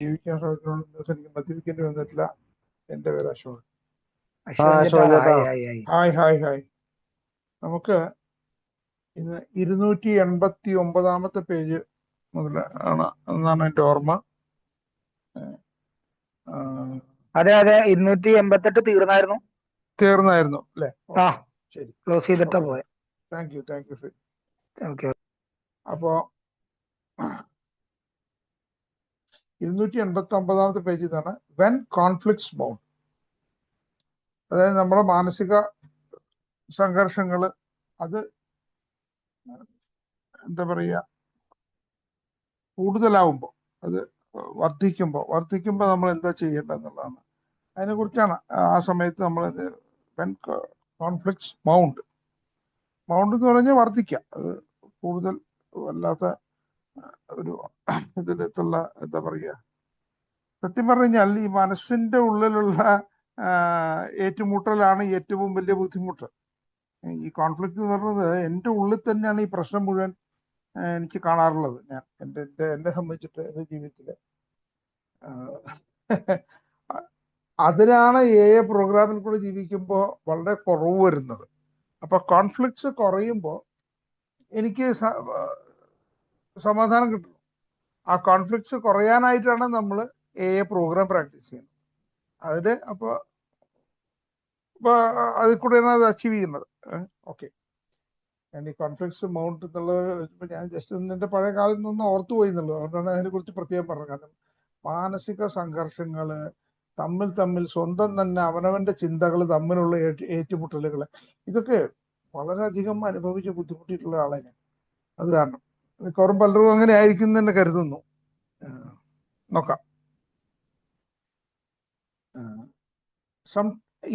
ജീവിക്കാൻ ശ്രമിച്ചുകൊണ്ട് എനിക്ക് മദ്യപിക്കേണ്ടി വന്നിട്ടില്ല. എൻ്റെ പേര് അശോകൻ. അശോകൻ ചേട്ടാ, അശോക് ചേട്ടാ. Hi hi hi. Hi hi hi. നമുക്ക് ഇന്ന് 289 പേജ് മുതൽ ആണ് എന്നാണ് എൻ്റെ ഓർമ്മ. അതെ 288 തീർന്നായിരുന്നു. തീർന്നായിരുന്നു അല്ലേ? ആ, ശരി, ക്ലോസ് ചെയ്തിട്ടാ ഓക്കെ. പോയെ. Thank you. ഓക്കെ. അപ്പോ 289 പേജ് ഇതാണ്, വെൻ കോൺഫ്ലിക്ട്സ് മൗണ്ട്. അതായത് നമ്മുടെ മാനസിക സംഘർഷങ്ങൾ അത് എന്താ പറയുക, കൂടുതലാവുമ്പോൾ, അത് വർദ്ധിക്കുമ്പോൾ നമ്മൾ എന്താ ചെയ്യേണ്ടതെന്നുള്ളതാണ്. അതിനെക്കുറിച്ചാണ് ആ സമയത്ത് നമ്മൾ വെൻ കോൺഫ്ലിക്ട്സ് മൗണ്ട് എന്ന് പറഞ്ഞാൽ വർദ്ധിക്കുക, അത് കൂടുതൽ വല്ലാത്ത ഒരു ഇതിലുള്ള എന്താ പറയുക, സത്യം പറഞ്ഞു കഴിഞ്ഞാൽ ഈ മനസ്സിന്റെ ഉള്ളിലുള്ള ഏറ്റുമുട്ടലാണ് ഏറ്റവും വലിയ ബുദ്ധിമുട്ട്. ഈ കോൺഫ്ലിക്റ്റ് എന്ന് പറയുന്നത് എൻ്റെ ഉള്ളിൽ തന്നെയാണ് ഈ പ്രശ്നം മുഴുവൻ എനിക്ക് കാണാറുള്ളത്. ഞാൻ എന്നെ സംബന്ധിച്ചിട്ട് എൻ്റെ ജീവിതത്തിൽ അതിനാണ് പ്രോഗ്രാമിൽ കൂടെ ജീവിക്കുമ്പോൾ വളരെ കുറവ് വരുന്നത്. അപ്പൊ കോൺഫ്ലിക്ട്സ് കുറയുമ്പോൾ എനിക്ക് സമാധാനം കിട്ടുന്നു. ആ കോൺഫ്ലിക്ട്സ് കുറയാനായിട്ടാണ് നമ്മൾ പ്രോഗ്രാം പ്രാക്ടീസ് ചെയ്യുന്നത്. അതിന് അപ്പോൾ അതിൽ കൂടെയാണ് അത് അച്ചീവ് ചെയ്യുന്നത്. ഓക്കെ, ഞാൻ ഈ കോൺഫ്ലിക്ട്സ് മൗണ്ട് എന്നുള്ളത് ഞാൻ ജസ്റ്റ് എൻ്റെ പഴയ കാലത്ത് നിന്ന് ഓർത്തുപോയി എന്നുള്ളത്, അതുകൊണ്ടാണ് അതിനെക്കുറിച്ച് പ്രത്യേകം പറഞ്ഞത്. കാരണം മാനസിക സംഘർഷങ്ങൾ തമ്മിൽ സ്വന്തം തന്നെ അവനവന്റെ ചിന്തകൾ തമ്മിലുള്ള ഏറ്റുമുട്ടലുകൾ, ഇതൊക്കെ വളരെയധികം അനുഭവിച്ച് ബുദ്ധിമുട്ടിയിട്ടുള്ള ആളെ ഞാൻ. അത് കാരണം മിക്കവാറും പലരും അങ്ങനെ ആയിരിക്കും എന്ന് തന്നെ കരുതുന്നു. നോക്കാം.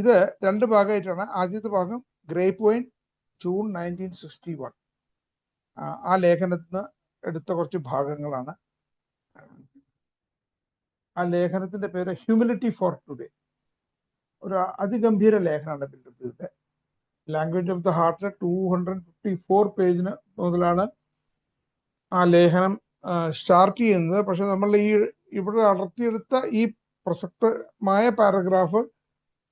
ഇത് രണ്ട് ഭാഗമായിട്ടാണ്. ആദ്യത്തെ ഭാഗം ഗ്രേപ്പ് വൈൻ, ജൂൺ 1961. ആ ലേഖനത്തിൽ നിന്ന് എടുത്ത കുറച്ച് ഭാഗങ്ങളാണ്. ആ ലേഖനത്തിന്റെ പേര് ഹ്യൂമിലിറ്റി ഫോർ ടുഡേ. ഒരു അതിഗംഭീര ലേഖനമാണ് ബിൽഡപ്പിയുടെ. ലാംഗ്വേജ് ഓഫ് ദ ഹാർട്ട് 254 പേജിന് മുതലാണ് ആ ലേഖനം സ്റ്റാർട്ട് ചെയ്യുന്നത്. പക്ഷെ നമ്മൾ ഇവിടെ അടർത്തിയെടുത്ത ഈ പ്രസക്തമായ paragraph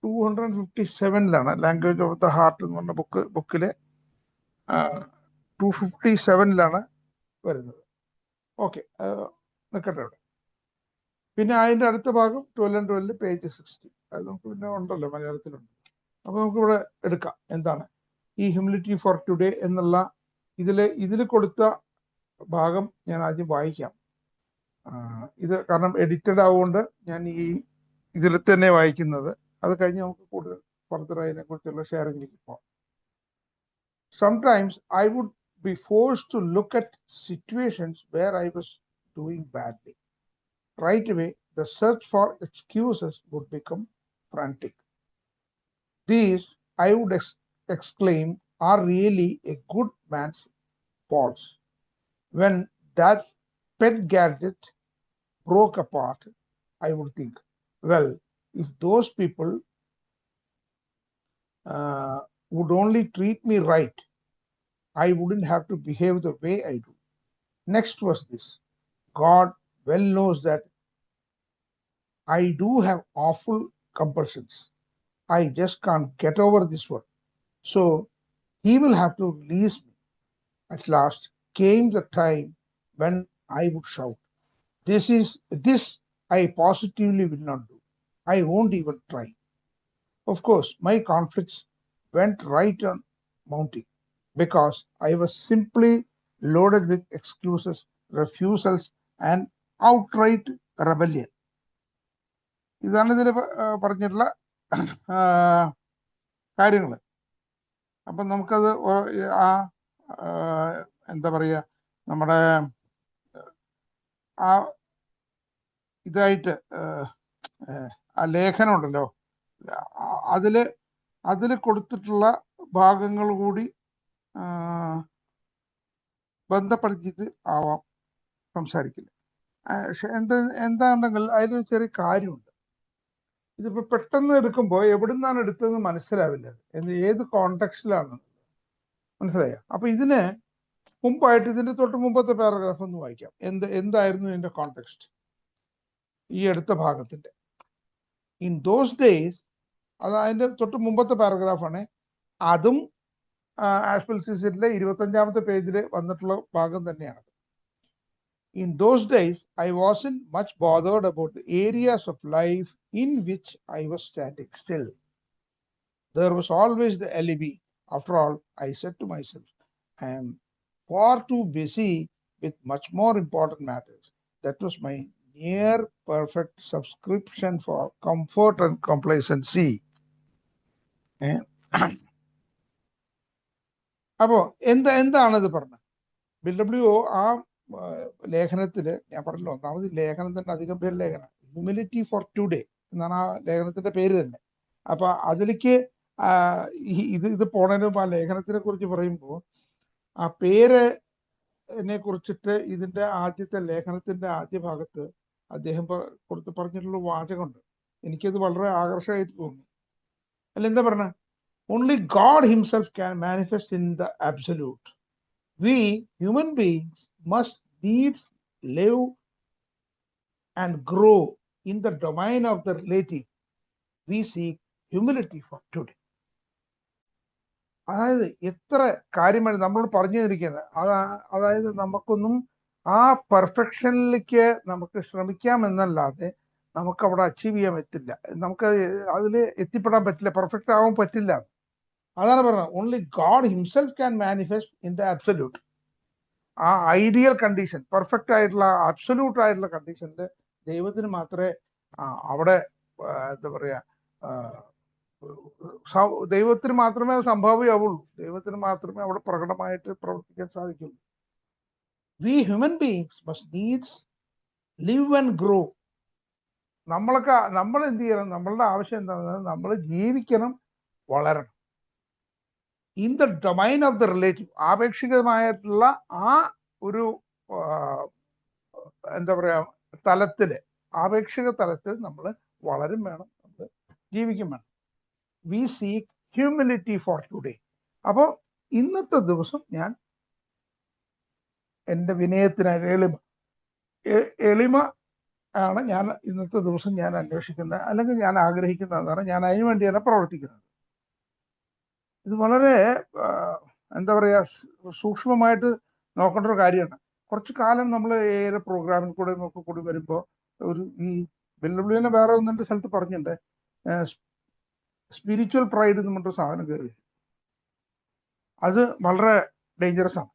257 language of the heart എന്ന് പറഞ്ഞ ബുക്കിലെ 257 വരുന്നത്. ഓക്കെ, നിൽക്കട്ടെ അവിടെ. പിന്നെ അതിൻ്റെ അടുത്ത ഭാഗം 12 and 12 പേജ് 60. അത് നമുക്ക് പിന്നെ ഉണ്ടല്ലോ, മലയാളത്തിലുണ്ട്. അപ്പൊ നമുക്കിവിടെ എടുക്കാം. എന്താണ് ഈ ഹ്യൂമിലിറ്റി ഫോർ ടുഡേ എന്നുള്ള ഇതിൽ കൊടുത്ത ഭാഗം ഞാൻ ആദ്യം വായിക്കാം. ഇത് കാരണം എഡിറ്റഡ് ആവുകൊണ്ട് ഞാൻ ഇതിൽ തന്നെ വായിക്കുന്നത്. അത് കഴിഞ്ഞ് നമുക്ക് കൂടുതൽ ഫർദർ അതിനെ കുറിച്ചുള്ള ഷെയറിംഗിലേക്ക് പോകാം. Sometimes I would be forced to look at situations where I was doing badly. Right away, the search for excuses would become frantic. These, I would exclaim, are really a good man's faults. When that pet gadget broke apart, I would think, well, if those people would only treat me right, I wouldn't have to behave the way I do. Next was this: God well knows that I do have awful compulsions. I just can't get over this one. So he will have to release me. At last came the time when I would shout, this I positively will not do. I won't even try. Of course, my conflicts went right on mounting because I was simply loaded with excuses, refusals, and outright rebellion. ഇതാണ് ഇതിൽ പറഞ്ഞിട്ടുള്ള കാര്യങ്ങൾ. അപ്പം നമുക്കത് എന്താ പറയുക, നമ്മുടെ ഇതായിട്ട് ആ ലേഖനം ഉണ്ടല്ലോ, അതിൽ കൊടുത്തിട്ടുള്ള ഭാഗങ്ങൾ കൂടി ബന്ധപ്പെടുത്തിയിട്ട് ആവാം സംസാരിക്കില്ല. എന്താണെന്നെങ്കിൽ അതിലൊരു ചെറിയ കാര്യമുണ്ട്. ഇതിപ്പോ പെട്ടെന്ന് എടുക്കുമ്പോൾ എവിടുന്നാണ് എടുത്തതെന്ന് മനസ്സിലാവില്ല, ഏത് കോണ്ടെക്സ്റ്റിലാണ് മനസ്സിലായോ? അപ്പൊ ഇതിന് മുമ്പായിട്ട് ഇതിന്റെ തൊട്ട് മുമ്പത്തെ പാരഗ്രാഫ് ഒന്ന് വായിക്കാം. എന്തായിരുന്നു ഇതിന്റെ കോണ്ടെക്സ്റ്റ്. ഈ അടുത്ത ഭാഗത്തിന്റെ. ഇൻ ദോസ് ഡേയ്സ്, അത് അതിന്റെ തൊട്ട് മുമ്പത്തെ പാരഗ്രാഫാണ്. അതും ആസ്പെൽസിസിന്റെ 25ാമത്തെ പേജിൽ വന്നിട്ടുള്ള ഭാഗം തന്നെയാണ്. In those days, I wasn't much bothered about the areas of life in which I was standing still. There was always the alibi. After all, I said to myself, I am far too busy with much more important matters. That was my near perfect subscription for comfort and complacency. അപ്പോ എന്താണിത് പറഞ്ഞത്? BW ആ ലേഖനത്തില് ഞാൻ പറഞ്ഞല്ലോ, ഒന്നാമത് ലേഖനം തന്നെ അധികം പേര് ലേഖനം, ഹ്യൂമിലിറ്റി ഫോർ ടുഡേ എന്നാണ് ആ ലേഖനത്തിന്റെ പേര് തന്നെ. അപ്പൊ അതിലേക്ക് ഇത് പോണതിനും ആ ലേഖനത്തിനെ കുറിച്ച് പറയുമ്പോൾ ആ പേരിനെ കുറിച്ചിട്ട് ഇതിന്റെ ആദ്യത്തെ ലേഖനത്തിന്റെ ആദ്യ ഭാഗത്ത് അദ്ദേഹം പറഞ്ഞിട്ടുള്ള വാചകമുണ്ട്. എനിക്കത് വളരെ ആകർഷകമായിട്ട് തോന്നി. അല്ല, എന്താ പറഞ്ഞ? Only God himself can manifest in the absolute. We human beings must needs live and grow in the domain of the relative. We seek humility for today. അതായത് എത്ര കാര്യമാണ് നമ്മൾ പറഞ്ഞു തന്നിരിക്കുന്നത്. അതായത് നമുക്കൊന്നും ആ പെർഫെക്ഷനിലേക്ക് നമുക്ക് ശ്രമിക്കാമെന്നല്ലാതെ നമുക്ക് അവിടെ അച്ചീവ് ചെയ്യാൻ പറ്റില്ല. നമുക്ക് അതിൽ എത്തിപ്പെടാൻ പറ്റില്ല, പെർഫെക്റ്റ് ആവാൻ പറ്റില്ല. അതാണ് പറഞ്ഞത്. Only God himself can manifest in the absolute. ആ ഐഡിയൽ കണ്ടീഷൻ, പെർഫെക്റ്റ് ആയിട്ടുള്ള അബ്സല്യൂട്ട് ആയിട്ടുള്ള കണ്ടീഷനിൽ ദൈവത്തിന് മാത്രമേ അവിടെ എന്താ പറയാ, ദൈവത്തിന് മാത്രമേ സംഭവ്യമാവുള്ളൂ. ദൈവത്തിന് മാത്രമേ അവിടെ പ്രകടമായിട്ട് പ്രവർത്തിക്കാൻ സാധിക്കുള്ളൂ. We human beings must needs live and grow. നമ്മൾ എന്ത് ചെയ്യണം? നമ്മളുടെ ആവശ്യം എന്താണെന്ന്, നമ്മൾ ജീവിക്കണം, വളരണം. In the domain of the relative, ആപേക്ഷികമായിട്ടുള്ള ആ ഒരു എന്താ പറയാ തലത്തില്, ആപേക്ഷിക തലത്തിൽ നമ്മൾ വളരും വേണം, നമ്മൾ ജീവിക്കും വേണം. V seek humility for today. അപ്പോൾ ഇന്നത്തെ ദിവസം ഞാൻ എൻ്റെ വിനയത്തിനായി എളിമ ആണ് ഞാൻ ഇന്നത്തെ ദിവസം ഞാൻ അന്വേഷിക്കുന്നത്, അല്ലെങ്കിൽ ഞാൻ ആഗ്രഹിക്കുന്നതാണ്. ഞാൻ അതിനു വേണ്ടിയാണ് പ്രവർത്തിക്കുന്നത്. ഇത് വളരെ എന്താ പറയാ സൂക്ഷ്മമായിട്ട് നോക്കേണ്ട ഒരു കാര്യമാണ്. കുറച്ചു കാലം നമ്മൾ ഏറെ പ്രോഗ്രാമിൽ കൂടെ ഒക്കെ കൂടി വരുമ്പോൾ ഒരു ഈ വെല്ലുവിളിനെ വേറെ ഒന്നിൻ്റെ സ്ഥലത്ത് പറഞ്ഞിട്ടുണ്ട്, സ്പിരിച്വൽ പ്രൈഡ് എന്ന് പറഞ്ഞൊരു സാധനം കയറി. അത് വളരെ ഡേഞ്ചറസ് ആണ്.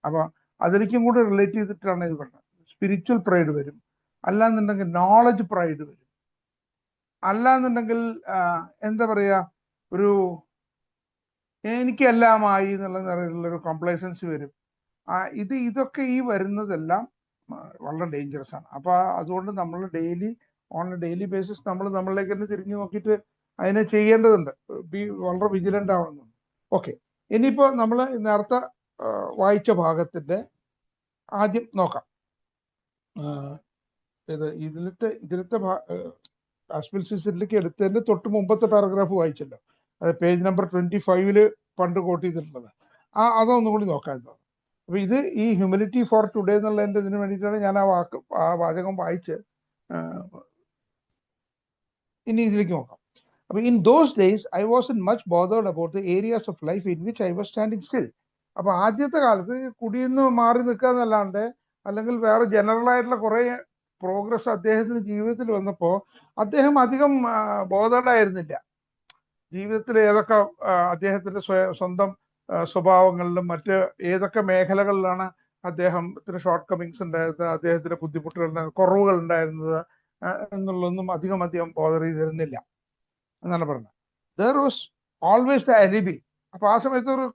അപ്പൊ അതിലേക്കും കൂടെ റിലേറ്റ് ചെയ്തിട്ടാണ് ഇത് പറഞ്ഞത്. സ്പിരിച്വൽ പ്രൈഡ് വരും, അല്ലാന്നുണ്ടെങ്കിൽ നോളജ് പ്രൈഡ് വരും, അല്ലാന്നുണ്ടെങ്കിൽ എന്താ പറയാ ഒരു എനിക്കെല്ലാമായി എന്നുള്ള നിലയിലുള്ളൊരു കംപ്ലൈസൻസി വരും. ഇതൊക്കെ ഈ വരുന്നതെല്ലാം വളരെ ഡേഞ്ചറസ് ആണ്. അപ്പൊ അതുകൊണ്ട് നമ്മൾ ഓൺ എ ഡെയിലി ബേസിസ് നമ്മളിലേക്ക് തന്നെ തിരിഞ്ഞു നോക്കിയിട്ട് അതിനെ ചെയ്യേണ്ടതുണ്ട്. വളരെ വിജിലന്റ് ആവണമെന്നുണ്ട്. ഓക്കെ, ഇനിയിപ്പോ നമ്മൾ നേരത്തെ വായിച്ച ഭാഗത്തിന്റെ ആദ്യം നോക്കാം. ഇതിലത്തെ ആസ്പെൽസിസിലേക്ക് എടുത്തതിന്റെ തൊട്ട് മുമ്പത്തെ പാരഗ്രാഫ് വായിച്ചല്ലോ, അത് പേജ് നമ്പർ 25 പണ്ട് കോട്ട് ചെയ്തിട്ടുള്ളത്. അതൊന്നും കൂടി നോക്കാം. അപ്പൊ ഇത് ഈ ഹ്യൂമിലിറ്റി ഫോർ ടുഡേ എന്നുള്ളതിന്റെ ഇതിന് വേണ്ടിയിട്ടാണ് ഞാൻ ആ വാചകം വായിച്ച്. ഇനി ഇതിലേക്ക് നോക്കാം. അപ്പൊ in those days I wasn't much bothered about the areas of life in which I was standing still. അപ്പൊ ആദ്യത്തെ കാലത്ത് കുടിയെന്ന് മാറി നിൽക്കുക എന്നല്ലാണ്ട്, അല്ലെങ്കിൽ വേറെ ജനറൽ ആയിട്ടുള്ള കുറെ പ്രോഗ്രസ് അദ്ദേഹത്തിന്റെ ജീവിതത്തിൽ വന്നപ്പോൾ അദ്ദേഹം അധികം ബോധേർഡ് ആയിരുന്നില്ല. ജീവിതത്തിൽ ഏതൊക്കെ അദ്ദേഹത്തിന്റെ സ്വന്തം സ്വഭാവങ്ങളിലും മറ്റ് ഏതൊക്കെ മേഖലകളിലാണ് അദ്ദേഹത്തിന് ഷോർട്ട് കമ്മിങ്സ് ഉണ്ടായിരുന്നത്, അദ്ദേഹത്തിന്റെ ബുദ്ധിമുട്ടുകൾ, കുറവുകൾ ഉണ്ടായിരുന്നത് എന്നുള്ളതൊന്നും അധികം ബോധർ ചെയ്തിരുന്നില്ല എന്നാണ് പറഞ്ഞത്. There was always the alibi. അപ്പൊ ആ സമയത്ത് ഒരു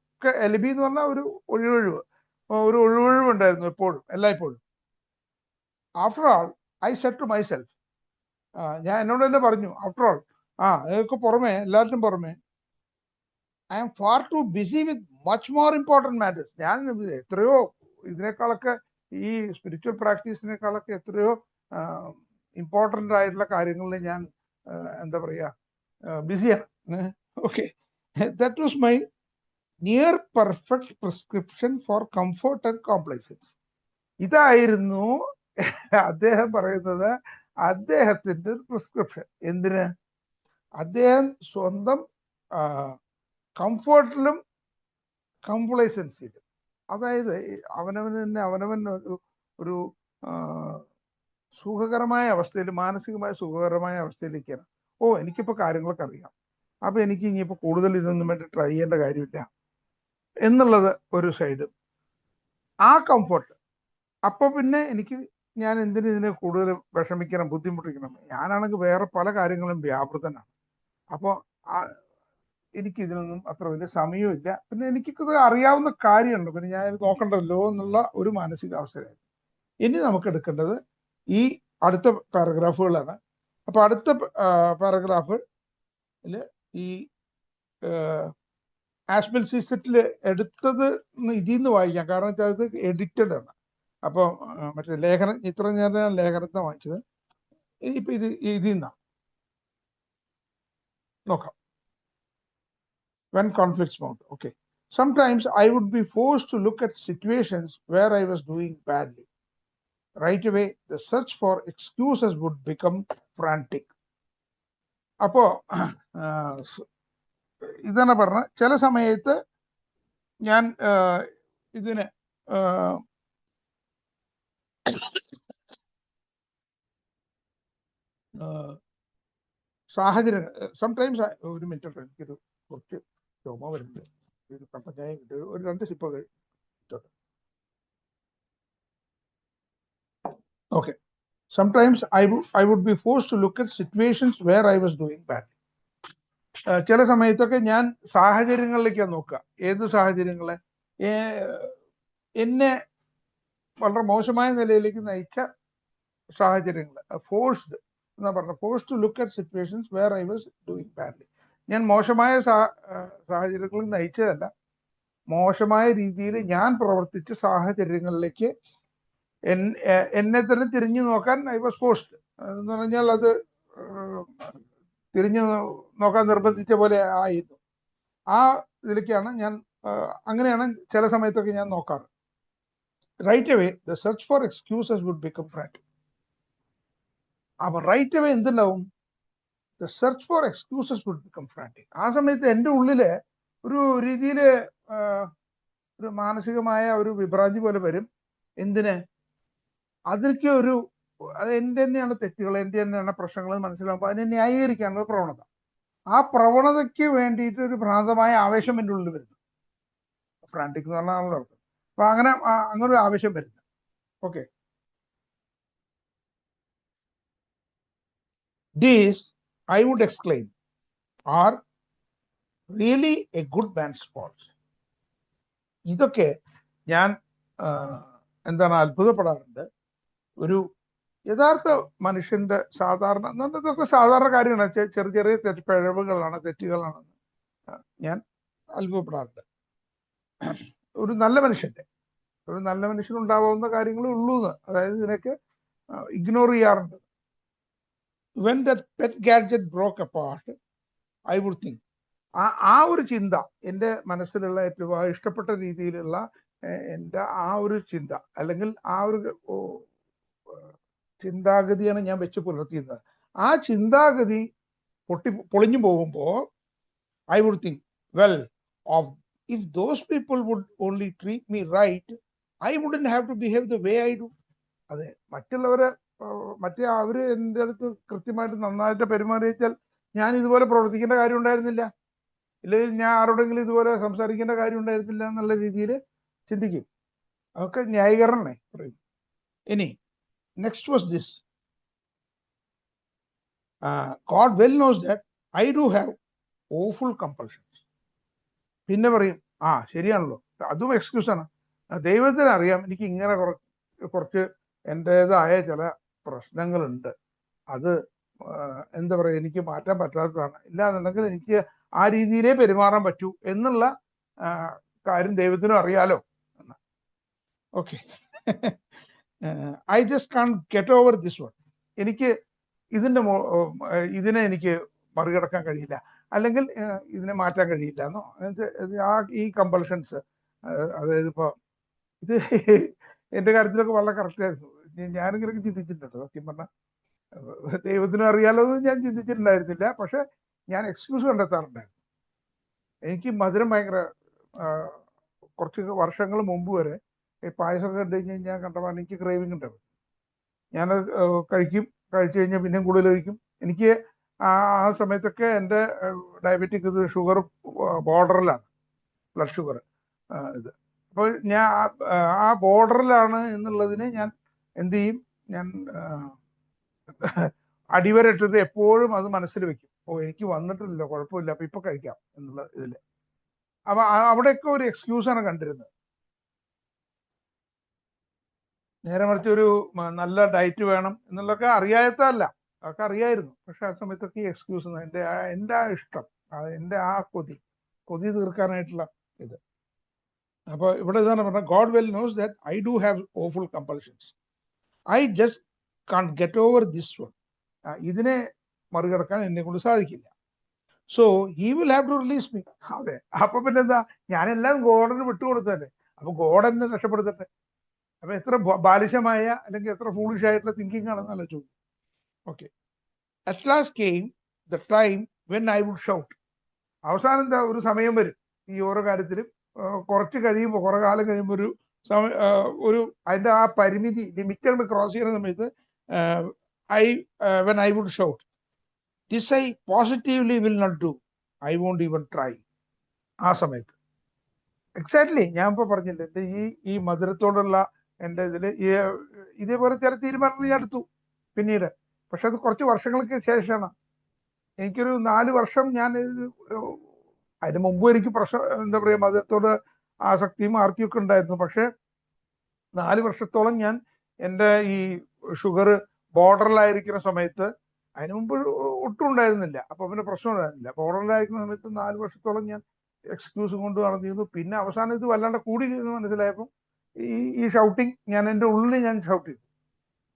എലിബി എന്ന് പറഞ്ഞാൽ ഒരു ഒഴിവൊഴിവ് ഉണ്ടായിരുന്നു എപ്പോഴും, എല്ലായ്പ്പോഴും. After all I said to myself, ഞാൻ എന്നോട് തന്നെ പറഞ്ഞു, ആഫ്റ്റർ ഓൾ ഇതൊക്കെ പുറമെ, എല്ലാത്തിനും പുറമെ, I am far too busy with much more important matters. ഞാൻ എത്രയോ ഇതിനേക്കാളൊക്കെ, ഈ സ്പിരിച്വൽ പ്രാക്ടീസിനേക്കാളൊക്കെ എത്രയോ ഇമ്പോർട്ടൻ്റ് ആയിട്ടുള്ള കാര്യങ്ങളിൽ ഞാൻ എന്താ പറയുക ബിസിയാണ്. Okay, that was my near perfect prescription for comfort and complacence. ഇതായിരുന്നു അദ്ദേഹം പറയുന്നത് അദ്ദേഹത്തിന്റെ ഒരു പ്രിസ്ക്രിപ്ഷൻ. എന്തിന്? അദ്ദേഹം സ്വന്തം കംഫർട്ടിലും കംപ്ലൈസൻസിയിലും, അതായത് അവനവൻ ഒരു സുഖകരമായ അവസ്ഥയിൽ, മാനസികമായ സുഖകരമായ അവസ്ഥയിലേക്കാണ്. എനിക്കിപ്പോൾ കാര്യങ്ങളൊക്കെ അറിയാം, അപ്പൊ എനിക്ക് ഇനിയിപ്പോൾ കൂടുതൽ ഇതൊന്നും വേണ്ടി ട്രൈ ചെയ്യേണ്ട കാര്യമില്ല എന്നുള്ളത് ഒരു സൈഡ്. ആ കംഫർട്ട്. അപ്പൊ പിന്നെ ഞാൻ എന്തിനു ഇതിനെ കൂടുതൽ വിഷമിക്കണം, ബുദ്ധിമുട്ടിക്കണം? ഞാനാണെങ്കിൽ വേറെ പല കാര്യങ്ങളും വ്യാപൃതനാണ്. അപ്പോൾ എനിക്ക് ഇതിനൊന്നും അത്ര വലിയ സമയമില്ല, പിന്നെ എനിക്കിത് അറിയാവുന്ന കാര്യമുണ്ട്, പിന്നെ ഞാൻ ഇത് നോക്കണ്ടല്ലോ എന്നുള്ള ഒരു മാനസികാവസ്ഥയാണ്. ഇനി നമുക്ക് എടുക്കേണ്ടത് ഈ അടുത്ത പാരഗ്രാഫുകളാണ്. അപ്പൊ അടുത്ത പാരഗ്രാഫിൽ ഈ ആഷ്ബൽ സീസറ്റിൽ എടുത്തത് ഇതിൽ നിന്ന് വായിക്കാം, കാരണം വെച്ചാൽ അത് എഡിറ്റഡ് ആണ്. അപ്പോൾ മറ്റേ ലേഖനം, ഇത്ര ഞാൻ ലേഖനത്തെ വാങ്ങിച്ചത്. ഇനിയിപ്പോ ഇതിൽ നിന്നാണ് നോക്കാം. When conflicts mount. Okay. Sometimes I would be forced to look at situations where I was doing badly. Right away, the search for excuses would become frantic. അപ്പോ ഇതാണ് പറഞ്ഞ, ചില സമയത്ത് ഞാൻ ഇതിന് സാഹചര്യം, സംടൈംസ്, ഒരു മിനിറ്റ്, എനിക്കൊരു കുറച്ച് ചുമ വരുന്നുണ്ട്, ഒരു കട്ടൻ ചായ കിട്ടി, ഒരു 2 zip കഴിച്ചോട്ടെ. Okay. Sometimes I would be forced to look at situations where I was doing badly. ചില സമയത്തൊക്കെ ഞാൻ സാഹചര്യങ്ങളിലേക്കാണ് നോക്കുക. ഏത് സാഹചര്യങ്ങളെ? എന്നെ വളരെ മോശമായ നിലയിലേക്ക് നയിച്ച സാഹചര്യങ്ങൾ. ഫോഴ്സ്ഡ് എന്നാ പറഞ്ഞ, force to look at situations where I was doing badly. ഞാൻ മോശമായ സാഹചര്യങ്ങളിൽ നയിച്ചതല്ല, മോശമായ രീതിയിൽ ഞാൻ പ്രവർത്തിച്ച സാഹചര്യങ്ങളിലേക്ക് എന്നെ തന്നെ തിരിഞ്ഞു നോക്കാൻ ഐ വാസ് ഫോഴ്സ്ഡ് എന്ന് പറഞ്ഞാൽ, അത് തിരിഞ്ഞു നോക്കാൻ നിർബന്ധിച്ച പോലെ ആയിരുന്നു. ആ ഇതിലേക്കാണ് ഞാൻ, അങ്ങനെയാണ് ചില സമയത്തൊക്കെ ഞാൻ നോക്കാറ്. Right away the search for excuses would become frantic. അപ്പൊ റൈറ്റ് അവേ എന്തുണ്ടാവും? The search for excuses would become frantic. ആ സമയത്ത് എൻ്റെ ഉള്ളില് ഒരു രീതിയില് ഒരു മാനസികമായ ഒരു വിഭ്രാന്തി പോലെ വരും. എന്തിന്? അതിലേക്ക് അത് എൻ്റെ തന്നെയാണ് തെറ്റുകൾ, എൻ്റെ തന്നെയാണ് പ്രശ്നങ്ങൾ മനസ്സിലാകുമ്പോൾ അതിനെ ന്യായീകരിക്കാനുള്ള പ്രവണത. ആ പ്രവണതയ്ക്ക് വേണ്ടിയിട്ട് ഒരു ഭ്രാന്തമായ ആവേശം എൻ്റെ ഉള്ളിൽ വരുന്നു. ഫ്രാൻറ്റിക് എന്ന് പറഞ്ഞാൽ അർത്ഥം. അപ്പൊ അങ്ങനെ ഒരു ആവേശം വരുന്നു. Okay. These, I would exclaim, are really a good man's faults. ഇതൊക്കെ ഞാൻ എന്താണ് അത്ഭുതപ്പെടാറുണ്ട്. ഒരു യഥാർത്ഥ മനുഷ്യന്റെ സാധാരണ, ഇതൊക്കെ സാധാരണ കാര്യമാണ്, ചെറിയ ചെറിയ പിഴവുകളാണ്, തെറ്റുകളാണെന്ന് ഞാൻ അത്ഭുതപ്പെടാറുണ്ട്. ഒരു നല്ല മനുഷ്യനുണ്ടാവാവുന്ന കാര്യങ്ങളേ ഉള്ളൂ എന്ന്, അതായത് ഇതിനൊക്കെ ഇഗ്നോർ ചെയ്യാറുണ്ട്. When that pet gadget broke apart, I would think, ആ ഒരു ചിന്ത, എൻ്റെ മനസ്സിലുള്ള ഏറ്റവും ഇഷ്ടപ്പെട്ട രീതിയിലുള്ള എൻ്റെ ആ ഒരു ചിന്ത, അല്ലെങ്കിൽ ആ ഒരു ചിന്താഗതിയാണ് ഞാൻ വെച്ച് പുലർത്തിയിരുന്നത്. ആ ചിന്താഗതി പൊളിഞ്ഞു പോകുമ്പോൾ I would think, well, if those people would only treat me right, I wouldn't have to behave the way I do. അതെ, അവര് എൻ്റെ അടുത്ത് കൃത്യമായിട്ട് നന്നായിട്ട് പെരുമാറിയാൽ ഞാൻ ഇതുപോലെ പ്രവർത്തിക്കേണ്ട കാര്യം ഉണ്ടായിരുന്നില്ല, ഇല്ലെങ്കിൽ ഞാൻ ആരോടെങ്കിലും ഇതുപോലെ സംസാരിക്കേണ്ട കാര്യം ഉണ്ടായിരുന്നില്ല എന്നുള്ള രീതിയിൽ ചിന്തിക്കും. അതൊക്കെ ന്യായീകരണമേ പറയുന്നു. ഇനി next was this, God well knows that I do have awful compulsions. പിന്നെ പറയും, ശരിയാണല്ലോ, അതും എക്സ്ക്യൂസാണ്. ദൈവത്തിന് അറിയാം എനിക്ക് ഇങ്ങനെ കുറച്ച് എൻ്റെതായ ചില പ്രശ്നങ്ങളുണ്ട്, അത് എന്താ പറയുക, എനിക്ക് മാറ്റാൻ പറ്റാത്തതാണ്, ഇല്ലാന്നുണ്ടെങ്കിൽ എനിക്ക് ആ രീതിയിലേ പെരുമാറാൻ പറ്റൂ എന്നുള്ള കാര്യം ദൈവത്തിനും അറിയാലോ. Okay. I just can't get over this one. എനിക്ക് ഇതിനെ എനിക്ക് മറികടക്കാൻ കഴിയില്ല, അല്ലെങ്കിൽ ഇതിനെ മാറ്റാൻ കഴിയില്ല എന്നോ, ഈ കമ്പൾഷൻസ്, അതായത് ഇപ്പോൾ ഇത് എൻ്റെ കാര്യത്തിലൊക്കെ വളരെ കറക്റ്റായിരുന്നു. ഞാനിങ്ങനെയൊക്കെ ചിന്തിച്ചിട്ടുണ്ട് സത്യം പറഞ്ഞാൽ. ദൈവത്തിനും അറിയാലോ എന്ന് ഞാൻ ചിന്തിച്ചിട്ടുണ്ടായിരുന്നില്ല. പക്ഷെ ഞാൻ എക്സ്ക്യൂസ് കണ്ടെത്താറുണ്ടായിരുന്നു. എനിക്ക് മധുരം ഭയങ്കര കുറച്ച് വർഷങ്ങൾ മുമ്പ് വരെ ഈ പായസമൊക്കെ കണ്ടു കഴിഞ്ഞാൽ ഞാൻ കണ്ടമാനം എനിക്ക് ക്രേവിങ് ഉണ്ടാവും. ഞാനത് കഴിച്ചു കഴിഞ്ഞാൽ പിന്നെയും കൂടുതൽ കഴിക്കും. എനിക്ക് ആ സമയത്തൊക്കെ എൻ്റെ ഡയബറ്റിക് ഇത് ഷുഗർ ബോർഡറിലാണ്, ബ്ലഡ് ഷുഗർ ഇത്. അപ്പോൾ ഞാൻ ആ ബോർഡറിലാണ് എന്നുള്ളതിന് ഞാൻ എന്ത് ചെയ്യും, ഞാൻ അടിവരയിട്ടിട്ട് എപ്പോഴും അത് മനസ്സിൽ വെക്കും. എനിക്ക് വന്നിട്ടില്ല, കുഴപ്പമില്ല, അപ്പൊ ഇപ്പൊ കഴിക്കാം എന്നുള്ള ഇതില്. അപ്പൊ അവിടെയൊക്കെ ഒരു എക്സ്ക്യൂസാണ് കണ്ടിരുന്നത്. നേരെ മറിച്ച് ഒരു നല്ല ഡയറ്റ് വേണം എന്നുള്ളതൊക്കെ അറിയാത്തതല്ല, അതൊക്കെ അറിയായിരുന്നു. പക്ഷെ ആ സമയത്തൊക്കെ ഈ എക്സ്ക്യൂസ്, എൻ്റെ ആ ഇഷ്ടം, എൻ്റെ ആ കൊതി തീർക്കാനായിട്ടുള്ള ഇത്. അപ്പൊ ഇവിടെ ഇതാണ് പറഞ്ഞത്, God well knows that I do have awful compulsions, I just can't get over this one. ഇതിനെ മറികടക്കാൻ എന്നെ കൊണ്ട് സാധിക്കില്ല. So he will have to release me. അതെ, അപ്പൊ പിന്നെന്താ, ഞാനെല്ലാം ഗോഡിന് വിട്ടുകൊടുത്തല്ലേ, അപ്പൊ ഗോഡ് എന്നെ രക്ഷപ്പെടുത്തട്ടെ. അപ്പൊ എത്ര ബാലിശമായ അല്ലെങ്കിൽ എത്ര ഫൂളിഷ് ആയിട്ടുള്ള തിങ്കിങ് ആണെന്നല്ല ചോദ്യം. Okay, at last came the time when I would shout. അവസാനം എന്താ, ഒരു സമയം വരും ഈ ഓരോ കാര്യത്തിലും. കുറച്ച് കഴിയുമ്പോൾ, കുറെ കാലം കഴിയുമ്പോൾ ഒരു അതിന്റെ ആ പരിമിതി, ലിമിറ്റ് ക്രോസ് ചെയ്യുന്ന സമയത്ത് when I would shout, this I positively will not do, I won't even try. ആ സമയത്ത് എക്സാക്ട്ലി ഞാൻ ഇപ്പൊ പറഞ്ഞില്ല, എൻ്റെ ഈ മധുരത്തോടുള്ള എൻ്റെ ഇതില് ഇതേപോലെ ചില തീരുമാനങ്ങൾ ഞാൻ എടുത്തു പിന്നീട്. പക്ഷെ അത് കുറച്ച് വർഷങ്ങൾക്ക് ശേഷമാണ്. എനിക്കൊരു 4 വർഷം ഞാൻ അതിന് മുമ്പ് എനിക്ക് എന്താ പറയുക, മധുരത്തോട് ആസക്തിയും ആർത്തിയും ഒക്കെ ഉണ്ടായിരുന്നു. പക്ഷെ 4 വർഷത്തോളം ഞാൻ എൻ്റെ ഈ ഷുഗർ ബോർഡറിലായിരിക്കുന്ന സമയത്ത്, അതിന് മുമ്പ് ഒട്ടും ഉണ്ടായിരുന്നില്ല, അപ്പൊ പിന്നെ പ്രശ്നം ഉണ്ടായിരുന്നില്ല. ബോർഡറിലായിരിക്കുന്ന സമയത്ത് 4 വർഷത്തോളം ഞാൻ എക്സ്ക്യൂസ് കൊണ്ട് നടന്നിരുന്നു. പിന്നെ അവസാനം ഇത് വല്ലാണ്ട് കൂടി എന്ന് മനസ്സിലായപ്പോൾ ഈ ഷൗട്ടിങ് ഞാൻ എൻ്റെ ഉള്ളിൽ ഞാൻ ഷൗട്ട് ചെയ്തു,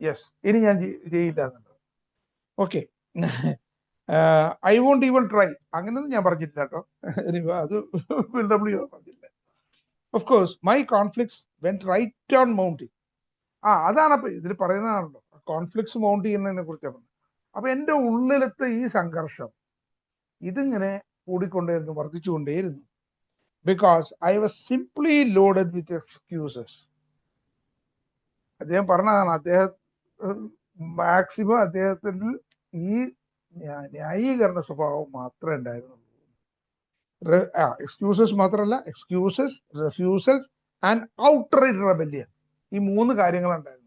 യെസ്, ഇനി ഞാൻ ചെയ്യില്ല എന്നുള്ളത്. Okay, I won't even try, അങ്ങനെയൊന്നും ഞാൻ പറഞ്ഞിട്ടില്ല കേട്ടോ. അത് പറഞ്ഞില്ല. Of course my conflicts went right on mounting. അതാണ് അപ്പൊ ഇതിൽ പറയുന്നതാണല്ലോ, കോൺഫ്ലിക്ട്സ് മൗണ്ട് ചെയ്യുന്നതിനെ കുറിച്ചാണ്. അപ്പൊ എൻ്റെ ഉള്ളിലത്തെ ഈ സംഘർഷം ഇതിങ്ങനെ കൂടിക്കൊണ്ടേയിരുന്നു, വർദ്ധിച്ചുകൊണ്ടേയിരുന്നു. Because I was simply loaded with excuses. അദ്ദേഹം പറഞ്ഞതാണ്, അദ്ദേഹം മാക്സിമം അദ്ദേഹത്തിന് ഈ ന്യായീകരണ സ്വഭാവം മാത്രമേ ഉണ്ടായിരുന്നുള്ളൂ. എക്സ്ക്യൂസസ് മാത്രമല്ല, എക്സ്ക്യൂസസ്, റെഫ്യൂസൽസ് ആൻഡ് ഔട്ട്റൈറ്റ് റെബല്യൻ, ഈ 3 കാര്യങ്ങളുണ്ടായിരുന്നു.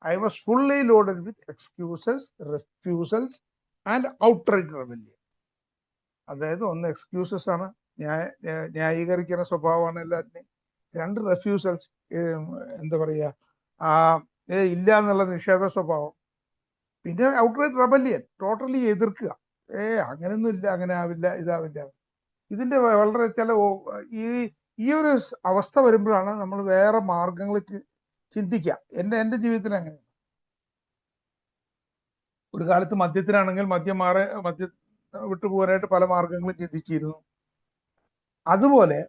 I was fully loaded with excuses, refusals and outright rebellion. അതായത് ഒന്ന് എക്സ്ക്യൂസസ് ആണ്, ന്യായീകരിക്കുന്ന സ്വഭാവമാണ് എല്ലാത്തിനെയും. 2 റെഫ്യൂസൽസ്, എന്താ പറയുക, ഇല്ല എന്നുള്ള നിഷേധ സ്വഭാവം. പിന്നെ ഔട്ട്റൈറ്റ് റെബല്യൻ, ടോട്ടലി എതിർക്കുക, അങ്ങനെയൊന്നും ഇല്ല, അങ്ങനെ ആവില്ല, ഇതാവില്ല. ഇതിന്റെ വളരെ ചില ഈ ഒരു അവസ്ഥ വരുമ്പോഴാണ് നമ്മൾ വേറെ മാർഗങ്ങൾ ചിന്തിക്കുക. എൻ്റെ ജീവിതത്തിൽ അങ്ങനെ ഒരു കാലത്ത് മദ്യത്തിനാണെങ്കിൽ മദ്യം വിട്ടുപോകാനായിട്ട് പല മാർഗങ്ങളും ചിന്തിച്ചിരുന്നു. അതുപോലെ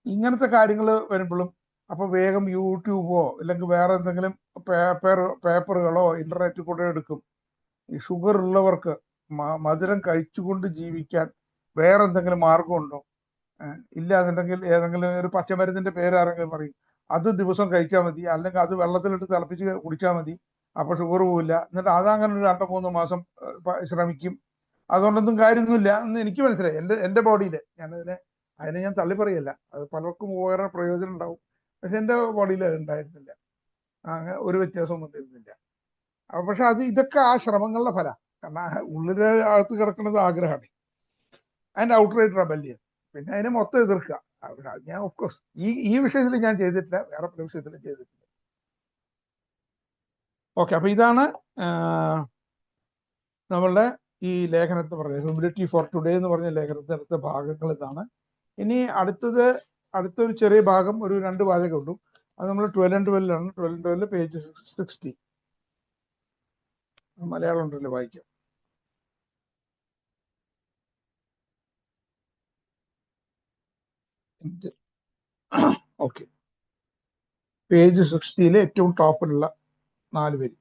ഇങ്ങനത്തെ കാര്യങ്ങൾ വരുമ്പോഴും അപ്പൊ വേഗം യൂട്യൂബോ അല്ലെങ്കിൽ വേറെ എന്തെങ്കിലും പേപ്പറുകളോ ഇന്റർനെറ്റിൽ കൂടെ എടുക്കും. ഈ ഷുഗർ ഉള്ളവർക്ക് മധുരം കഴിച്ചുകൊണ്ട് ജീവിക്കാൻ വേറെ എന്തെങ്കിലും മാർഗമുണ്ടോ, ഇല്ലാന്നുണ്ടെങ്കിൽ ഏതെങ്കിലും ഒരു പച്ചമരുന്നിന്റെ പേര് ആരെങ്കിലും പറയും, അത് ദിവസം കഴിച്ചാൽ മതി, അല്ലെങ്കിൽ അത് വെള്ളത്തിലിട്ട് തിളപ്പിച്ച് കുടിച്ചാൽ മതി, അപ്പൊ ഷുഗർ പോവില്ല. എന്നിട്ട് അതങ്ങനെ ഒരു 2-3 മാസം ശ്രമിക്കും. അതുകൊണ്ടൊന്നും കാര്യമൊന്നുമില്ല എന്ന് എനിക്ക് മനസ്സിലായി. എൻ്റെ ബോഡിയിൽ അതിനെ ഞാൻ തള്ളി പറയല്ല, അത് പലർക്കും വേറെ പ്രയോജനം ഉണ്ടാവും. പക്ഷെ എൻ്റെ ബോഡിയിൽ അത് ഉണ്ടായിരുന്നില്ല, അങ്ങനെ ഒരു വ്യത്യാസവും വന്നിരുന്നില്ല. പക്ഷെ ഇതൊക്കെ ആ ശ്രമങ്ങളുടെ ഫലം. കാരണം ഉള്ളിലെ അകത്ത് കിടക്കുന്നത് ആഗ്രഹമാണ്, അതിൻ്റെ ഔട്ട്റൈറ്റ് റെബല്യൻ. പിന്നെ അതിനെ മൊത്തം എതിർക്കുക. ഞാൻ ഓഫ്കോഴ്സ് ഈ വിഷയത്തിൽ ഞാൻ ചെയ്തിട്ടില്ല, വേറെ പല വിഷയത്തിലും ചെയ്തിട്ടില്ല. ഓക്കെ, അപ്പൊ ഇതാണ് നമ്മളുടെ ഈ ലേഖനത്തെ പറഞ്ഞത്, ഹ്യൂമിലിറ്റി ഫോർ ടുഡേ എന്ന് പറഞ്ഞ ലേഖനത്തെ അടുത്ത ഭാഗങ്ങൾ ഇതാണ്. ഇനി അടുത്തൊരു ചെറിയ ഭാഗം, ഒരു 2 വാചകം ഉള്ളൂ. അത് നമ്മൾ 12 and 12 ആണ്. 12 and 12 പേജ് 60. മലയാളം ഉണ്ടല്ലോ, വായിക്കാം. ഓക്കെ, പേജ് 60 ഏറ്റവും ടോപ്പിലുള്ള 4 വരി.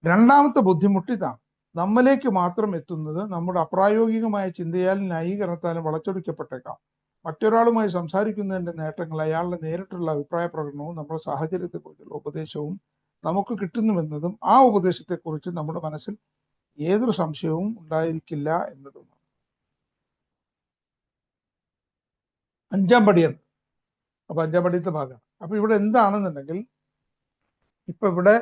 രണ്ടാമത്തെ ബുദ്ധിമുട്ട് ഇതാണ്: നമ്മിലേക്ക് മാത്രം എത്തുന്നത് നമ്മുടെ അപ്രായോഗികമായ ചിന്തയാലും ന്യായീകരണത്താലും വളച്ചൊടിക്കപ്പെട്ടേക്കാം. മറ്റൊരാളുമായി സംസാരിക്കുന്നതിന്റെ നേട്ടങ്ങൾ അയാളുടെ നേരിട്ടുള്ള അഭിപ്രായ പ്രകടനവും നമ്മുടെ സാഹചര്യത്തെക്കുറിച്ചുള്ള ഉപദേശവും നമുക്ക് കിട്ടുന്നുവെന്നതും ആ ഉപദേശത്തെക്കുറിച്ച് നമ്മുടെ മനസ്സിൽ ഏതൊരു സംശയവും ഉണ്ടായിരിക്കില്ല എന്നതുമാണ്. അഞ്ചാം പടിയാണ്. അപ്പൊ അഞ്ചാം പടിയത്തെ ഭാഗമാണ്. അപ്പൊ ഇവിടെ എന്താണെന്നുണ്ടെങ്കിൽ, ഇപ്പൊ ഇവിടെ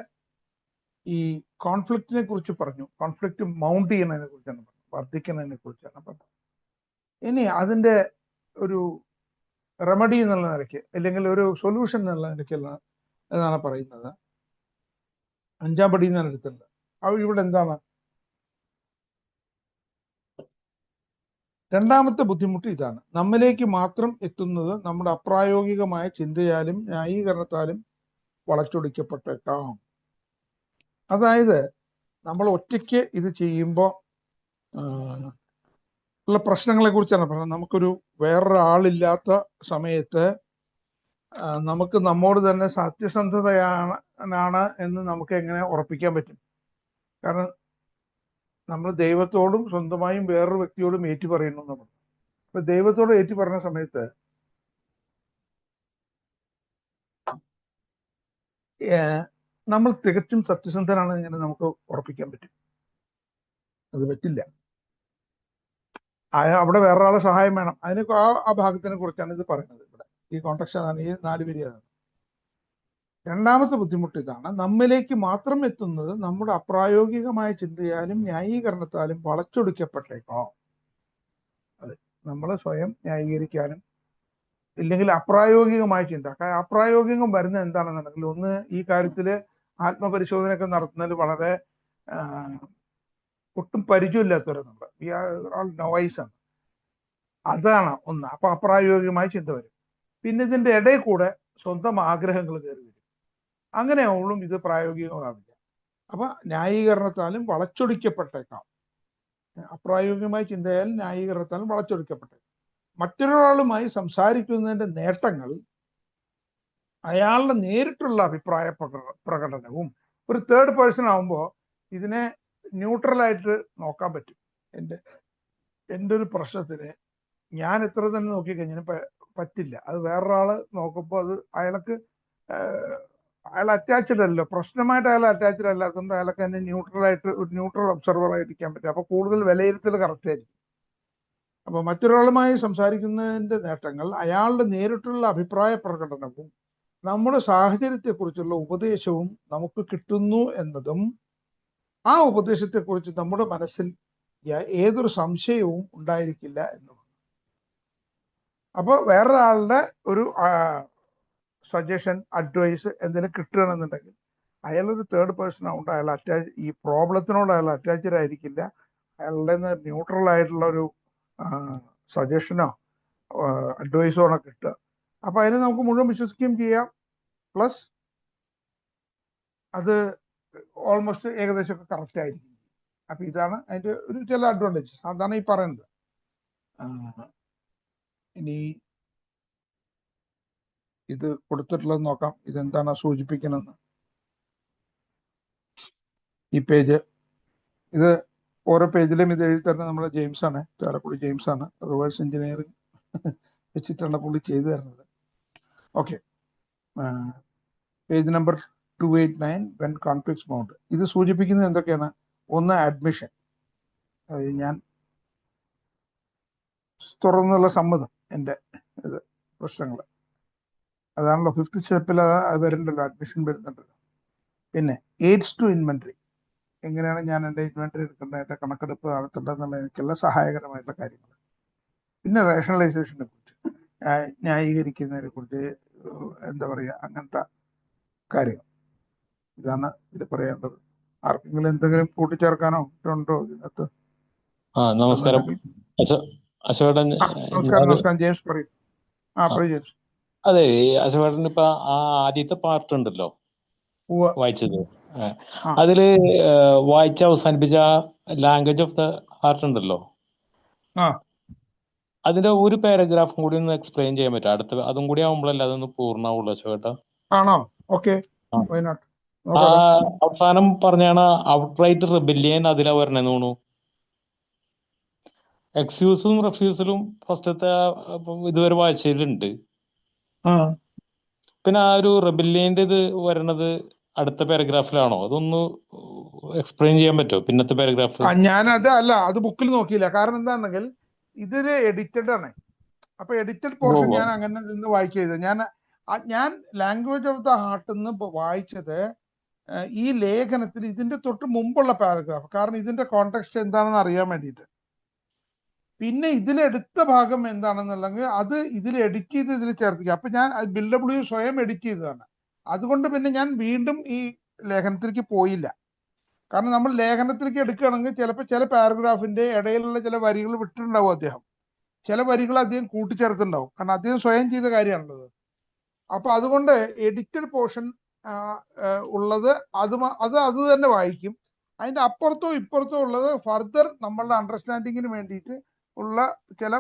ഈ കോൺഫ്ലിക്റ്റിനെ കുറിച്ച് പറഞ്ഞു. കോൺഫ്ലിക്റ്റ് മൗണ്ട് ചെയ്യുന്നതിനെ കുറിച്ചാണ് പറഞ്ഞത്, വർദ്ധിക്കുന്നതിനെ കുറിച്ചാണ് പറഞ്ഞത്. ഇനി അതിന്റെ ഒരു റെമഡി എന്നുള്ള നിലയ്ക്ക്, അല്ലെങ്കിൽ ഒരു സൊല്യൂഷൻ എന്നുള്ള നിലയ്ക്കുള്ള എന്നാണ് പറയുന്നത്. അഞ്ചാം പടി എന്നാണ് എടുത്തത്. അത് ഇവിടെ എന്താണ്? രണ്ടാമത്തെ ബുദ്ധിമുട്ട് ഇതാണ്: നമ്മിലേക്ക് മാത്രം എത്തുന്നത് നമ്മുടെ അപ്രായോഗികമായ ചിന്തയാലും ന്യായീകരണത്താലും വളച്ചൊടിക്കപ്പെട്ടേക്കാം. അതായത് നമ്മൾ ഒറ്റയ്ക്ക് ഇത് ചെയ്യുമ്പോൾ ഉള്ള പ്രശ്നങ്ങളെ കുറിച്ചാണ് പറയുന്നത്. നമുക്കൊരു വേറൊരാളില്ലാത്ത സമയത്ത് നമുക്ക് നമ്മോട് തന്നെ സത്യസന്ധതയാണ് എന്ന് നമുക്ക് എങ്ങനെ ഉറപ്പിക്കാൻ പറ്റും? കാരണം നമ്മൾ ദൈവത്തോടും സ്വന്തമായും വേറൊരു വ്യക്തിയോടും ഏറ്റു പറയുന്നു നമ്മൾ. അപ്പൊ ദൈവത്തോട് ഏറ്റു പറയുന്ന സമയത്ത് നമ്മൾ തികച്ചും സത്യസന്ധനാണ് എങ്ങനെ നമുക്ക് ഉറപ്പിക്കാൻ പറ്റും? അത് പറ്റില്ല. അവിടെ വേറൊരാളെ സഹായം വേണം. അതിന് ആ ഭാഗത്തിനെ കുറിച്ചാണ് ഇത് പറയുന്നത് ഇവിടെ. ഈ കോൺടെക്സ്റ്റ് ഈ 4 വരിയാണ്. രണ്ടാമത്തെ ബുദ്ധിമുട്ട് ഇതാണ്: നമ്മിലേക്ക് മാത്രം എത്തുന്നത് നമ്മുടെ അപ്രായോഗികമായ ചിന്തയാലും ന്യായീകരണത്താലും വളച്ചൊടിക്കപ്പെട്ടേക്കാം. അതെ, നമ്മൾ സ്വയം ന്യായീകരിക്കാനും, ഇല്ലെങ്കിൽ അപ്രായോഗികമായ ചിന്ത. അപ്രായോഗികം വരുന്നത് എന്താണെന്നുണ്ടെങ്കിൽ, ഒന്ന്, ഈ കാര്യത്തില് ആത്മപരിശോധനയൊക്കെ നടത്തുന്നതിൽ വളരെ ഒട്ടും പരിചയമില്ലാത്തവരെ നമ്മൾ, വി ആർ ഓൾ നോവൈസ് ആണ്. അതാണ് ഒന്ന്. അപ്പൊ അപ്രായോഗികമായ ചിന്ത വരും. പിന്നെ ഇതിന്റെ ഇടയിൽ കൂടെ സ്വന്തം ആഗ്രഹങ്ങൾ കയറി വരും. അങ്ങനെയാവുമ്പോഴും ഇത് പ്രായോഗികമാവില്ല. അപ്പൊ ന്യായീകരണത്താലും വളച്ചൊടിക്കപ്പെട്ടേക്കാം. അപ്രായോഗികമായ ചിന്തയാലും ന്യായീകരണത്താലും വളച്ചൊടിക്കപ്പെട്ടേക്കാം. മറ്റൊരാളുമായി സംസാരിക്കുന്നതിന്റെ നേട്ടങ്ങൾ അയാളുടെ നേരിട്ടുള്ള അഭിപ്രായ പ്രകടനവും. ഒരു തേർഡ് പേഴ്സൺ ആവുമ്പോൾ ഇതിനെ ന്യൂട്രലായിട്ട് നോക്കാൻ പറ്റും. എൻ്റെ ഒരു പ്രശ്നത്തിന് ഞാൻ എത്ര തന്നെ നോക്കിക്കഴിഞ്ഞാൽ പറ്റില്ല. അത് വേറൊരാള് നോക്കുമ്പോൾ അത് അയാൾ അറ്റാച്ച്ഡ് അല്ലല്ലോ, പ്രശ്നമായിട്ട് അയാൾ അറ്റാച്ച്ഡ് അല്ലാത്തതുകൊണ്ട് അയാൾക്ക് തന്നെ ന്യൂട്രലായിട്ട് ഒരു ന്യൂട്രൽ ഒബ്സർവർ ആയിരിക്കാൻ പറ്റും. അപ്പൊ കൂടുതൽ വിലയിരുത്തൽ കറക്റ്റ് ആയിരിക്കും. അപ്പൊ മറ്റൊരാളുമായി സംസാരിക്കുന്നതിന്റെ നേട്ടങ്ങൾ അയാളുടെ നേരിട്ടുള്ള അഭിപ്രായ പ്രകടനവും നമ്മുടെ സാഹചര്യത്തെക്കുറിച്ചുള്ള ഉപദേശവും നമുക്ക് കിട്ടുന്നു എന്നതും ആ ഉപദേശത്തെക്കുറിച്ച് നമ്മുടെ മനസ്സിൽ ഏതൊരു സംശയവും ഉണ്ടായിരിക്കില്ല എന്നുള്ളത്. അപ്പോൾ വേറൊരാളുടെ ഒരു സജഷൻ, അഡ്വൈസ് എന്തെങ്കിലും കിട്ടുകയാണെന്നുണ്ടെങ്കിൽ അയാളൊരു തേർഡ് പേഴ്സൺ ആവുകൊണ്ട് അയാൾ ഈ പ്രോബ്ലത്തിനോട് അയാൾ അറ്റാച്ച്ഡ് ആയിരിക്കില്ല. അയാളുടെ ന്യൂട്രൽ ആയിട്ടുള്ള ഒരു സജഷനോ അഡ്വൈസോ ആണ് കിട്ടുക. അപ്പൊ അതിനെ നമുക്ക് മുഴുവൻ വിശ്വസിക്കുകയും ചെയ്യാം. പ്ലസ് അത് ഓൾമോസ്റ്റ് ഏകദേശമൊക്കെ കറക്റ്റ് ആയിരിക്കും. അപ്പൊ ഇതാണ് അതിന്റെ ഒരു ചില അഡ്വാൻറ്റേജസ്. അതാണ് ഈ പറയുന്നത്. ഇനി ഇത് കൊടുത്തിട്ടുള്ളത് നോക്കാം, ഇതെന്താണ് സൂചിപ്പിക്കണമെന്ന്. ഈ പേജ്, ഇത് ഓരോ പേജിലും ഇത് എഴുതി തരുന്നത് നമ്മുടെ ജെയിംസ് ആണ്, ചാലക്കുടി ജെയിംസ് ആണ്. റിവേഴ്സ് എഞ്ചിനീയറിംഗ് വെച്ചിട്ടാണ് പുള്ളി ചെയ്തു തരുന്നത്. Okay, page number 289, when conflicts mount. ഇത് സൂചിപ്പിക്കുന്നത് എന്തൊക്കെയാണ്? ഒന്ന്, അഡ്മിഷൻ, ഞാൻ തുറന്നുള്ള സമ്മതം, എൻ്റെ ഇത് പ്രശ്നങ്ങൾ. അതാണല്ലോ 5th സ്റ്റെപ്പിൽ അത് വരുന്നുണ്ടല്ലോ, അഡ്മിഷൻ വരുന്നുണ്ടല്ലോ. പിന്നെ എയ്ഡ്സ് ടു ഇൻവെന്ററി, എങ്ങനെയാണ് ഞാൻ എൻ്റെ ഇൻവെന്ററി എടുക്കേണ്ടത്, എൻ്റെ കണക്കെടുപ്പ് നടത്തേണ്ടതെന്നുള്ള എനിക്കുള്ള സഹായകരമായിട്ടുള്ള കാര്യങ്ങൾ. പിന്നെ റേഷണലൈസേഷനെ കുറിച്ച്, ന്യായീകരിക്കുന്നതിനെ കുറിച്ച്, എന്താ പറയുക, അങ്ങനത്തെ കാര്യങ്ങൾ. ഇതാണ് ഇതിൽ പറയേണ്ടത്. ആർക്കെങ്കിലും എന്തെങ്കിലും കൂട്ടിച്ചേർക്കാനോ ഉണ്ടോ ഇതിനകത്ത്? നമസ്കാരം. നമസ്കാരം ജെയിംസ്, പറയൂ. പറയൂ ജെയിംസ്. അതെ, അശോകേട്ടൻ ഇപ്പൊ ആ ആദ്യത്തെ പാർട്ട് ഉണ്ടല്ലോ വായിച്ചത്, അതില് വായിച്ച് അവസാനിപ്പിച്ച ലാംഗ്വേജ് ഓഫ് ദ ഹാർട്ട് ഉണ്ടല്ലോ, അതിന്റെ ഒരു പാരഗ്രാഫും കൂടി ഒന്ന് എക്സ്പ്ലെയിൻ ചെയ്യാൻ പറ്റും? അതും കൂടി ആവുമ്പോഴല്ലേ അതൊന്ന് പൂർണ്ണമാവുള്ളൂ അശോകേട്ടാ? ആണോ? Okay, why not. ആ നോക്കട്ടെ. അവസാനം പറഞ്ഞാണ് ഔട്ട്റൈറ്റ് റിബല്യൻ അതിലാ വരണേന്ന് തോന്നുന്നു. എക്സ്ക്യൂസും റെഫ്യൂസലും ഫസ്റ്റത്തെ ഇതുവരെ വായിച്ചതിലുണ്ട്. ആ പിന്നെ ആ ഒരു റെബല്യന്റെ ഇത് വരണത് അടുത്ത പാരഗ്രാഫിലാണോ? അതൊന്ന് എക്സ്പ്ലെയിൻ ചെയ്യാൻ പറ്റുമോ പിന്നത്തെ പാരഗ്രാഫ്? ഞാനത് അല്ല, അത് ബുക്കിൽ നോക്കിയില്ല. കാരണം എന്താണെങ്കിൽ ഇതില് എഡിറ്റഡ് ആണ്. അപ്പൊ എഡിറ്റഡ് പോർഷൻ ഞാൻ അങ്ങനെ നിന്ന് വായിക്കരുത്. ഞാൻ ലാംഗ്വേജ് ഓഫ് ദ ഹാർട്ട് നിന്ന് വായിച്ചത് ഈ ലേഖനത്തിൽ ഇതിന്റെ തൊട്ട് മുമ്പുള്ള പാരഗ്രാഫ്. കാരണം ഇതിന്റെ കോണ്ടെക്സ്റ്റ് എന്താണെന്ന് അറിയാൻ വേണ്ടിയിട്ട്. പിന്നെ ഇതിലെടുത്ത ഭാഗം എന്താണെന്നുണ്ടെങ്കിൽ അത് ഇതിൽ എഡിറ്റ് ചെയ്ത് ഇതിൽ ചേർത്തിക്കുക. അപ്പൊ ഞാൻ ബിൽഡബ്ല്യു സ്വയം എഡിറ്റ് ചെയ്തതാണ്. അതുകൊണ്ട് പിന്നെ ഞാൻ വീണ്ടും ഈ ലേഖനത്തിലേക്ക് പോയില്ല. കാരണം നമ്മൾ ലേഖനത്തിലേക്ക് എടുക്കുകയാണെങ്കിൽ ചിലപ്പോൾ ചില പാരഗ്രാഫിന്റെ ഇടയിലുള്ള ചില വരികൾ വിട്ടിട്ടുണ്ടാവും അദ്ദേഹം. ചില വരികൾ അദ്ദേഹം കൂട്ടിച്ചേർത്തിട്ടുണ്ടാവും. കാരണം അദ്ദേഹം സ്വയം ചെയ്ത കാര്യമാണുള്ളത്. അപ്പൊ അതുകൊണ്ട് എഡിറ്റഡ് പോർഷൻ ഉള്ളത് അത് തന്നെ വായിക്കും. അതിന്റെ അപ്പുറത്തോ ഇപ്പുറത്തോ ഉള്ളത് ഫർദർ നമ്മളുടെ അണ്ടർസ്റ്റാൻഡിങ്ങിന് വേണ്ടിയിട്ട് ഉള്ള ചില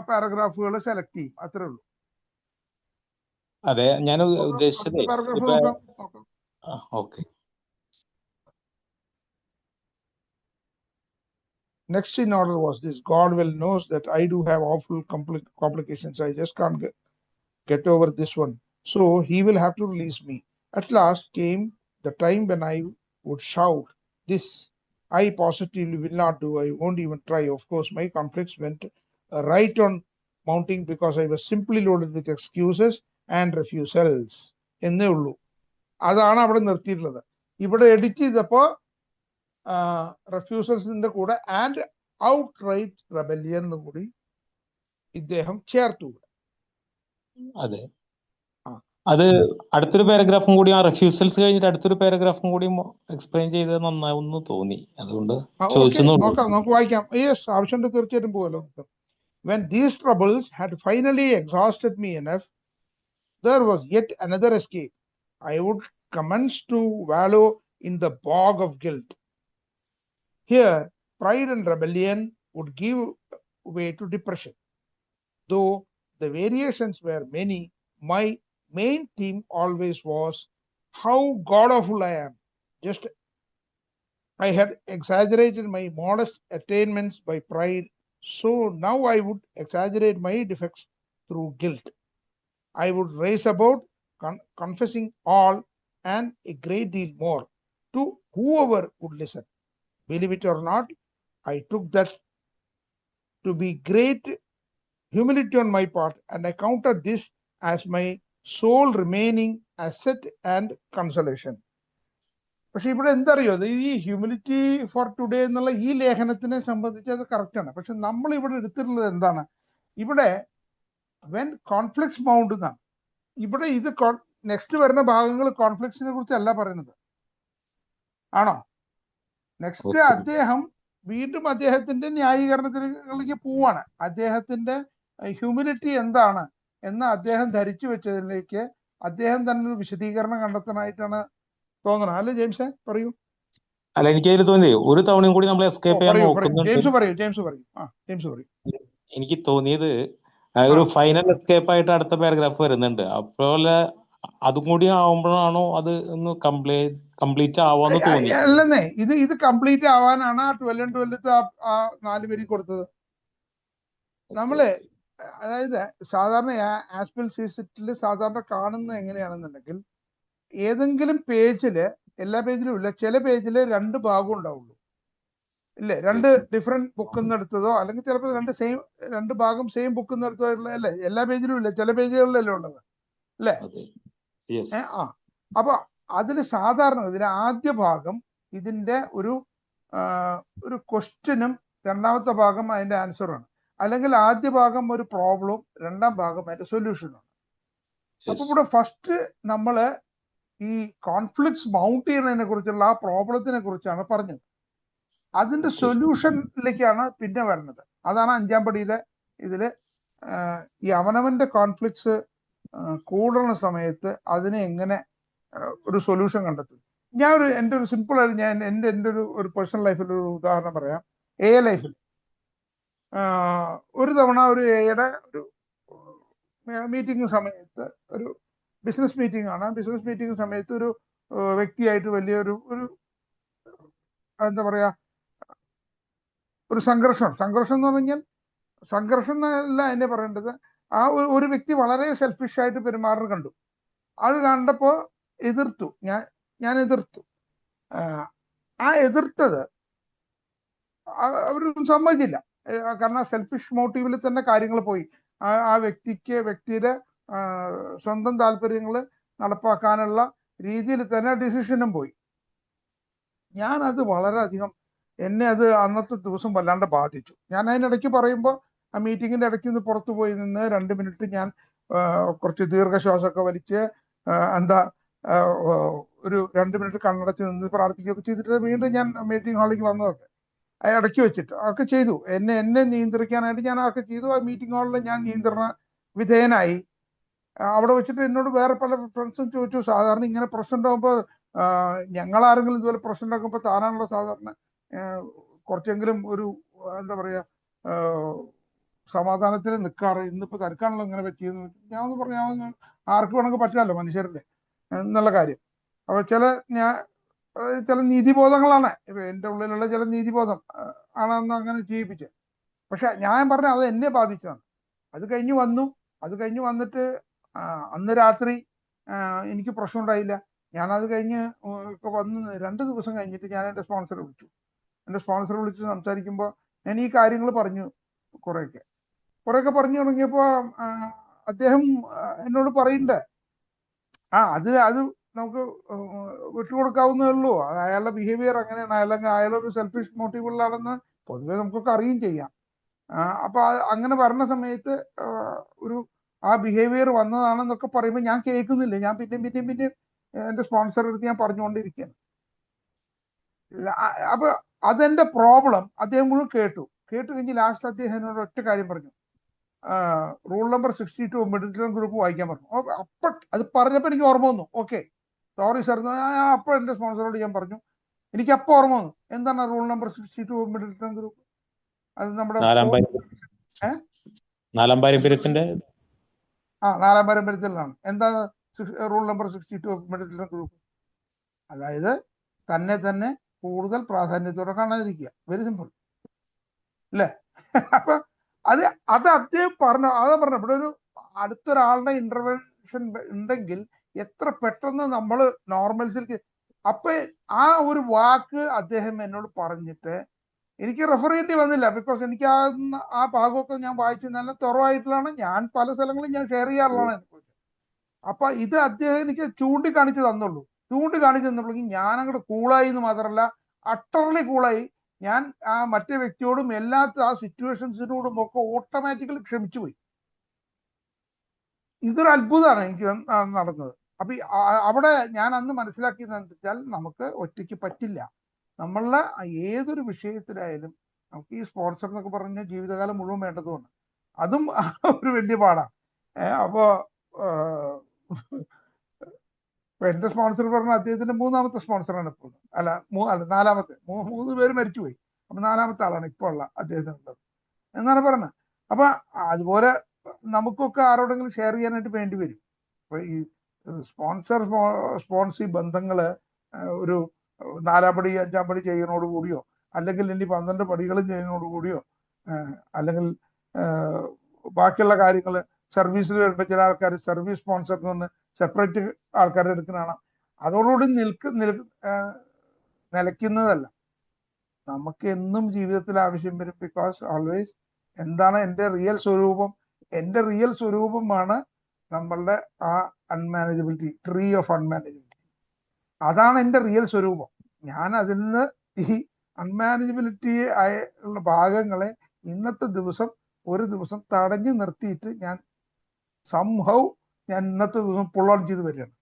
പാരഗ്രാഫുകൾ സെലക്ട് ചെയ്യും. അത്രേ ഉള്ളൂ. അതെ, ഞാൻ അടുത്ത ഉദ്ദേശിച്ചത് പാരഗ്രാഫ് ഇപ്പൊ നോക്കാം. Okay. Next in order was this: God well knows that I do have awful complications. I just can't get over this one. So he will have to release me. At last came the time when I would shout, "This I positively will not do. I won't even try." Of course, my conflicts went right on mounting because I was simply loaded with excuses and refusals. എന്നേ ഉള്ളൂ. അതാണ് അവിടെ നിർത്തിയിട്ടുള്ളത്. ഇവിടെ edit ചെയ്തപ്പോ റെഫ്യൂസൽസിന്റെ കൂടെ and out right rebellion കൂടി ഇദ്ദേഹം ചേർത്തു. അതെ, അത് അടുത്തൊരു പാരഗ്രാഫും കൂടി, ആ റെഫ്യൂസൽസ് കഴിഞ്ഞിട്ട് അടുത്തൊരു പാരഗ്രാഫും കൂടി എക്സ്പ്ലെയിൻ ചെയ്തത് നന്നാവുന്നു തോന്നി. അതുകൊണ്ട് ചോദിച്ചെന്നുള്ളൂ. നമുക്ക് വായിക്കാം. യെസ്, ആവശ്യമുണ്ട്, തീർച്ചയായിട്ടും പോകല്ലോ. When these troubles had finally exhausted me enough, there was yet another escape. I would commence to wallow in the bog of guilt. Here, pride and rebellion would give way to depression. Though the variations were many, my main theme always was how god-awful I am. Just I had exaggerated my modest attainments by pride, so now I would exaggerate my defects through guilt. I would race about confessing all and a great deal more to whoever would listen. Believe it or not, I took that to be great humility on my part, and I counted this as my sole remaining asset and consolation. പക്ഷെ ഇവിടെ എന്തറിയോ, ഈ humility for today എന്നുള്ള ഈ ലേഖനത്തിനെ സംബന്ധിച്ച് അത് കറക്റ്റാണ്. പക്ഷെ നമ്മൾ ഇവിടെ എടുത്തിട്ടുള്ളത് എന്താണ്? ഇവിടെ വെൻ കോൺഫ്ലിക്ട്സ് മൗണ്ട് എന്നാണ്. ഇവിടെ ഇത് നെക്സ്റ്റ് വരുന്ന ഭാഗങ്ങൾ കോൺഫ്ലിക്ട്സിനെ കുറിച്ചല്ല പറയുന്നത്, ആണോ? നെക്സ്റ്റ് അദ്ദേഹം വീണ്ടും അദ്ദേഹത്തിന്റെ ന്യായീകരണത്തിലേക്ക് പോവാണ്. അദ്ദേഹത്തിന്റെ ഹ്യൂമിലിറ്റി എന്താണ് എന്ന് അദ്ദേഹം ധരിച്ചു വെച്ചതിലേക്ക് അദ്ദേഹം തന്നെ ഒരു വിശദീകരണം കണ്ടെത്താനായിട്ടാണ് തോന്നണം. അല്ലേ ജെയിംസ്? പറയൂ. അല്ല, എനിക്ക് അതിൽ തോന്നി ഒരു തവണയും കൂടി നമ്മൾ എസ്കേപ്പ് ചെയ്യാൻ നോക്കുന്നുണ്ട്. ജെയിംസ് പറയൂ. എനിക്ക് തോന്നിയത് ഒരു ഫൈനൽ എസ്കേപ്പ് ആയിട്ട് അടുത്ത പാരഗ്രാഫ് വരുന്നുണ്ട്. അപ്പോൾ അതും കൂടി ആവുമ്പോഴാണോ അത് ഒന്ന് കംപ്ലീറ്റ് ആവാന്ന് തോന്നി. അല്ലെന്നേ, ഇത് കംപ്ലീറ്റ് ആവാനാണ് ആ 12 and 12 ആ 4 വരി കൊടുത്തത്. നമ്മള് അതായത് സാധാരണ ആസ്പിൽ സീസറ്റിൽ സാധാരണ കാണുന്നത് എങ്ങനെയാണെന്നുണ്ടെങ്കിൽ, ഏതെങ്കിലും പേജില്, എല്ലാ പേജിലും ഇല്ല, ചില പേജില് 2 ഭാഗം ഉണ്ടാവുള്ളൂ, ഇല്ലേ? 2 ഡിഫറെന്റ് ബുക്കിൽ നിന്ന് എടുത്തതോ, അല്ലെങ്കിൽ ചിലപ്പോൾ 2 ഭാഗം സെയിം ബുക്കിൽ നിന്ന് എടുത്തോ ഉള്ള, അല്ലേ? എല്ലാ പേജിലും ഇല്ല, ചില പേജുകളിലല്ലേ ഉള്ളത്, അല്ലേ? അപ്പൊ അതിൽ സാധാരണ ഇതിലെ ആദ്യ ഭാഗം ഇതിന്റെ ഒരു ക്വസ്റ്റ്യനും രണ്ടാമത്തെ ഭാഗം അതിന്റെ ആൻസറാണ്. അല്ലെങ്കിൽ ആദ്യ ഭാഗം ഒരു പ്രോബ്ലം, രണ്ടാം ഭാഗം അതിന്റെ സൊല്യൂഷനാണ്. അപ്പൊ ഇവിടെ ഫസ്റ്റ് നമ്മള് ഈ കോൺഫ്ലിക്ട്സ് മൗണ്ട് ചെയ്യുന്നതിനെ കുറിച്ചുള്ള ആ പ്രോബ്ലത്തിനെ കുറിച്ചാണ് പറഞ്ഞത്. അതിന്റെ സൊല്യൂഷനിലേക്കാണ് പിന്നെ വരുന്നത്. അതാണ് 5ാം പടിയിലെ ഇതില് ഈ അവനവന്റെ കോൺഫ്ലിക്ട്സ് കൂടുന്ന സമയത്ത് അതിനെ എങ്ങനെ ഒരു സൊല്യൂഷൻ കണ്ടെത്തും. എൻ്റെ ഒരു സിമ്പിൾ ആയിട്ട് എൻ്റെ ഒരു പേഴ്സണൽ ലൈഫിൽ ഒരു ഉദാഹരണം പറയാം. ലൈഫിൽ ഒരു തവണ ഒരു എയുടെ ഒരു മീറ്റിംഗ് സമയത്ത്, ഒരു ബിസിനസ് മീറ്റിംഗ് ആണ്. ബിസിനസ് മീറ്റിംഗ് സമയത്ത് ഒരു വ്യക്തിയായിട്ട് വലിയൊരു ഒരു എന്താ പറയാ ഒരു സംഘർഷം എന്ന് പറഞ്ഞാൽ സംഘർഷം എന്നല്ല എന്നെ പറയേണ്ടത്. ആ ഒരു വ്യക്തി വളരെ സെൽഫിഷ് ആയിട്ട് പെരുമാറുന്നത് കണ്ടു. അത് കണ്ടപ്പോ എതിർത്തു. ഞാൻ എതിർത്തു. ആ എതിർത്തത് അവരൊന്നും സമ്മതിച്ചില്ല. കാരണം സെൽഫിഷ് മോട്ടീവിൽ തന്നെ കാര്യങ്ങൾ പോയി. ആ വ്യക്തിയുടെ സ്വന്തം താല്പര്യങ്ങൾ നടപ്പാക്കാനുള്ള രീതിയിൽ തന്നെ ഡിസിഷനും പോയി. ഞാനത് വളരെയധികം എന്നെ അത് അന്നത്തെ ദിവസം വല്ലാണ്ട് ബാധിച്ചു. ഞാൻ അതിനിടയ്ക്ക് പറയുമ്പോൾ ആ മീറ്റിങ്ങിന്റെ ഇടയ്ക്ക് നിന്ന് പുറത്തു പോയി നിന്ന് 2 മിനിറ്റ് ഞാൻ കുറച്ച് ദീർഘശ്വാസമൊക്കെ വലിച്ച് ഒരു 2 മിനിറ്റ് കണ്ണടച്ച് നിന്ന് പ്രാർത്ഥിക്കുകയൊക്കെ ചെയ്തിട്ട് വീണ്ടും ഞാൻ മീറ്റിംഗ് ഹാളിലേക്ക് വന്നതൊക്കെ ഇടയ്ക്ക് വെച്ചിട്ട് ഒക്കെ ചെയ്തു. എന്നെ നിയന്ത്രിക്കാനായിട്ട് ഞാൻ അതൊക്കെ ചെയ്തു. ആ മീറ്റിംഗ് ഹാളിൽ ഞാൻ നിയന്ത്രണ വിധേയനായി. അവിടെ വെച്ചിട്ട് എന്നോട് വേറെ പല ഫ്രണ്ട്സും ചോദിച്ചു, സാധാരണ ഇങ്ങനെ പ്രശ്നം ഉണ്ടാകുമ്പോൾ ഞങ്ങളാരെങ്കിലും ഇതുപോലെ പ്രശ്നം ഉണ്ടാക്കുമ്പോൾ താനാണല്ലോ സാധാരണ കുറച്ചെങ്കിലും ഒരു എന്താ പറയാ സമാധാനത്തിന് നിൽക്കാറ്, ഇന്നിപ്പോ തരക്കാണല്ലോ ഇങ്ങനെ പറ്റിയെന്ന്. ഞാൻ ഒന്ന് പറഞ്ഞു, ആർക്ക് വേണമെങ്കിൽ പറ്റാമല്ലോ മനുഷ്യരുടെ എന്നുള്ള കാര്യം. അപ്പൊ ചില നീതിബോധങ്ങളാണ് എൻ്റെ ഉള്ളിലുള്ള ചില നീതിബോധം ആണെന്ന് അങ്ങനെ ചെയ്യിപ്പിച്ചത്. പക്ഷെ ഞാൻ പറഞ്ഞ അത് എന്നെ ബാധിച്ചതാണ്. അത് കഴിഞ്ഞ് വന്നിട്ട് അന്ന് രാത്രി എനിക്ക് പ്രശ്നം ഉണ്ടായില്ല. ഞാനത് കഴിഞ്ഞ് വന്ന് 2 ദിവസം കഴിഞ്ഞിട്ട് ഞാൻ എൻ്റെ സ്പോൺസറെ വിളിച്ച് സംസാരിക്കുമ്പോൾ ഞാൻ ഈ കാര്യങ്ങൾ പറഞ്ഞു. കുറെയൊക്കെ പറഞ്ഞു തുടങ്ങിയപ്പോൾ അദ്ദേഹം എന്നോട് പറയണ്ടേ, അത് നമുക്ക് വിട്ടുകൊടുക്കാവുന്നേ ഉള്ളൂ. അയാളുടെ ബിഹേവിയർ അങ്ങനെയാണ്, അല്ലെങ്കിൽ അയാളൊരു സെൽഫിഷ് മോട്ടീവുള്ളാണെന്ന് പൊതുവെ നമുക്കൊക്കെ അറിയുകയും ചെയ്യാം. അപ്പൊ അങ്ങനെ പറഞ്ഞ സമയത്ത് ആ ബിഹേവിയർ വന്നതാണെന്നൊക്കെ പറയുമ്പോൾ ഞാൻ കേൾക്കുന്നില്ല. ഞാൻ പിന്നെയും എൻ്റെ സ്പോൺസറെ അടുത്ത് ഞാൻ പറഞ്ഞുകൊണ്ടിരിക്കുകയാണ്. അപ്പൊ അതെന്റെ പ്രോബ്ലം. അദ്ദേഹം മുഴുവൻ കേട്ടു കഴിഞ്ഞ് ലാസ്റ്റ് അദ്ദേഹം എന്നോട് ഒറ്റ കാര്യം പറഞ്ഞു, റൂൾ നമ്പർ 62 മിഡിൽ ഗ്രൂപ്പ് വായിക്കാൻ പറഞ്ഞു. അപ്പൊ അത് പറഞ്ഞപ്പോൾ എനിക്ക് ഓർമ്മ വന്നു. Okay, sorry sir. അപ്പൊ എൻ്റെ സ്പോൺസറോട് ഞാൻ പറഞ്ഞു, എനിക്ക് അപ്പൊ ഓർമ്മ വന്നു എന്താണ് റൂൾ നമ്പർ 62 മിഡിൽ ഗ്രൂപ്പ്. അത് നമ്മുടെ 4-ാം പാരമ്പര്യത്തിലാണ്. എന്താ റൂൾ നമ്പർ 62 മിഡിൽ ഗ്രൂപ്പ്? അതായത് തന്നെ കൂടുതൽ പ്രാധാന്യത്തോടെ കാണാതിരിക്കുക. വെരി സിമ്പിൾ അല്ലേ? അപ്പൊ അത് അദ്ദേഹം പറഞ്ഞു. ഇവിടെ ഒരു അടുത്തൊരാളുടെ ഇന്റർവെൻഷൻ ഉണ്ടെങ്കിൽ എത്ര പെട്ടെന്ന് നമ്മൾ നോർമൽസിലേക്ക്. അപ്പൊ ആ ഒരു വാക്ക് അദ്ദേഹം എന്നോട് പറഞ്ഞിട്ട് എനിക്ക് റെഫർ ചെയ്യേണ്ടി വന്നില്ല. ബിക്കോസ് എനിക്ക് ആ ഭാഗമൊക്കെ ഞാൻ വായിച്ചു നല്ല തുറവായിട്ടുള്ളതാണ്. ഞാൻ പല സ്ഥലങ്ങളും ഞാൻ ഷെയർ ചെയ്യാറുള്ളതാണ് അതിനെക്കുറിച്ച്. അപ്പൊ ഇത് അദ്ദേഹം എനിക്ക് ചൂണ്ടിക്കാണിച്ചു തന്നപ്പോഴേക്കും ഞാൻ അങ്ങോട്ട് കൂളായി എന്ന് മാത്രമല്ല, അട്ടർലി കൂളായി. ഞാൻ ആ മറ്റേ വ്യക്തിയോടും എല്ലാ ആ സിറ്റുവേഷൻസിനോടും ഒക്കെ ഓട്ടോമാറ്റിക്കലി ക്ഷമിച്ചു പോയി. ഇതൊരു അത്ഭുതമാണ് എനിക്ക് നടന്നത്. അപ്പൊ അവിടെ ഞാൻ അന്ന് മനസ്സിലാക്കിയത് എന്താ വെച്ചാൽ, നമുക്ക് ഒറ്റയ്ക്ക് പറ്റില്ല. നമ്മളുടെ ഏതൊരു വിഷയത്തിലായാലും നമുക്ക് ഈ സ്പോൺസർ എന്നൊക്കെ പറഞ്ഞ ജീവിതകാലം മുഴുവൻ വേണ്ടതുമാണ്. അതും ഒരു വലിയ പാടാണ്. അപ്പോ എന്റെ സ്പോൺസർ പറഞ്ഞ അദ്ദേഹത്തിന്റെ 3ാമത്തെ സ്പോൺസറാണ് ഇപ്പോൾ. അല്ല 4ാമത്തെ. 3 പേര് മരിച്ചുപോയി. അപ്പൊ 4ാമത്തെ ആളാണ് ഇപ്പോൾ ഉള്ള അദ്ദേഹത്തിനുള്ളത് എന്നാണ് പറയുന്നത്. അപ്പൊ അതുപോലെ നമുക്കൊക്കെ ആരോടെങ്കിലും ഷെയർ ചെയ്യാനായിട്ട് വേണ്ടി വരും. അപ്പൊ ഈ സ്പോൺസി ബന്ധങ്ങള് ഒരു 4ാം പടി 5ാം പടി ചെയ്യുന്നതോട് കൂടിയോ, അല്ലെങ്കിൽ ഇനി 12 പടികളും ചെയ്യുന്നതോട് കൂടിയോ, അല്ലെങ്കിൽ ബാക്കിയുള്ള കാര്യങ്ങൾ സർവീസിൽ വരുമ്പോൾ ചില ആൾക്കാർ സർവീസ് സ്പോൺസർ എന്ന് പറഞ്ഞ് സെപ്പറേറ്റ് ആൾക്കാരെ എടുക്കുന്നതാണ്. അതോടുകൂടി നിലയ്ക്കുന്നതല്ല. നമുക്ക് എന്നും ജീവിതത്തിൽ ആവശ്യം വരും. ബിക്കോസ് ഓൾവേസ് എന്താണ് എൻ്റെ റിയൽ സ്വരൂപം? എൻ്റെ റിയൽ സ്വരൂപമാണ് നമ്മളുടെ ആ അൺമാനേജബിലിറ്റി, ട്രീ ഓഫ് അൺമാനേജബിലിറ്റി. അതാണ് എൻ്റെ റിയൽ സ്വരൂപം. ഞാൻ അതിൽ നിന്ന് ഈ അൺമാനേജബിലിറ്റി ആയുള്ള ഭാഗങ്ങളെ ഇന്നത്തെ ദിവസം ഒരു ദിവസം തടഞ്ഞു നിർത്തിയിട്ട് ഞാൻ ഇന്നത്തെ ദിവസം പുൾ ഓൺ ചെയ്ത് വരികയാണ്.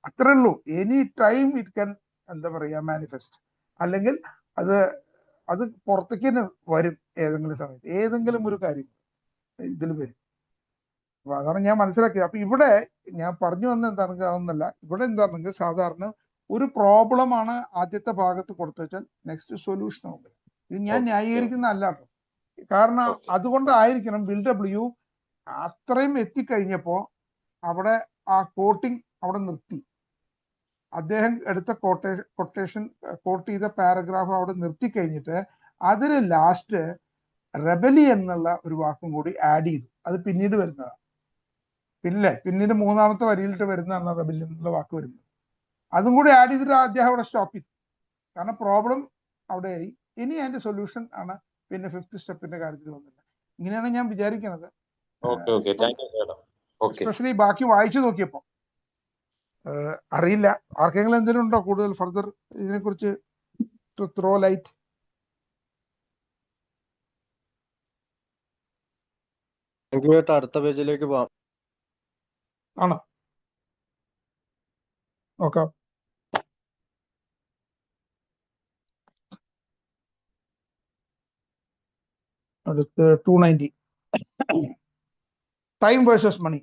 അത്രേ ഉള്ളൂ. എനി ടൈം ഇറ്റ് ക്യാൻ എന്താ പറയുക മാനിഫെസ്റ്റ്, അല്ലെങ്കിൽ അത് പുറത്തേക്ക് തന്നെ വരും. ഏതെങ്കിലും സമയത്ത് ഏതെങ്കിലും ഒരു കാര്യം ഇതിൽ വരും. അപ്പൊ അതാണ് ഞാൻ മനസ്സിലാക്കിയത്. അപ്പൊ ഇവിടെ ഞാൻ പറഞ്ഞു വന്ന എന്താണെങ്കിൽ അതൊന്നല്ല. ഇവിടെ എന്താണെങ്കിൽ സാധാരണ ഒരു പ്രോബ്ലമാണ് ആദ്യത്തെ ഭാഗത്ത് കൊടുത്തു വെച്ചാൽ നെക്സ്റ്റ് സൊല്യൂഷൻ ആവും. ഇത് ഞാൻ ന്യായീകരിക്കുന്ന അല്ലാട്ടോ. കാരണം അതുകൊണ്ടായിരിക്കണം BW അത്രയും എത്തിക്കഴിഞ്ഞപ്പോ അവിടെ ആ കോട്ടിങ് അവിടെ നിർത്തി. അദ്ദേഹം എടുത്ത കോട്ട് ചെയ്ത പാരഗ്രാഫ് അവിടെ നിർത്തി കഴിഞ്ഞിട്ട് അതിൽ ലാസ്റ്റ് റെബലി എന്നുള്ള ഒരു വാക്കും കൂടി ആഡ് ചെയ്തു. അത് പിന്നീട് വരുന്നതാണ്. പിന്നീട് മൂന്നാമത്തെ വരിയിലിട്ട് വരുന്നതാണ് റെബലിയൻ എന്നുള്ള വാക്ക് വരുന്നത്. അതും കൂടി ആഡ് ചെയ്തിട്ട് അദ്ദേഹം അവിടെ സ്റ്റോപ്പ് ചെയ്തു. കാരണം പ്രോബ്ലം അവിടെയായി. ഇനി അതിന്റെ സൊല്യൂഷൻ ആണ് പിന്നെ 5th സ്റ്റെപ്പിന്റെ കാര്യത്തിൽ വന്നില്ല. ഇങ്ങനെയാണ് ഞാൻ വിചാരിക്കുന്നത്. എസ്പെഷ്യലി ബാക്കി വായിച്ചു നോക്കിയപ്പോ അറിയില്ല. ആർക്കെങ്കിലും എന്തെങ്കിലും ഉണ്ടോ കൂടുതൽ ഫർദർ ഇതിനെ കുറിച്ച് ത്രോ ലൈറ്റ്? അടുത്ത പേജിലേക്ക് പോവാം. ആണോ? നോക്കാം. അടുത്ത് 290 ടൈം വേഴ്സസ് മണി.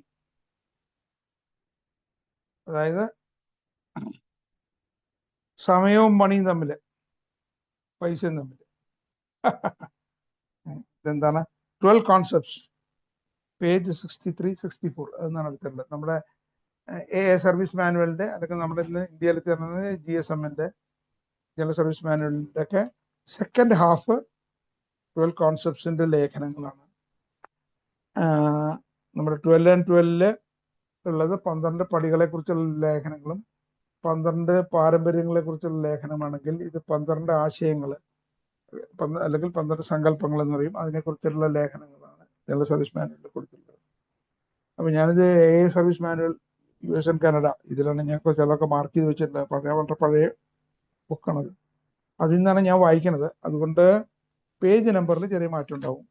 അതായത് സമയവും മണിയും തമ്മിൽ, പൈസയും തമ്മിൽ. ഇതെന്താണ്? 12 കോൺസെപ്റ്റ്സ്, പേജ് 63-64 എന്നാണ് എടുത്തിട്ടുള്ളത്. നമ്മുടെ സർവീസ് മാനുവലിന്റെ, അല്ലെങ്കിൽ നമ്മുടെ ഇന്ത്യയിൽ തരുന്നത് GSMന്റെ ജനറൽ സർവീസ് മാനുവലിന്റെ ഒക്കെ സെക്കൻഡ് ഹാഫ് 12 കോൺസെപ്റ്റ്സിന്റെ ലേഖനങ്ങളാണ്. നമ്മുടെ 12 and 12 ഉള്ളത് 12 പടികളെ കുറിച്ചുള്ള ലേഖനങ്ങളും 12 പാരമ്പര്യങ്ങളെ കുറിച്ചുള്ള ലേഖനമാണെങ്കിൽ ഇത് 12 ആശയങ്ങൾ അല്ലെങ്കിൽ 12 സങ്കല്പങ്ങൾ എന്ന് പറയും. അതിനെക്കുറിച്ചുള്ള ലേഖനങ്ങളാണ് ജനറൽ സർവീസ് മാനുവലിൽ കൊടുത്തിട്ടുള്ളത്. അപ്പൊ ഞാനിത് service manual US and Canada ഇതിലാണ് ഞാൻ ചിലതൊക്കെ മാർക്ക് ചെയ്ത് വെച്ചിട്ടുണ്ട്. വളരെ പഴയ ബുക്കാണത്. അതിൽ നിന്നാണ് ഞാൻ വായിക്കുന്നത്. അതുകൊണ്ട് പേജ് നമ്പറിൽ ചെറിയ മാറ്റം ഉണ്ടാവും.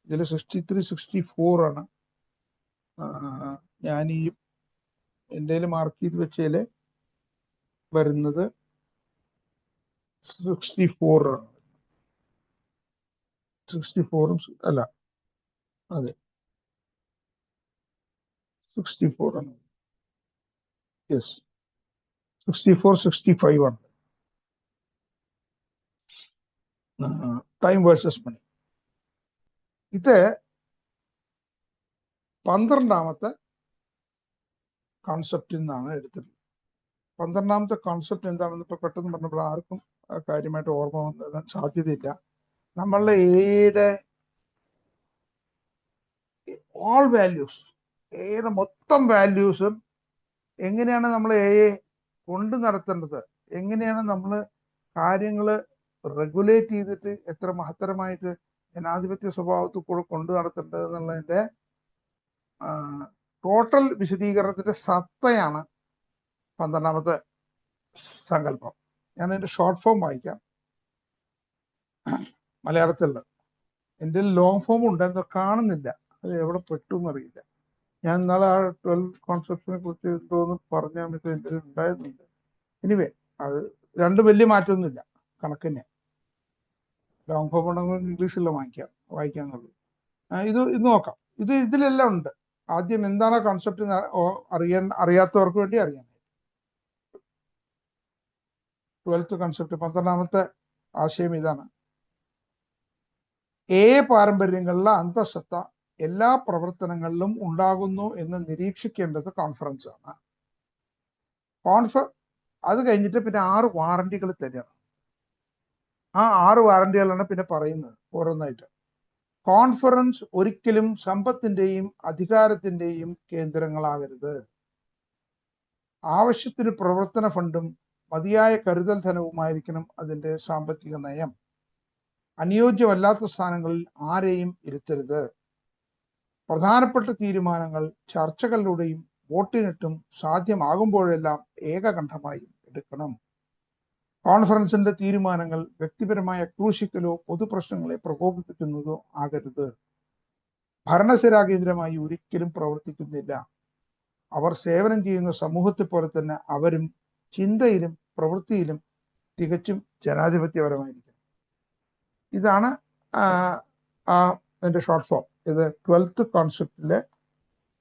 ഇതിൽ 63-64 ആണ് ഞാൻ ഈ എൻ്റെ മാർക്ക് ചെയ്ത് വെച്ചതിൽ വരുന്നത്. 64 ആണ്. 64ഉം അല്ല, അതെ 64 ആണ്. യെസ്, 64-65 ആണ്. ടൈം വേഴ്സസ് മണി. ഇത് 12ാമത്തെ കോൺസെപ്റ്റിൽ നിന്നാണ് എടുത്തിട്ടുള്ളത്. 12ാമത്തെ കോൺസെപ്റ്റ് എന്താണെന്ന് ഇപ്പൊ പെട്ടെന്ന് പറഞ്ഞപ്പോൾ ആർക്കും കാര്യമായിട്ട് ഓർമ്മ വന്നതിന് സാധ്യതയില്ല. നമ്മളുടെ എയുടെ ഓൾ വാല്യൂസ്, എയുടെ മൊത്തം വാല്യൂസും എങ്ങനെയാണ് നമ്മൾ എയെ കൊണ്ടു നടത്തേണ്ടത്, എങ്ങനെയാണ് നമ്മൾ കാര്യങ്ങൾ റെഗുലേറ്റ് ചെയ്തിട്ട് എത്ര മഹത്തരമായിട്ട് ജനാധിപത്യ സ്വഭാവത്തിൽ കൂടെ കൊണ്ടു നടത്തേണ്ടത് എന്നുള്ളതിന്റെ ടോട്ടൽ വിശദീകരണത്തിന്റെ സത്തയാണ് 12ാമത്തെ സങ്കല്പം. ഞാൻ എൻ്റെ ഷോർട്ട് ഫോം വായിക്കാം, മലയാളത്തിലുള്ള. എൻ്റെ ലോങ് ഫോം ഉണ്ട്, എന്തോ കാണുന്നില്ല, അത് എവിടെ പെട്ടു എന്നറിയില്ല. ഞാൻ ഇന്നാളെ ആ 12 കോൺസെപ്റ്റിനെ കുറിച്ച് എന്തോന്ന് പറഞ്ഞാൽ മറ്റേ എൻ്റെ ഉണ്ടായിരുന്നുണ്ട്. എനിവേ അത് രണ്ടും വലിയ മാറ്റമൊന്നുമില്ല, കണക്കിന്. ലോങ് ഫോം ഉണ്ടെങ്കിൽ ഇംഗ്ലീഷിലുള്ള വായിക്കാന്നുള്ളൂ. ഇത് നോക്കാം. ഇതിലെല്ലാം ഉണ്ട്. ആദ്യം എന്താണ് കോൺസെപ്റ്റ് അറിയാത്തവർക്ക് വേണ്ടി അറിയാൻ. 12th കോൺസെപ്റ്റ്, 12ാമത്തെ ആശയം ഇതാണ്. പാരമ്പര്യങ്ങളിലെ അന്തഃസത്ത എല്ലാ പ്രവർത്തനങ്ങളിലും ഉണ്ടാകുന്നു എന്ന് നിരീക്ഷിക്കേണ്ടത് കോൺഫറൻസ് ആണ്. അത് കഴിഞ്ഞിട്ട് പിന്നെ 6 വാറണ്ടികൾ തരികയാണ്. ആ 6 വാറണ്ടികളാണ് പിന്നെ പറയുന്നത് ഓരോന്നായിട്ട്. കോൺഫറൻസ് ഒരിക്കലും സമ്പത്തിന്റെയും അധികാരത്തിന്റെയും കേന്ദ്രങ്ങളാകരുത്. ആവശ്യത്തിന് പ്രവർത്തന ഫണ്ടും മതിയായ കരുതൽ ധനവുമായിരിക്കണം അതിന്റെ സാമ്പത്തിക നയം. അനുയോജ്യമല്ലാത്ത സ്ഥാനങ്ങളിൽ ആരെയും ഇരുത്തരുത്. പ്രധാനപ്പെട്ട തീരുമാനങ്ങൾ ചർച്ചകളിലൂടെയും വോട്ടിനിട്ടും സാധ്യമാകുമ്പോഴെല്ലാം ഏകകണ്ഠമായും എടുക്കണം. കോൺഫറൻസിന്റെ തീരുമാനങ്ങൾ വ്യക്തിപരമായ ക്രൂശിക്കലോ പൊതുപ്രശ്നങ്ങളെ പ്രകോപിപ്പിക്കുന്നതോ ആകരുത്. ഭരണസിരാകേന്ദ്രമായി ഒരിക്കലും പ്രവർത്തിക്കുന്നില്ല. അവർ സേവനം ചെയ്യുന്ന സമൂഹത്തെ പോലെ തന്നെ അവരും ചിന്തയിലും പ്രവൃത്തിയിലും തികച്ചും ജനാധിപത്യപരമായിരിക്കും. ഇതാണ് എൻ്റെ ഷോർട്ട് ഫോം. ഇത് 12th കോൺസെപ്റ്റിലെ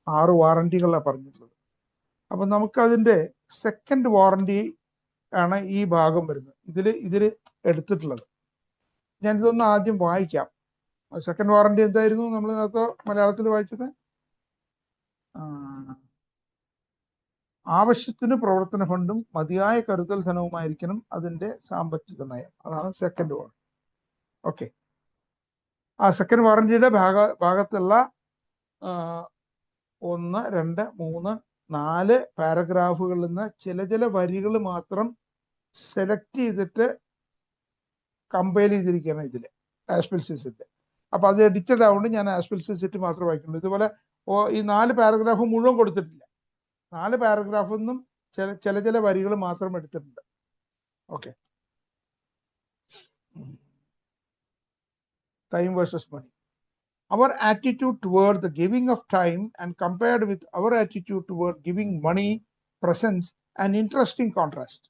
6 വാറണ്ടികളാണ് പറഞ്ഞിട്ടുള്ളത്. അപ്പൊ നമുക്കതിന്റെ സെക്കൻഡ് വാറണ്ടി ആണ് ഈ ഭാഗം വരുന്നത്. ഇതിൽ എടുത്തിട്ടുള്ളത്. ഞാനിതൊന്ന് ആദ്യം വായിക്കാം. സെക്കൻഡ് വാറണ്ടി എന്തായിരുന്നു നമ്മൾ നേരത്തെ മലയാളത്തിൽ വായിച്ചത്? ആവശ്യത്തിന് പ്രവർത്തന ഫണ്ടും മതിയായ കരുതൽ ധനവുമായിരിക്കണം അതിന്റെ സാമ്പത്തിക നയം. അതാണ് സെക്കൻഡ് വാറണ്ടി. ഓക്കെ, ആ സെക്കൻഡ് വാറണ്ടിയുടെ ഭാഗത്തുള്ള 1, 2, 3, 4 പാരഗ്രാഫുകളിൽ നിന്ന് ചില വരികൾ മാത്രം സെലക്ട് ചെയ്തിട്ട് കമ്പയർ ചെയ്തിരിക്കുകയാണ് ഇതിൽ ആസ്പിൽസിസിന്റെ. അപ്പൊ അത് എഡിറ്റഡ് ആവുകൊണ്ട് ഞാൻ ആസ്പിൽസിസിറ്റ് മാത്രം വായിക്കുള്ളൂ. ഇതുപോലെ ഈ 4 പാരഗ്രാഫ് മുഴുവൻ കൊടുത്തിട്ടില്ല. 4 പാരഗ്രാഫിൽ നിന്നും ചില വരികൾ മാത്രം എടുത്തിട്ടുണ്ട്. Okay, time versus money. Our attitude toward the giving of time and compared with our attitude toward giving money presents an interesting contrast.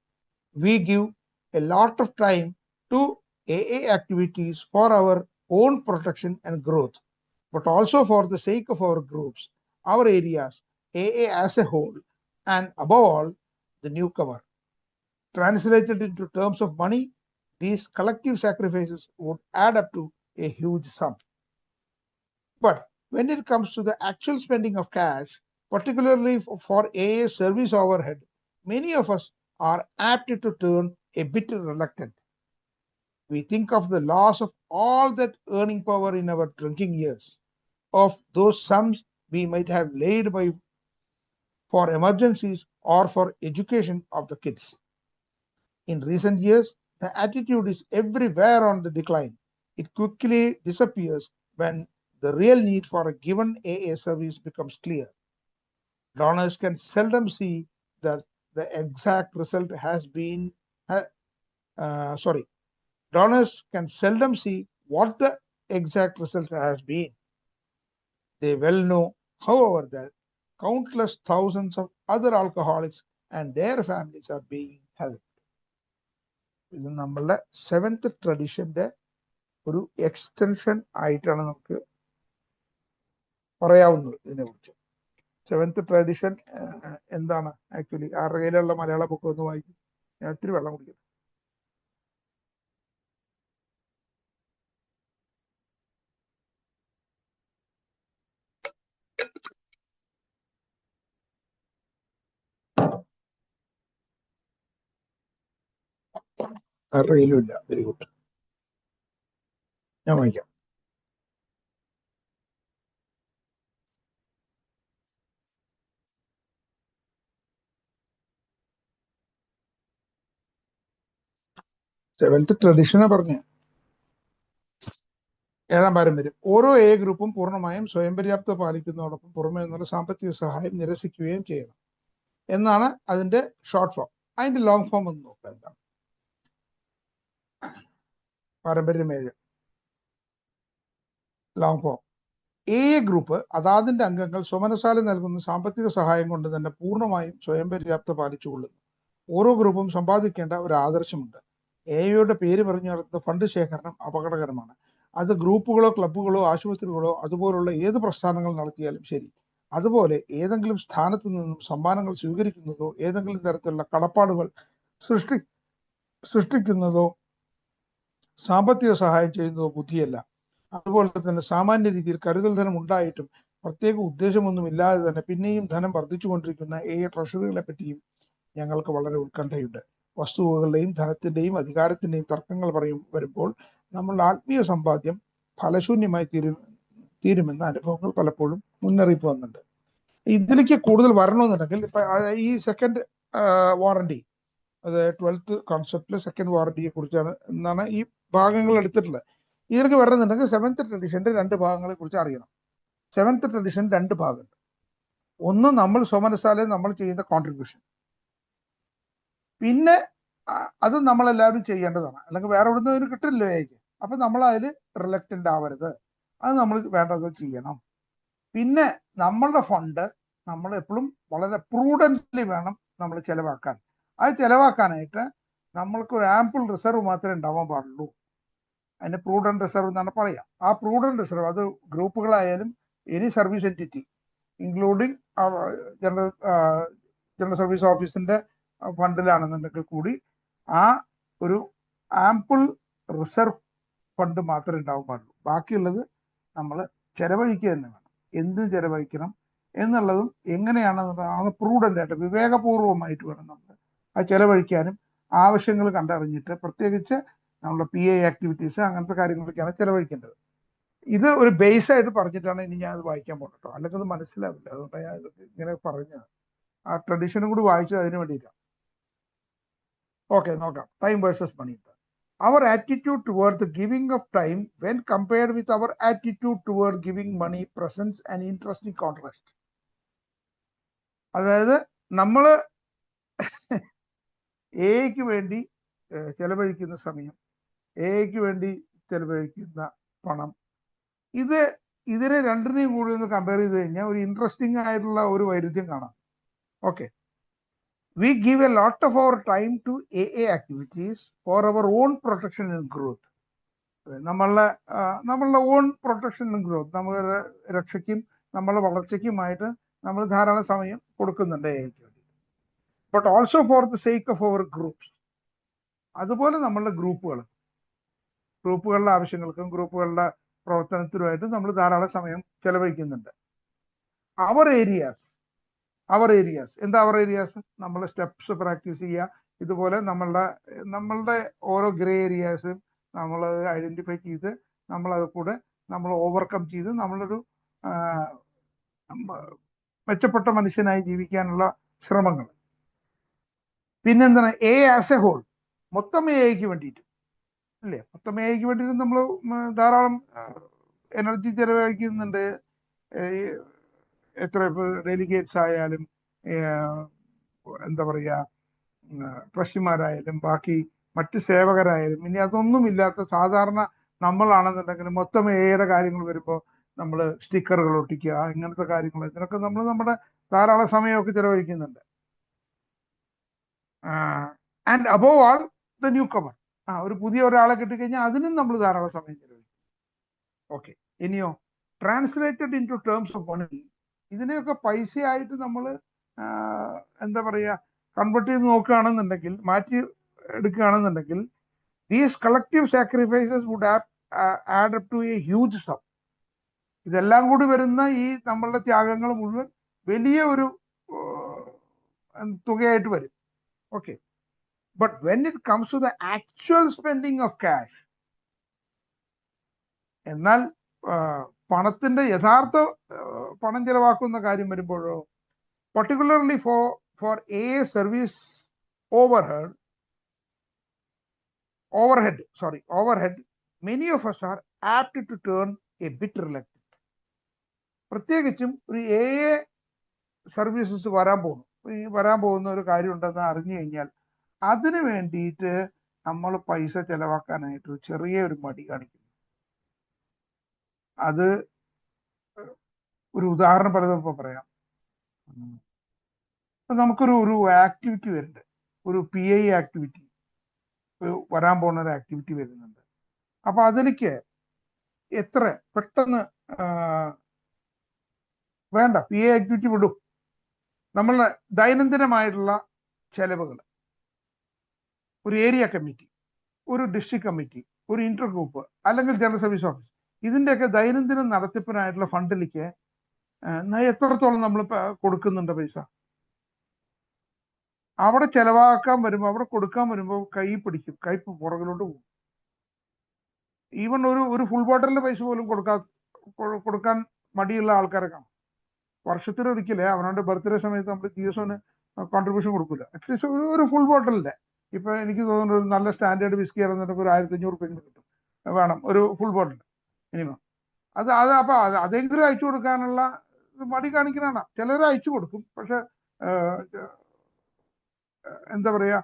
We give a lot of time to AA activities for our own protection and growth, but also for the sake of our groups, our areas, AA as a whole, and above all, the newcomer. Translated into terms of money, these collective sacrifices would add up to a huge sum. But when it comes to the actual spending of cash, particularly for AA service overhead, many of us are apt to turn a bit reluctant. We think of the loss of all that earning power in our drinking years, of those sums we might have laid by for emergencies or for education of the kids. In recent years, the attitude is everywhere on the decline. It quickly disappears when the real need for a given AA service becomes clear. Donors can seldom see that the exact result has been, donors can seldom see what the exact result has been. They well know, however, that countless thousands of other alcoholics and their families are being helped. ഇത് നമ്മളുടെ 7th ട്രഡീഷന്റെ ഒരു extension ആയിട്ടാണ് നമുക്ക് പറയാവുന്നത് ഇതിനെ കുറിച്ച്. 7th tradition എന്താണ് actually? ആരുടെ കയ്യിലുള്ള മലയാള ബുക്ക് ഒന്ന് വായിക്കും. ഞാൻ ഒത്തിരി വെള്ളം കുടിക്കും. ആരുടെ കയ്യിലും ഇല്ല. വെരി ഗുഡ്, ഞാൻ വായിക്കാം. സെവൻത്ത് ട്രഡീഷനെ പറഞ്ഞ് 7ാം പാരമ്പര്യം. ഓരോ എ ഗ്രൂപ്പും പൂർണ്ണമായും സ്വയം പര്യാപ്തത പാലിക്കുന്നതോടൊപ്പം പുറമേ നിന്നുള്ള സാമ്പത്തിക സഹായം നിരസിക്കുകയും ചെയ്യണം എന്നാണ് അതിന്റെ ഷോർട്ട് ഫോം. അതിന്റെ ലോങ് ഫോം ഒന്ന് നോക്കാം. എന്താണ് പാരമ്പര്യം 7 ലോങ് ഫോം? എ ഗ്രൂപ്പ് അതാതിന്റെ അംഗങ്ങൾ സ്വമനസാലെ നൽകുന്ന സാമ്പത്തിക സഹായം കൊണ്ട് തന്നെ പൂർണ്ണമായും സ്വയം പര്യാപ്തത പാലിച്ചുകൊള്ളുന്നു. ഓരോ ഗ്രൂപ്പും സമ്പാദിക്കേണ്ട ഒരു ആദർശമുണ്ട്. എയുടെ പേര് പറഞ്ഞു നടത്തുന്ന ഫണ്ട് ശേഖരണം അപകടകരമാണ്. അത് ഗ്രൂപ്പുകളോ ക്ലബ്ബുകളോ ആശുപത്രികളോ അതുപോലുള്ള ഏത് പ്രസ്ഥാനങ്ങൾ നടത്തിയാലും ശരി. അതുപോലെ ഏതെങ്കിലും സ്ഥാനത്തു നിന്നും സമ്മാനങ്ങൾ സ്വീകരിക്കുന്നതോ ഏതെങ്കിലും തരത്തിലുള്ള കടപ്പാടുകൾ സൃഷ്ടിക്കുന്നതോ സാമ്പത്തിക സഹായം ചെയ്യുന്നതോ ബുദ്ധിയല്ല. അതുപോലെ തന്നെ സാമാന്യ രീതിയിൽ കരുതൽ ധനം ഉണ്ടായിട്ടും പ്രത്യേക ഉദ്ദേശമൊന്നും ഇല്ലാതെ തന്നെ പിന്നെയും ധനം വർദ്ധിച്ചുകൊണ്ടിരിക്കുന്ന ട്രഷറികളെ പറ്റിയും ഞങ്ങൾക്ക് വളരെ ഉത്കണ്ഠയുണ്ട്. വസ്തുവകളുടെയും ധനത്തിന്റെയും അധികാരത്തിന്റെയും തർക്കങ്ങൾ വരുമ്പോൾ നമ്മളുടെ ആത്മീയ സമ്പാദ്യം ഫലശൂന്യമായി തീരുമെന്ന അനുഭവങ്ങൾ പലപ്പോഴും മുന്നറിയിപ്പ് വന്നിട്ടുണ്ട്. ഇതിലേക്ക് കൂടുതൽ വരണമെന്നുണ്ടെങ്കിൽ ഇപ്പൊ ഈ സെക്കൻഡ് വാറണ്ടി, അത് 12th കോൺസെപ്റ്റിലെ സെക്കൻഡ് വാറണ്ടിയെ കുറിച്ചാണ് എന്നാണ് ഈ ഭാഗങ്ങൾ എടുത്തിട്ടുള്ളത്. ഇതിലേക്ക് വരണമെന്നുണ്ടെങ്കിൽ 7th ട്രഡീഷന്റെ 2 ഭാഗങ്ങളെ കുറിച്ച് അറിയണം. 7th ട്രഡീഷൻ 2 ഭാഗമുണ്ട്. ഒന്ന് നമ്മൾ സ്വമനസാലെ നമ്മൾ ചെയ്യുന്ന കോൺട്രിബ്യൂഷൻ, പിന്നെ അത് നമ്മളെല്ലാവരും ചെയ്യേണ്ടതാണ്, അല്ലെങ്കിൽ വേറെ എവിടെ നിന്ന് കിട്ടില്ലല്ലോ എനിക്ക്. അപ്പൊ നമ്മൾ അതിൽ റിലക്റ്റന്റ് ആവരുത്, അത് നമ്മൾ വേണ്ടത് ചെയ്യണം. പിന്നെ നമ്മളുടെ ഫണ്ട് നമ്മൾ എപ്പോഴും വളരെ പ്രൂഡന്റ്ലി വേണം നമ്മൾ ചെലവാക്കാൻ. അത് ചെലവാക്കാനായിട്ട് നമ്മൾക്ക് ഒരു ആംപിൾ റിസർവ് മാത്രമേ ഉണ്ടാവാൻ പാടുള്ളൂ. അതിന് പ്രൂഡന്റ് റിസർവ് എന്നാണ് പറയാം. ആ പ്രൂഡന്റ് റിസർവ് അത് ഗ്രൂപ്പുകളായാലും any service entity including general service ഓഫീസിന്റെ ഫണ്ടിലാണെന്നുണ്ടെങ്കിൽ കൂടി ആ ഒരു ആംപിൾ റിസർവ് ഫണ്ട് മാത്രമേ ഉണ്ടാവാൻ പാടുള്ളൂ. ബാക്കിയുള്ളത് നമ്മൾ ചെലവഴിക്കുക തന്നെ വേണം. എന്ത് ചെലവഴിക്കണം, എന്നുള്ളതും എങ്ങനെയാണ് പ്രൂഡന്റ് ആയിട്ട് വിവേകപൂർവമായിട്ട് വേണം നമ്മൾ അത് ചെലവഴിക്കാനും ആവശ്യങ്ങൾ കണ്ടറിഞ്ഞിട്ട് പ്രത്യേകിച്ച് നമ്മുടെ PA ആക്ടിവിറ്റീസ് അങ്ങനത്തെ കാര്യങ്ങളൊക്കെയാണ് ചെലവഴിക്കേണ്ടത്. ഇത് ഒരു ബേസ് ആയിട്ട് പറഞ്ഞിട്ടാണ് ഇനി ഞാൻ അത് വായിക്കാൻ പോകുന്നത്, അല്ലെങ്കിൽ അത് മനസ്സിലാവില്ല. അതുകൊണ്ടാണ് ഞാൻ ഇതൊക്കെ ഇങ്ങനെ പറഞ്ഞത്. ആ ട്രഡീഷനും കൂടി വായിച്ചത് അതിന് വേണ്ടിയിട്ടാണ്. ഓക്കെ, നോക്കാം. Time versus money. Our attitude toward the giving of time when compared with our attitude toward giving money presents an interesting contrast. അതായത് നമ്മൾ എക്ക് വേണ്ടി ചെലവഴിക്കുന്ന സമയം, എക്ക് വേണ്ടി ചെലവഴിക്കുന്ന പണം, ഇതിനെ രണ്ടിനെയും കൂടി ഒന്ന് കമ്പയർ ചെയ്ത് കഴിഞ്ഞാൽ ഒരു ഇൻട്രസ്റ്റിംഗ് ആയിട്ടുള്ള ഒരു വൈരുദ്ധ്യം കാണാം. Okay, we give a lot of our time to AA activities for our own protection and growth. നമ്മളുടെ ഓൺ പ്രൊട്ടക്ഷൻ ആൻഡ് ഗ്രോത്ത്, നമ്മുടെ രക്ഷയ്ക്കും നമ്മുടെ വളർച്ചയ്ക്കുമായിട്ട് നമ്മൾ ധാരാളം സമയം കൊടുക്കുന്നുണ്ട് എക്ക് വേണ്ടി. But also for the sake of our groups. അതുപോലെ നമ്മളുടെ ഗ്രൂപ്പുകളുടെ ആവശ്യങ്ങൾക്കും ഗ്രൂപ്പുകളുടെ പ്രവർത്തനത്തിനുമായിട്ട് നമ്മൾ ധാരാളം സമയം ചെലവഴിക്കുന്നുണ്ട്. അവർ ഏരിയാസ് എന്താ അവർ ഏരിയാസ്? നമ്മൾ സ്റ്റെപ്സ് പ്രാക്ടീസ് ചെയ്യുക. ഇതുപോലെ നമ്മളുടെ ഓരോ ഗ്രേ ഏരിയാസും നമ്മൾ ഐഡന്റിഫൈ ചെയ്ത് നമ്മളത് കൂടെ നമ്മൾ ഓവർകം ചെയ്ത് നമ്മളൊരു മെച്ചപ്പെട്ട മനുഷ്യനായി ജീവിക്കാനുള്ള ശ്രമങ്ങൾ. പിന്നെന്താണ്? എ ആസ് എ ഹോൾ, മൊത്തം എക്ക് വേണ്ടിയിട്ട് അല്ലേ? മൊത്തം എക്ക് വേണ്ടിയിട്ട് നമ്മൾ ധാരാളം എനർജി ചെലവഴിക്കുന്നുണ്ട്. എത്ര ഡെലിഗേറ്റ്സ് ആയാലും എന്താ പറയുക, ട്രസ്റ്റിമാരായാലും ബാക്കി മറ്റ് സേവകരായാലും, ഇനി അതൊന്നുമില്ലാത്ത സാധാരണ നമ്മളാണെന്നുണ്ടെങ്കിൽ മൊത്തം എയുടെ കാര്യങ്ങൾ വരുമ്പോൾ നമ്മൾ സ്റ്റിക്കറുകൾ ഒട്ടിക്കുക, ഇങ്ങനത്തെ കാര്യങ്ങൾ, ഇതിനൊക്കെ നമ്മൾ നമ്മുടെ ധാരാളം സമയമൊക്കെ ചെലവഴിക്കുന്നുണ്ട്. And above all the newcomer, ഒരു പുതിയ ഒരാളെ കിട്ടിക്കഴിഞ്ഞാൽ അതിനും നമ്മൾ ധാരാളം സമയം ചെലവഴിക്കും. ഓക്കെ, ഇനിയോ translated into terms of money, ഇതിനെയൊക്കെ പൈസയായിട്ട് നമ്മൾ എന്താ പറയുക കൺവേർട്ട് ചെയ്ത് നോക്കുകയാണെന്നുണ്ടെങ്കിൽ, മാറ്റി എടുക്കുകയാണെന്നുണ്ടെങ്കിൽ, these collective sacrifices would add up to a huge sum. ഇതെല്ലാം കൂടി വരുന്ന ഈ നമ്മളുടെ ത്യാഗങ്ങൾ മുഴുവൻ വലിയ ഒരു തുകയായിട്ട് വരും. Okay, but when it comes to the actual spending of cash, എന്നാൽ പണത്തിന്റെ യഥാർത്ഥ പണം ചെലവാക്കുന്ന കാര്യം വരുമ്പോഴോ, particularly for a service overhead, many of us are apt to turn a bit reluctant. പ്രത്യേകിച്ചും ഒരു AA സർവീസസ് വരാൻ പോകുന്ന ഒരു കാര്യം ഉണ്ടെന്ന് അറിഞ്ഞു കഴിഞ്ഞാൽ അതിന് വേണ്ടിയിട്ട് നമ്മൾ പൈസ ചെലവാക്കാനായിട്ട് ചെറിയൊരു മടി കാണിക്കുന്നു. അത് ഒരു ഉദാഹരണം പലതപ്പോൾ പറയാം. നമുക്കൊരു ആക്ടിവിറ്റി വരുന്നുണ്ട്, ഒരു PI ആക്ടിവിറ്റി വരാൻ പോകുന്ന ഒരു ആക്ടിവിറ്റി വരുന്നുണ്ട്. അപ്പൊ അതിലേക്ക് എത്ര പെട്ടെന്ന് വേണ്ട, PI ആക്ടിവിറ്റി വിടും. നമ്മളുടെ ദൈനംദിനമായിട്ടുള്ള ചെലവുകൾ, ഒരു ഏരിയ കമ്മിറ്റി, ഒരു ഡിസ്ട്രിക്ട് കമ്മിറ്റി, ഒരു ഇന്റർ ഗ്രൂപ്പ്, അല്ലെങ്കിൽ ജനറൽ സർവീസ് ഓഫീസ്, ഇതിൻ്റെയൊക്കെ ദൈനംദിന നടത്തിപ്പിനായിട്ടുള്ള ഫണ്ടിലേക്ക് എത്രത്തോളം നമ്മൾ കൊടുക്കുന്നുണ്ട് പൈസ? അവിടെ ചെലവാക്കാൻ വരുമ്പോൾ, അവിടെ കൊടുക്കാൻ വരുമ്പോൾ കൈ പിടിക്കും, കൈ പുറകിലോട്ട് പോകും. ഈവൻ ഒരു ഫുൾ ബോട്ടിലിന്റെ പൈസ പോലും കൊടുക്കാൻ മടിയുള്ള ആൾക്കാരെ കാണാം. വർഷത്തിലൊരിക്കലേ അവനവന്റെ ബർത്ത്ഡേ സമയത്ത് നമ്മൾ GSOന് കോൺട്രിബ്യൂഷൻ കൊടുക്കില്ല. അറ്റ്ലീസ്റ്റ് ഒരു ഫുൾ ബോട്ടിലിന്റെ, ഇപ്പൊ എനിക്ക് തോന്നുന്നു ഒരു നല്ല സ്റ്റാൻഡേർഡ് വിസ്കി ഇറന്നിട്ട് ഒരു 1500 രൂപ കിട്ടും, വേണം ഒരു ഫുൾ ബോട്ടിൽ മിനിമം. അപ്പൊ അതെങ്കിലും അയച്ചു കൊടുക്കാനുള്ള മടി കാണിക്കുന്നതാണ്. ചിലർ അയച്ചു കൊടുക്കും, പക്ഷെ എന്താ പറയാ,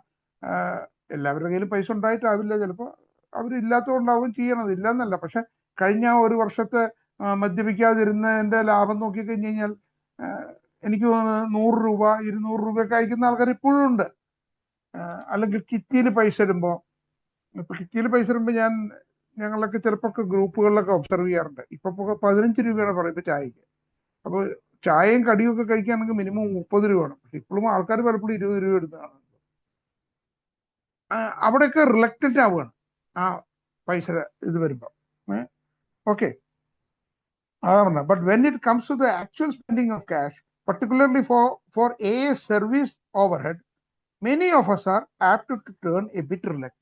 എല്ലാവരുടെ കയ്യിലും പൈസ ഉണ്ടായിട്ടാവില്ല, ചിലപ്പോൾ അവരില്ലാത്തതുകൊണ്ടാവും ചെയ്യണത്, ഇല്ലെന്നല്ല. പക്ഷെ കഴിഞ്ഞ ഒരു വർഷത്തെ മദ്യപിക്കാതിരുന്നതിന്റെ ലാഭം നോക്കിക്കഴിഞ്ഞ് കഴിഞ്ഞാൽ എനിക്ക് തോന്നുന്നത് 100 രൂപ 200 രൂപയൊക്കെ അയക്കുന്ന ആൾക്കാർ ഇപ്പോഴും ഉണ്ട്. അല്ലെങ്കിൽ കിറ്റിയിൽ പൈസ ഇടുമ്പോൾ, ഞങ്ങളൊക്കെ ചിലപ്പോൾ ഗ്രൂപ്പുകളിലൊക്കെ ഒബ്സർവ് ചെയ്യാറുണ്ട്. ഇപ്പൊ 15 രൂപയാണ് പറയുമ്പോൾ ചായക്ക്. അപ്പോൾ ചായയും കടിയും ഒക്കെ കഴിക്കുകയാണെങ്കിൽ മിനിമം 30 രൂപ വേണം. പക്ഷെ ഇപ്പോഴും ആൾക്കാർ പലപ്പോഴും 20 രൂപ എടുത്തതാണ്. അവിടെയൊക്കെ റിലക്റ്റന്റ് ആവുകയാണ് ആ പൈസ ഇത് വരുമ്പോൾ. Okay, But when it comes to the actual spending of cash, particularly for a service overhead, many of us are apt to turn a bit reluctant.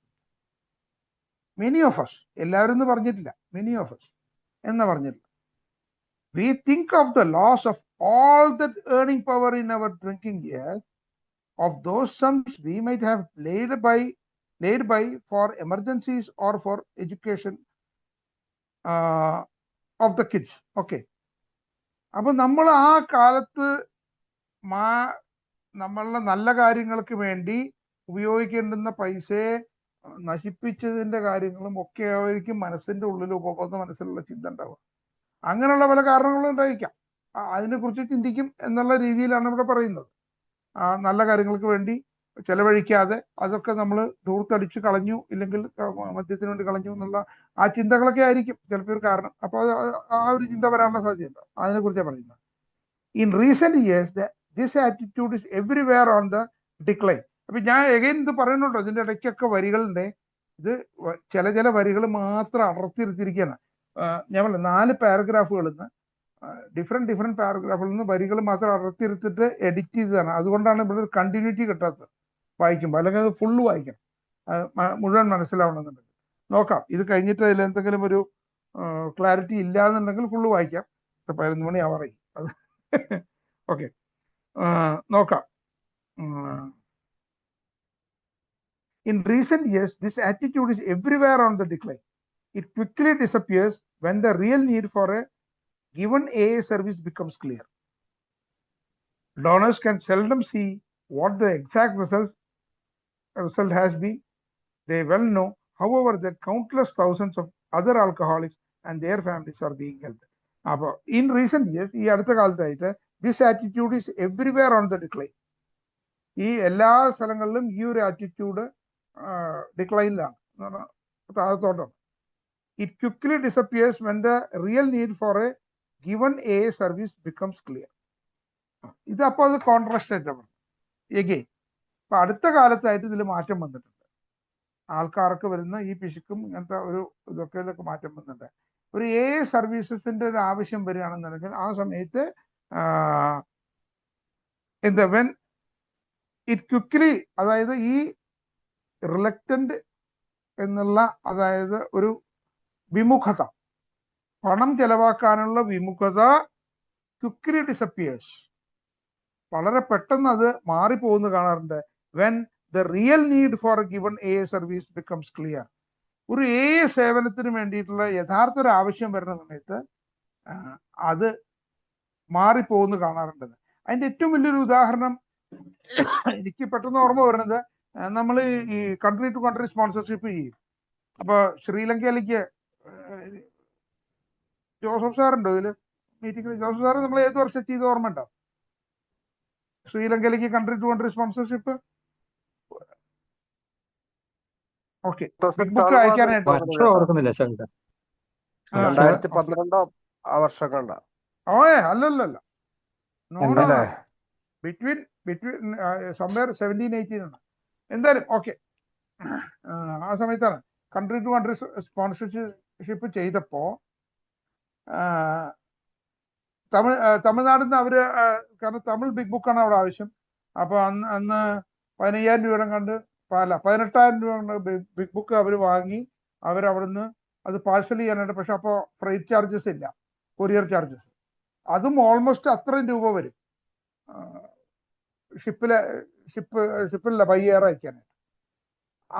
Many of us, many of us, we think of the loss of all that earning power in our drinking years, of those sums we might have laid by for emergencies or for education of the kids. Okay. അപ്പൊ നമ്മൾ ആ കാലത്ത് നമ്മളുടെ നല്ല കാര്യങ്ങൾക്ക് വേണ്ടി ഉപയോഗിക്കേണ്ടുന്ന പൈസയെ നശിപ്പിച്ചതിന്റെ കാര്യങ്ങളും ഒക്കെ ആയിരിക്കും മനസ്സിന്റെ ഉള്ളിൽ ഉപബോധ മനസ്സിലുള്ള ചിന്ത ഉണ്ടാവുക. അങ്ങനെയുള്ള പല കാരണങ്ങളും ഉണ്ടായിരിക്കാം. അതിനെക്കുറിച്ച് ചിന്തിക്കും എന്നുള്ള രീതിയിലാണ് ഇവിടെ പറയുന്നത്. നല്ല കാര്യങ്ങൾക്ക് വേണ്ടി ചെലവഴിക്കാതെ അതൊക്കെ നമ്മൾ ധൂർത്തടിച്ച് കളഞ്ഞു, ഇല്ലെങ്കിൽ മദ്യത്തിന് വേണ്ടി കളഞ്ഞു എന്നുള്ള ആ ചിന്തകളൊക്കെ ആയിരിക്കും ചിലപ്പോൾ ഒരു കാരണം. അപ്പോൾ ആ ഒരു ചിന്ത വരാനുള്ള സാധ്യതയുണ്ട്. അതിനെ കുറിച്ചാണ് പറയുന്നത്. In recent years this attitude is everywhere on the decline. അപ്പൊ ഞാൻ എഗൈൻ ഇത് പറയുന്നുണ്ടോ, ഇതിന്റെ ഇടയ്ക്കൊക്കെ വരികളുണ്ട്. ഇത് ചില വരികൾ മാത്രം അടർത്തിരുത്തിരിക്കുകയാണ്. ഞാൻ പറഞ്ഞു 4 പാരഗ്രാഫുകളിൽ നിന്ന് ഡിഫറെന്റ് പാരഗ്രാഫുകളിൽ നിന്ന് വരികൾ മാത്രം അടർത്തിരുത്തിട്ട് എഡിറ്റ് ചെയ്തതാണ്. അതുകൊണ്ടാണ് ഇവിടെ ഒരു കണ്ടിന്യൂറ്റി കിട്ടാത്തത് വായിക്കുമ്പോൾ. അല്ലെങ്കിൽ അത് ഫുള്ള് വായിക്കണം, മുഴുവൻ മനസ്സിലാവണമെന്നുണ്ടെങ്കിൽ. നോക്കാം, ഇത് കഴിഞ്ഞിട്ട് അതിൽ എന്തെങ്കിലും ഒരു ക്ലാരിറ്റി ഇല്ലാന്നുണ്ടെങ്കിൽ ഫുള്ള് വായിക്കാം. 11 മണി ആവാറായി അത്. ഓക്കെ, നോക്കാം. In recent years, this attitude is everywhere on the decline. It quickly disappears when the real need for a given AA service becomes clear. Donors can seldom see what the exact result has been. They well know, however, that countless thousands of other alcoholics and their families are being helped. In recent years, ഈ അടുത്ത കാലത്തായിട്ട് this attitude is everywhere on the decline. ഈ എല്ലാ സ്ഥലങ്ങളിലും ഈ ഒരു attitude ഡിക്ലൈനിലാണ്, താഴത്തോട്ടാണ്. It quickly disappears when the real need for a given AA service becomes clear. ഇത് അപ്പോൾ അത് കോൺട്രാസ്റ്റ് ആയിട്ടാണ് എഗെയിൻ. അപ്പൊ അടുത്ത കാലത്തായിട്ട് ഇതിൽ മാറ്റം വന്നിട്ടുണ്ട്. ആൾക്കാർക്ക് വരുന്ന ഈ പിശുക്കും ഇങ്ങനത്തെ ഒരു ഇതൊക്കെ മാറ്റം വന്നിട്ടുണ്ട്. ഒരു AA സർവീസസിന്റെ ഒരു ആവശ്യം വരികയാണെന്നുണ്ടെങ്കിൽ ആ സമയത്ത് വെൻ ഇറ്റ് ക്വിക്ലി, അതായത് ഈ റിലക്റ്റന്റ് എന്നുള്ള, അതായത് ഒരു വിമുഖത, പണം ചെലവാക്കാനുള്ള വിമുഖത ക്വിക്ലി ഡിസപ്പിയേഴ്സ്, വളരെ പെട്ടെന്ന് അത് മാറിപ്പോകുന്ന കാണാറുണ്ട്. When the real need for A given AA service becomes clear. ഒരു AA സേവനത്തിന് വേണ്ടിയിട്ടുള്ള യഥാർത്ഥ ഒരു ആവശ്യം വരുന്ന സമയത്ത് അത് മാറിപ്പോകുന്ന കാണാറുണ്ട്. അതിന്റെ ഏറ്റവും വലിയൊരു ഉദാഹരണം എനിക്ക് പെട്ടെന്ന് ഓർമ്മ വരുന്നത്, നമ്മൾ ഈ കൺട്രി ടു കൺട്രി സ്പോൺസർഷിപ്പ് ചെയ്യും. അപ്പൊ ശ്രീലങ്കയിലേക്ക് ജോസഫ് സാറുണ്ടോ ഇതില് മീറ്റിംഗിൽ? ജോസഫ് സാറ് നമ്മൾ ഏത് വർഷം ചെയ്ത് ഓർമ്മ ഉണ്ടോ? ശ്രീലങ്കയിലേക്ക് country to country sponsorship. Okay, book അയക്കാനായിട്ട് 2012 ആ വർഷം കണ്ട. അല്ലല്ല, ബിറ്റ്വീൻ സംവെയർ 17-18 ആണ് എന്തായാലും. ഓക്കെ, ആ സമയത്താണ് കൺട്രി ടു കൺട്രി സ്പോൺസർഷിപ്പ് ചെയ്തപ്പോ തമിഴ്നാട്ടിൽ നിന്ന് അവര്, കാരണം തമിഴ് ബിഗ് ബുക്കാണ് അവിടെ ആവശ്യം. അപ്പൊ അന്ന് 15,000 രൂപ കണ്ട് 18,000 രൂപ ബിഗ് ബുക്ക് അവർ വാങ്ങി. അവരവിടുന്ന് അത് പാഴ്സൽ ചെയ്യാനായിട്ട്, പക്ഷെ അപ്പോൾ ഫ്രൈറ്റ് ചാർജസ് ഇല്ല, കൊറിയർ ചാർജസ്. അതും ഓൾമോസ്റ്റ് അത്രയും രൂപ വരും ഷിപ്പിലല്ല ബൈ എയർ അയക്കാനായിട്ട്.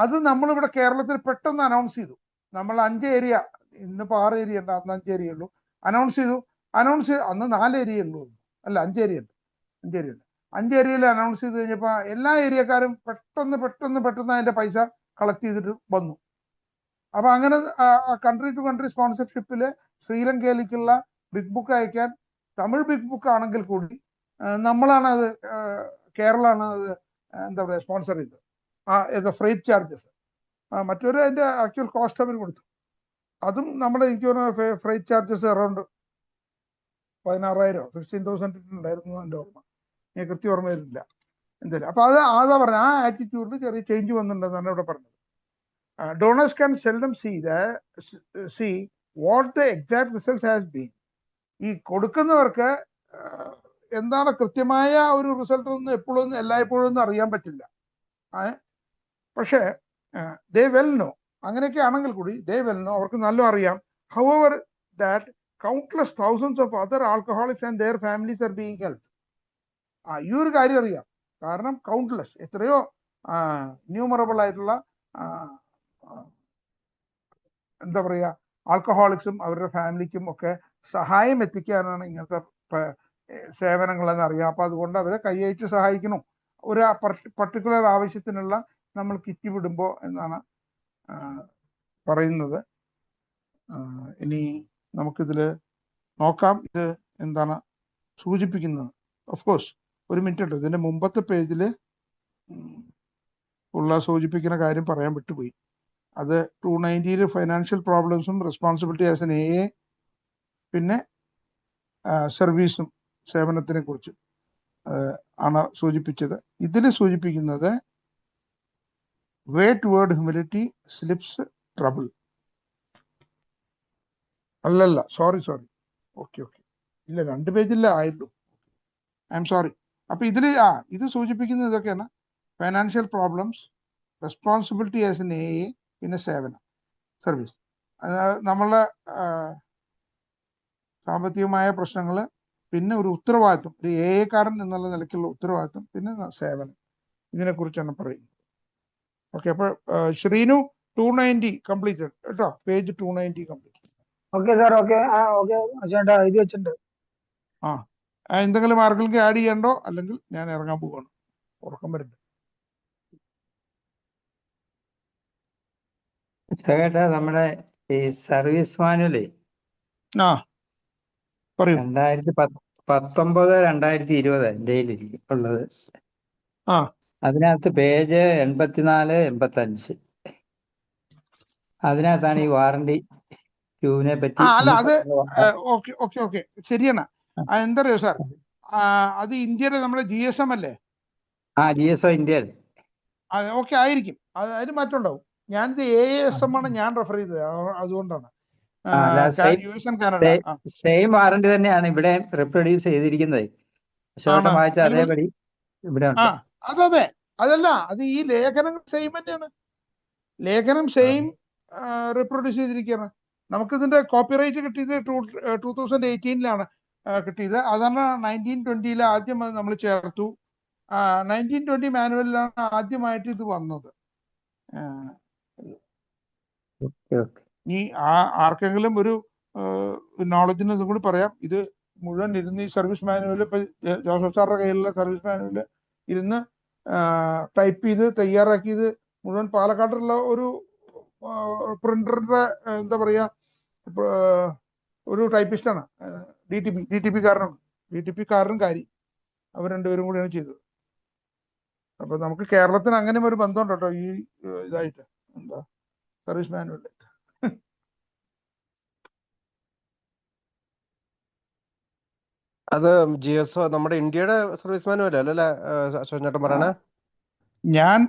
അത് നമ്മളിവിടെ കേരളത്തിൽ പെട്ടെന്ന് അനൗൺസ് ചെയ്തു. നമ്മൾ 5 ഏരിയ, ഇന്നിപ്പോ 6 ഏരിയ ഉണ്ട്, അന്ന് 5 ഏരിയ ഉള്ളൂ. അനൗൺസ് ചെയ്തു. അന്ന് 4 ഏരിയ ഉള്ളൂ, അല്ല 5 ഏരിയ ഉണ്ട്. 5 ഏരിയയിൽ അനൗൺസ് ചെയ്ത് കഴിഞ്ഞപ്പോ എല്ലാ ഏരിയക്കാരും പെട്ടെന്ന് അതിന്റെ പൈസ കളക്ട് ചെയ്തിട്ട് വന്നു. അപ്പൊ അങ്ങനെ കൺട്രി ടു കൺട്രി സ്പോൺസർഷിപ്പില് ശ്രീലങ്കയിലേക്കുള്ള ബിഗ് ബുക്ക് അയക്കാൻ, തമിഴ് ബിഗ് ബുക്ക് ആണെങ്കിൽ കൂടി നമ്മളാണ് അത്, കേരളമാണ് അത് എന്താ പറയുക സ്പോൺസർ ചെയ്തത്. ഫ്രൈറ്റ് ചാർജസ് മറ്റൊരു അതിന്റെ ആക്ച്വൽ കോസ്റ്റ് അവർ കൊടുത്തു. അതും നമ്മുടെ എനിക്ക് തോന്നുന്നു ഫ്രൈറ്റ് ചാർജസ് അറൗണ്ട് 16,000 16,000 ഉണ്ടായിരുന്നു എൻ്റെ ഓർമ്മ. ഞാൻ കൃത്യം ഓർമ്മ വരുന്നില്ല എന്തായാലും. അപ്പൊ അതാ പറഞ്ഞത്, ആ ആറ്റിറ്റ്യൂഡിൽ ചെറിയ ചേഞ്ച് വന്നിട്ടുണ്ടെന്നാണ് ഇവിടെ പറഞ്ഞത്. Donors can seldom see what the exact result has been. ഈ കൊടുക്കുന്നവർക്ക് എന്താണ് കൃത്യമായ ഒരു റിസൾട്ട് ഒന്നും എപ്പോഴും എല്ലായ്പ്പോഴും ഒന്നും അറിയാൻ പറ്റില്ല. പക്ഷേ ദേ വെൽ നോ, അങ്ങനെയൊക്കെ ആണെങ്കിൽ കൂടി ദേ വെൽ നോ, അവർക്ക് നല്ല അറിയാം. However that countless thousands of other alcoholics and their families are being helped. ഈ ഒരു കാര്യം അറിയാം. കാരണം കൗണ്ട്ലെസ്, എത്രയോ ന്യൂമറബിൾ ആയിട്ടുള്ള എന്താ പറയുക, ആൽക്കഹോളിക്സും അവരുടെ ഫാമിലിക്കും ഒക്കെ സഹായം എത്തിക്കാനാണ് ഇങ്ങനത്തെ സേവനങ്ങളെന്ന് അറിയാം. അപ്പൊ അതുകൊണ്ട് അവരെ കൈയച്ച് സഹായിക്കണം ഒരു പർട്ടിക്കുലർ ആവശ്യത്തിനുള്ള നമ്മൾ കിറ്റ് വിടുമ്പോൾ എന്നാണ് പറയുന്നത്. ഇനി നമുക്കിതിൽ നോക്കാം ഇത് എന്താണ് സൂചിപ്പിക്കുന്നത്. ഓഫ് കോഴ്സ് ഒരു മിനിറ്റ് ഉണ്ട്, ഇതിന്റെ മുമ്പത്തെ പേജിൽ ഉള്ള സൂചിപ്പിക്കുന്ന കാര്യം പറയാൻ വിട്ടുപോയി. അത് 290 ഫൈനാൻഷ്യൽ പ്രോബ്ലംസും റെസ്പോൺസിബിലിറ്റി ആസ് എൻ എ, പിന്നെ സർവീസും സേവനത്തിനെ കുറിച്ച് ആണ് സൂചിപ്പിച്ചത്. ഇതിൽ സൂചിപ്പിക്കുന്നത് way toward humility slips trouble. അല്ലല്ല, സോറി ഓക്കെ ഇല്ല, 2 പേജില്ല ആയിട്ടുള്ളൂ. I am sorry. അപ്പൊ ഇതില് ഇത് സൂചിപ്പിക്കുന്നത് ഇതൊക്കെയാണ്: financial problems, responsibility as N A, പിന്നെ സേവനം, സർവീസ്. നമ്മളെ സാമ്പത്തികമായ പ്രശ്നങ്ങൾ, പിന്നെ ഒരു ഉത്തരവാദിത്വം, ഒരു എക്കാരൻ എന്നുള്ള നിലയ്ക്കുള്ള ഉത്തരവാദിത്വം, പിന്നെ സേവനം. ഇതിനെ കുറിച്ചാണ് പറയുന്നത്. ഓക്കെ, അപ്പൊ ശ്രീനു 290 കംപ്ലീറ്റഡ് കേട്ടോ, page 290 complete. Okay sir, okay. Okay ചേട്ടാ, എഴുതി വെച്ചിട്ടുണ്ട്. എന്തെങ്കിലും ആർക്കെങ്കിലും ആഡ് ചെയ്യണ്ടോ? അല്ലെങ്കിൽ ഞാൻ ഇറങ്ങാൻ പോവാണ്, ഉറക്കം വരുന്നുണ്ട്. ചേട്ടാ, നമ്മുടെ ഈ സർവീസ് മാനുവലേ പറയൂ. 2019-2020 എൻ്റെ ഉള്ളത്. അതിനകത്ത് പേജ് 84-85 അതിനകത്താണ് ഈ വാറണ്ടി ക്യൂവിനെ പറ്റി. അല്ല, അത് ഓക്കെ ശരിയാണ്. എന്താ അറിയോ സാർ, അത് ഇന്ത്യയുടെ നമ്മുടെ GSM അല്ലേ? GSO ഇന്ത്യയുടെ. ഓക്കെ ആയിരിക്കും, അതിന് മാറ്റം ഉണ്ടാവും. ഞാനിത് ASM ആണ് ഞാൻ റെഫർ ചെയ്തത്, അതുകൊണ്ടാണ്. സെയിം വാറണ്ടി തന്നെയാണ് ഇവിടെ റിപ്രൊഡ്യൂസ് ചെയ്തിരിക്കുന്നത്. വായിച്ച അതേപടി ഇവിടെ അതെ, അതല്ല, അത് ഈ ലേഖനം സെയിം തന്നെയാണ്. ലേഖനം സെയിം റിപ്രൊഡ്യൂസ് ചെയ്തിരിക്കുകയാണ്. നമുക്കിതിന്റെ കോപ്പിറൈറ്റ് കിട്ടിയത് 2018 കിട്ടിയത്. അതാണ് 1920 ആദ്യം നമ്മൾ ചേർത്തു. 1920 മാനുവലിലാണ് ആദ്യമായിട്ട് ഇത് വന്നത്. ഈ ആർക്കെങ്കിലും ഒരു നോളജിന് ഇതും കൂടി പറയാം. ഇത് മുഴുവൻ ഇരുന്ന് ഈ സർവീസ് മാനുവൽ, ഇപ്പൊ ജോസഫ് സാറിന്റെ കയ്യിലുള്ള സർവീസ് മാനുവൽ ഇരുന്ന് ടൈപ്പ് ചെയ്ത് തയ്യാറാക്കിയത് മുഴുവൻ പാലക്കാട്ടുള്ള ഒരു പ്രിന്ററിന്റെ എന്താ പറയാ, ഒരു ടൈപ്പിസ്റ്റാണ്, DTP കാരനും കാരി, അവർ രണ്ടുപേരും കൂടിയാണ് ചെയ്തത്. അപ്പൊ നമുക്ക് കേരളത്തിന് അങ്ങനെ ഒരു ബന്ധമുണ്ട് കേട്ടോ ഈ ഇതായിട്ട്, എന്താ സർവീസ് മാനുവൽ. അത് GSO നമ്മുടെ ഇന്ത്യയുടെ സർവീസ് മാനുവൽ അല്ലല്ലേ ചേട്ടൻ പറയണേ? ഞാൻ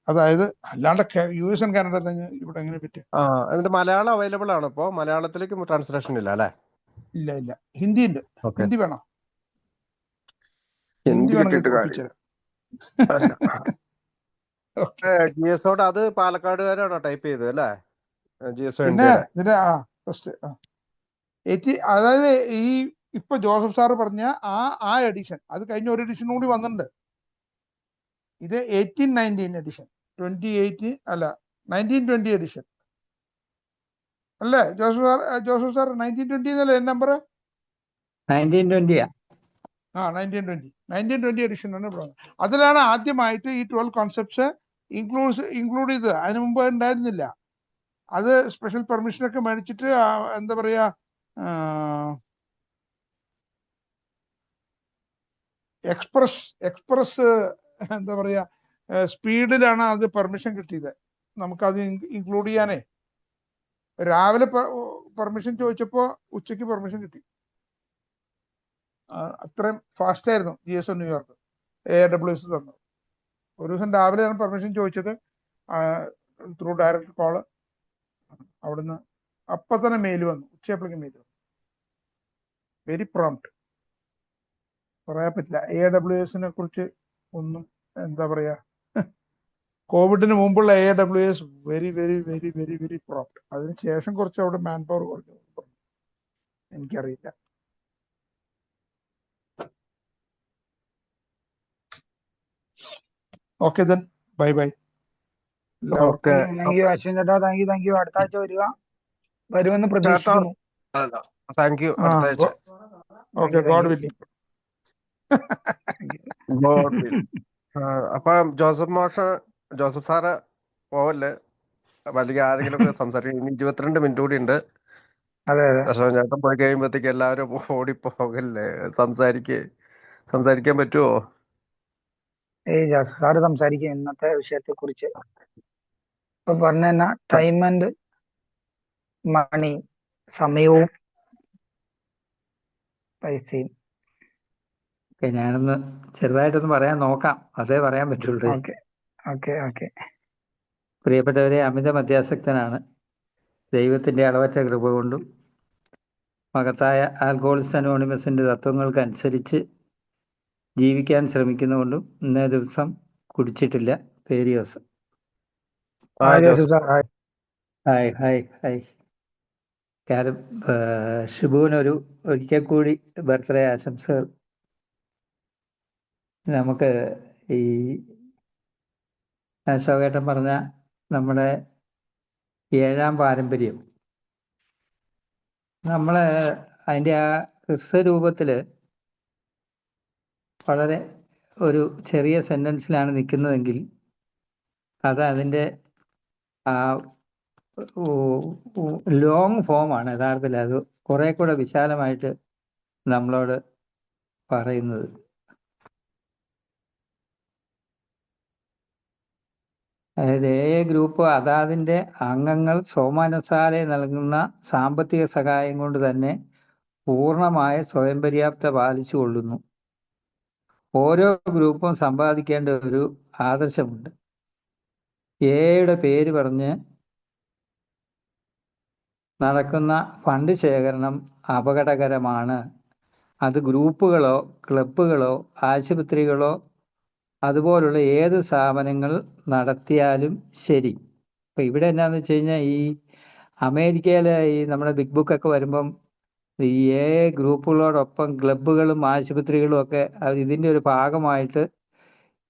അതായത് അല്ലാണ്ട് US ആൻഡ് കാനഡ ഇവിടെ എങ്ങനെ പറ്റും? എന്നിട്ട് മലയാളം അവൈലബിൾ ആണ് ഇപ്പോ? മലയാളത്തിലേക്ക് ട്രാൻസ്ലേഷൻ ഇല്ല അല്ലെ? ഇല്ല. ഹിന്ദി ഉണ്ട്. ഹിന്ദി വേണോ? GSOടെ അത് പാലക്കാടുകാരാണോ ടൈപ്പ് ചെയ്തത് അല്ലേ? അതായത് ഈ ഇപ്പൊ ജോസഫ് സാറ് പറഞ്ഞ ആ എഡിഷൻ, അത് കഴിഞ്ഞ ഒരു എഡിഷൻ കൂടി വന്നിട്ടുണ്ട്. ഇത് 1819 എഡിഷൻ, 2018 അല്ല 1920 എഡിഷൻ അല്ലേ ജോസഫ് സാർ? 1920 എന്നല്ലേ നമ്പർ? 1920 എഡിഷൻ ആണ് ഇവിടെ. അതിലാണ് ആദ്യമായിട്ട് ഈ 12 കോൺസെപ്റ്റ്സ് ഇൻക്ലൂഡ് ചെയ്തത്. അതിനു മുമ്പ് ഉണ്ടായിരുന്നില്ല. അത് സ്പെഷ്യൽ പെർമിഷനൊക്കെ മേടിച്ചിട്ട് എന്താ പറയാ, എക്സ്പ്രസ് എന്താ പറയാ സ്പീഡിലാണ് അത് പെർമിഷൻ കിട്ടിയത്. നമുക്കത് ഇൻക്ലൂഡ് ചെയ്യാനേ രാവിലെ പെർമിഷൻ ചോദിച്ചപ്പോ ഉച്ചയ്ക്ക് പെർമിഷൻ കിട്ടി. അത്രയും ഫാസ്റ്റ് ആയിരുന്നു GSO ന്യൂയോർക്ക് AWS തന്നത്. ഒരു ദിവസം രാവിലെയാണ് പെർമിഷൻ ചോദിച്ചത്, ത്രൂ ഡയറക്റ്റ് കോള്. അവിടുന്ന് അപ്പൊ തന്നെ മെയിൽ വന്നു, ഉച്ചയപ്പോഴേക്കും മെയിൽ വന്നു. Very prompt. പറയാൻ പറ്റില്ല. AWSനെ കുറിച്ച് ഒന്നും എന്താ പറയാ, കോവിഡിന് മുമ്പുള്ള AWS very very very very very prompt. അതിനുശേഷം കുറച്ച് അവിടെ മാൻ പവർ കുറഞ്ഞു, എനിക്കറിയില്ല. ഓക്കെ ദെൻ, ബൈ ബൈ എല്ലാവർക്കും. ഓക്കെ താങ്ക് യു അശ്വിൻ ചേട്ടാ, താങ്ക് യു. അടുത്ത ആഴ്ച വരുമെന്ന് ചേട്ടാ, പ്രതീക്ഷിക്കുന്നു. Thank you. ആ അടുത്ത ആഴ്ച okay, God willing. God will. അപ്പൊ ജോസഫ് സാറ് പോവല്ലേ? അല്ലെങ്കിൽ ആരെങ്കിലും ഒക്കെ സംസാരിക്കും. ഇനി 22 മിനിറ്റ് കൂടി ഉണ്ട്. അതെ അതെ. അശോകൻ ചേട്ടൻ പോയി കഴിയുമ്പോഴത്തേക്ക് എല്ലാവരും ഓടിപ്പോകല്ലേ? സംസാരിക്കാൻ പറ്റുമോ? ജോസഫ് സാറ് സംസാരിക്കും ഇന്നത്തെ വിഷയത്തെ കുറിച്ച്. ഇപ്പൊ പറഞ്ഞ തന്നെ ടൈം ആൻഡ് മണി, സമയവും പൈസയും. ഞാനൊന്ന് ചെറുതായിട്ടൊന്ന് പറയാൻ നോക്കാം, അതേ പറയാൻ പറ്റുള്ളൂ. Okay okay okay. പ്രിയപ്പെട്ടവരെ, അമിത മദ്യാസക്തനാണ്. ദൈവത്തിന്റെ അളവറ്റ കൃപ കൊണ്ടും മഹത്തായ ആൽക്കഹോളിസ്റ്റ് അനോണിമസിന്റെ തത്വങ്ങൾക്കനുസരിച്ച് ജീവിക്കാൻ ശ്രമിക്കുന്നതുകൊണ്ടും ഇന്നേ ദിവസം കുടിച്ചിട്ടില്ല. പേര് Joseph. Hi Joseph sir. Hi. Hi hi hi. കാര്യം ഷിബുവിനൊരു ഒരിക്കൽ കൂടി ബർത്ത്ഡേ ആശംസകൾ. നമുക്ക് ഈ അശോകേട്ടൻ പറഞ്ഞ നമ്മുടെ 7ാം പാരമ്പര്യം, നമ്മള് അതിൻ്റെ ആ ഹ്രസ്വരൂപത്തില് വളരെ ഒരു ചെറിയ സെന്റൻസിലാണ് നിൽക്കുന്നതെങ്കിൽ അത് അതിൻ്റെ ആ ലോങ് ഫോമാണ് യഥാർത്ഥത്തിൽ. അത് കുറെ കൂടെ വിശാലമായിട്ട് നമ്മളോട് പറയുന്നത്. അതായത് ഗ്രൂപ്പ് അതാതിൻ്റെ അംഗങ്ങൾ സ്വമനസാലെ നൽകുന്ന സാമ്പത്തിക സഹായം കൊണ്ട് തന്നെ പൂർണ്ണമായ സ്വയം പര്യാപ്തത പാലിച്ചു കൊള്ളുന്നു. ഓരോ ഗ്രൂപ്പും സമ്പാദിക്കേണ്ട ഒരു ആദർശമുണ്ട്. എയുടെ പേര് പറഞ്ഞ് നടക്കുന്ന ഫണ്ട് ശേഖരണം അപകടകരമാണ്. അത് ഗ്രൂപ്പുകളോ ക്ലബ്ബുകളോ ആശുപത്രികളോ അതുപോലുള്ള ഏത് സ്ഥാപനങ്ങൾ നടത്തിയാലും ശരി. ഇപ്പം ഇവിടെ എന്നാന്ന് വെച്ച് കഴിഞ്ഞാൽ, ഈ അമേരിക്കയിലെ ഈ നമ്മുടെ ബിഗ് ബുക്കൊക്കെ വരുമ്പം ഈ ഗ്രൂപ്പുകളോടൊപ്പം ക്ലബ്ബുകളും ആശുപത്രികളും ഒക്കെ ഇതിൻ്റെ ഒരു ഭാഗമായിട്ട്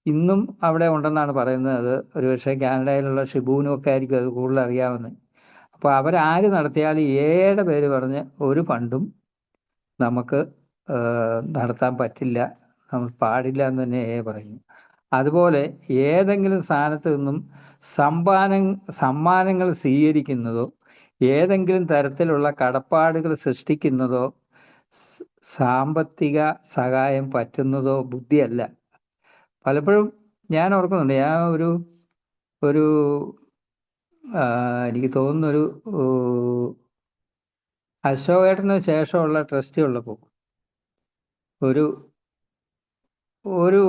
ഇന്നും അവിടെ ഉണ്ടെന്നാണ് പറയുന്നത്. അത് ഒരുപക്ഷെ കാനഡയിലുള്ള ഷിബുവിനും ഒക്കെ ആയിരിക്കും അത് കൂടുതൽ അറിയാവുന്നത്. അപ്പോൾ അവരാര് നടത്തിയാലും എയുടെ പേര് പറഞ്ഞ് ഒരു ഫണ്ടും നമുക്ക് നടത്താൻ പറ്റില്ല, നമ്മൾ പാടില്ല എന്ന് തന്നെ പറയുന്നു. അതുപോലെ ഏതെങ്കിലും സ്ഥാനത്ത് നിന്നും സമ്മാനങ്ങൾ സ്വീകരിക്കുന്നതോ ഏതെങ്കിലും തരത്തിലുള്ള കടപ്പാടുകൾ സൃഷ്ടിക്കുന്നതോ സാമ്പത്തിക സഹായം പറ്റുന്നതോ ബുദ്ധിയല്ല. പലപ്പോഴും ഞാൻ ഓർക്കുന്നുണ്ട്, ഞാൻ ഒരു എനിക്ക് തോന്നുന്നൊരു അശോകേട്ടന് ശേഷമുള്ള ട്രസ്റ്റി ഉള്ളപ്പോൾ ഒരു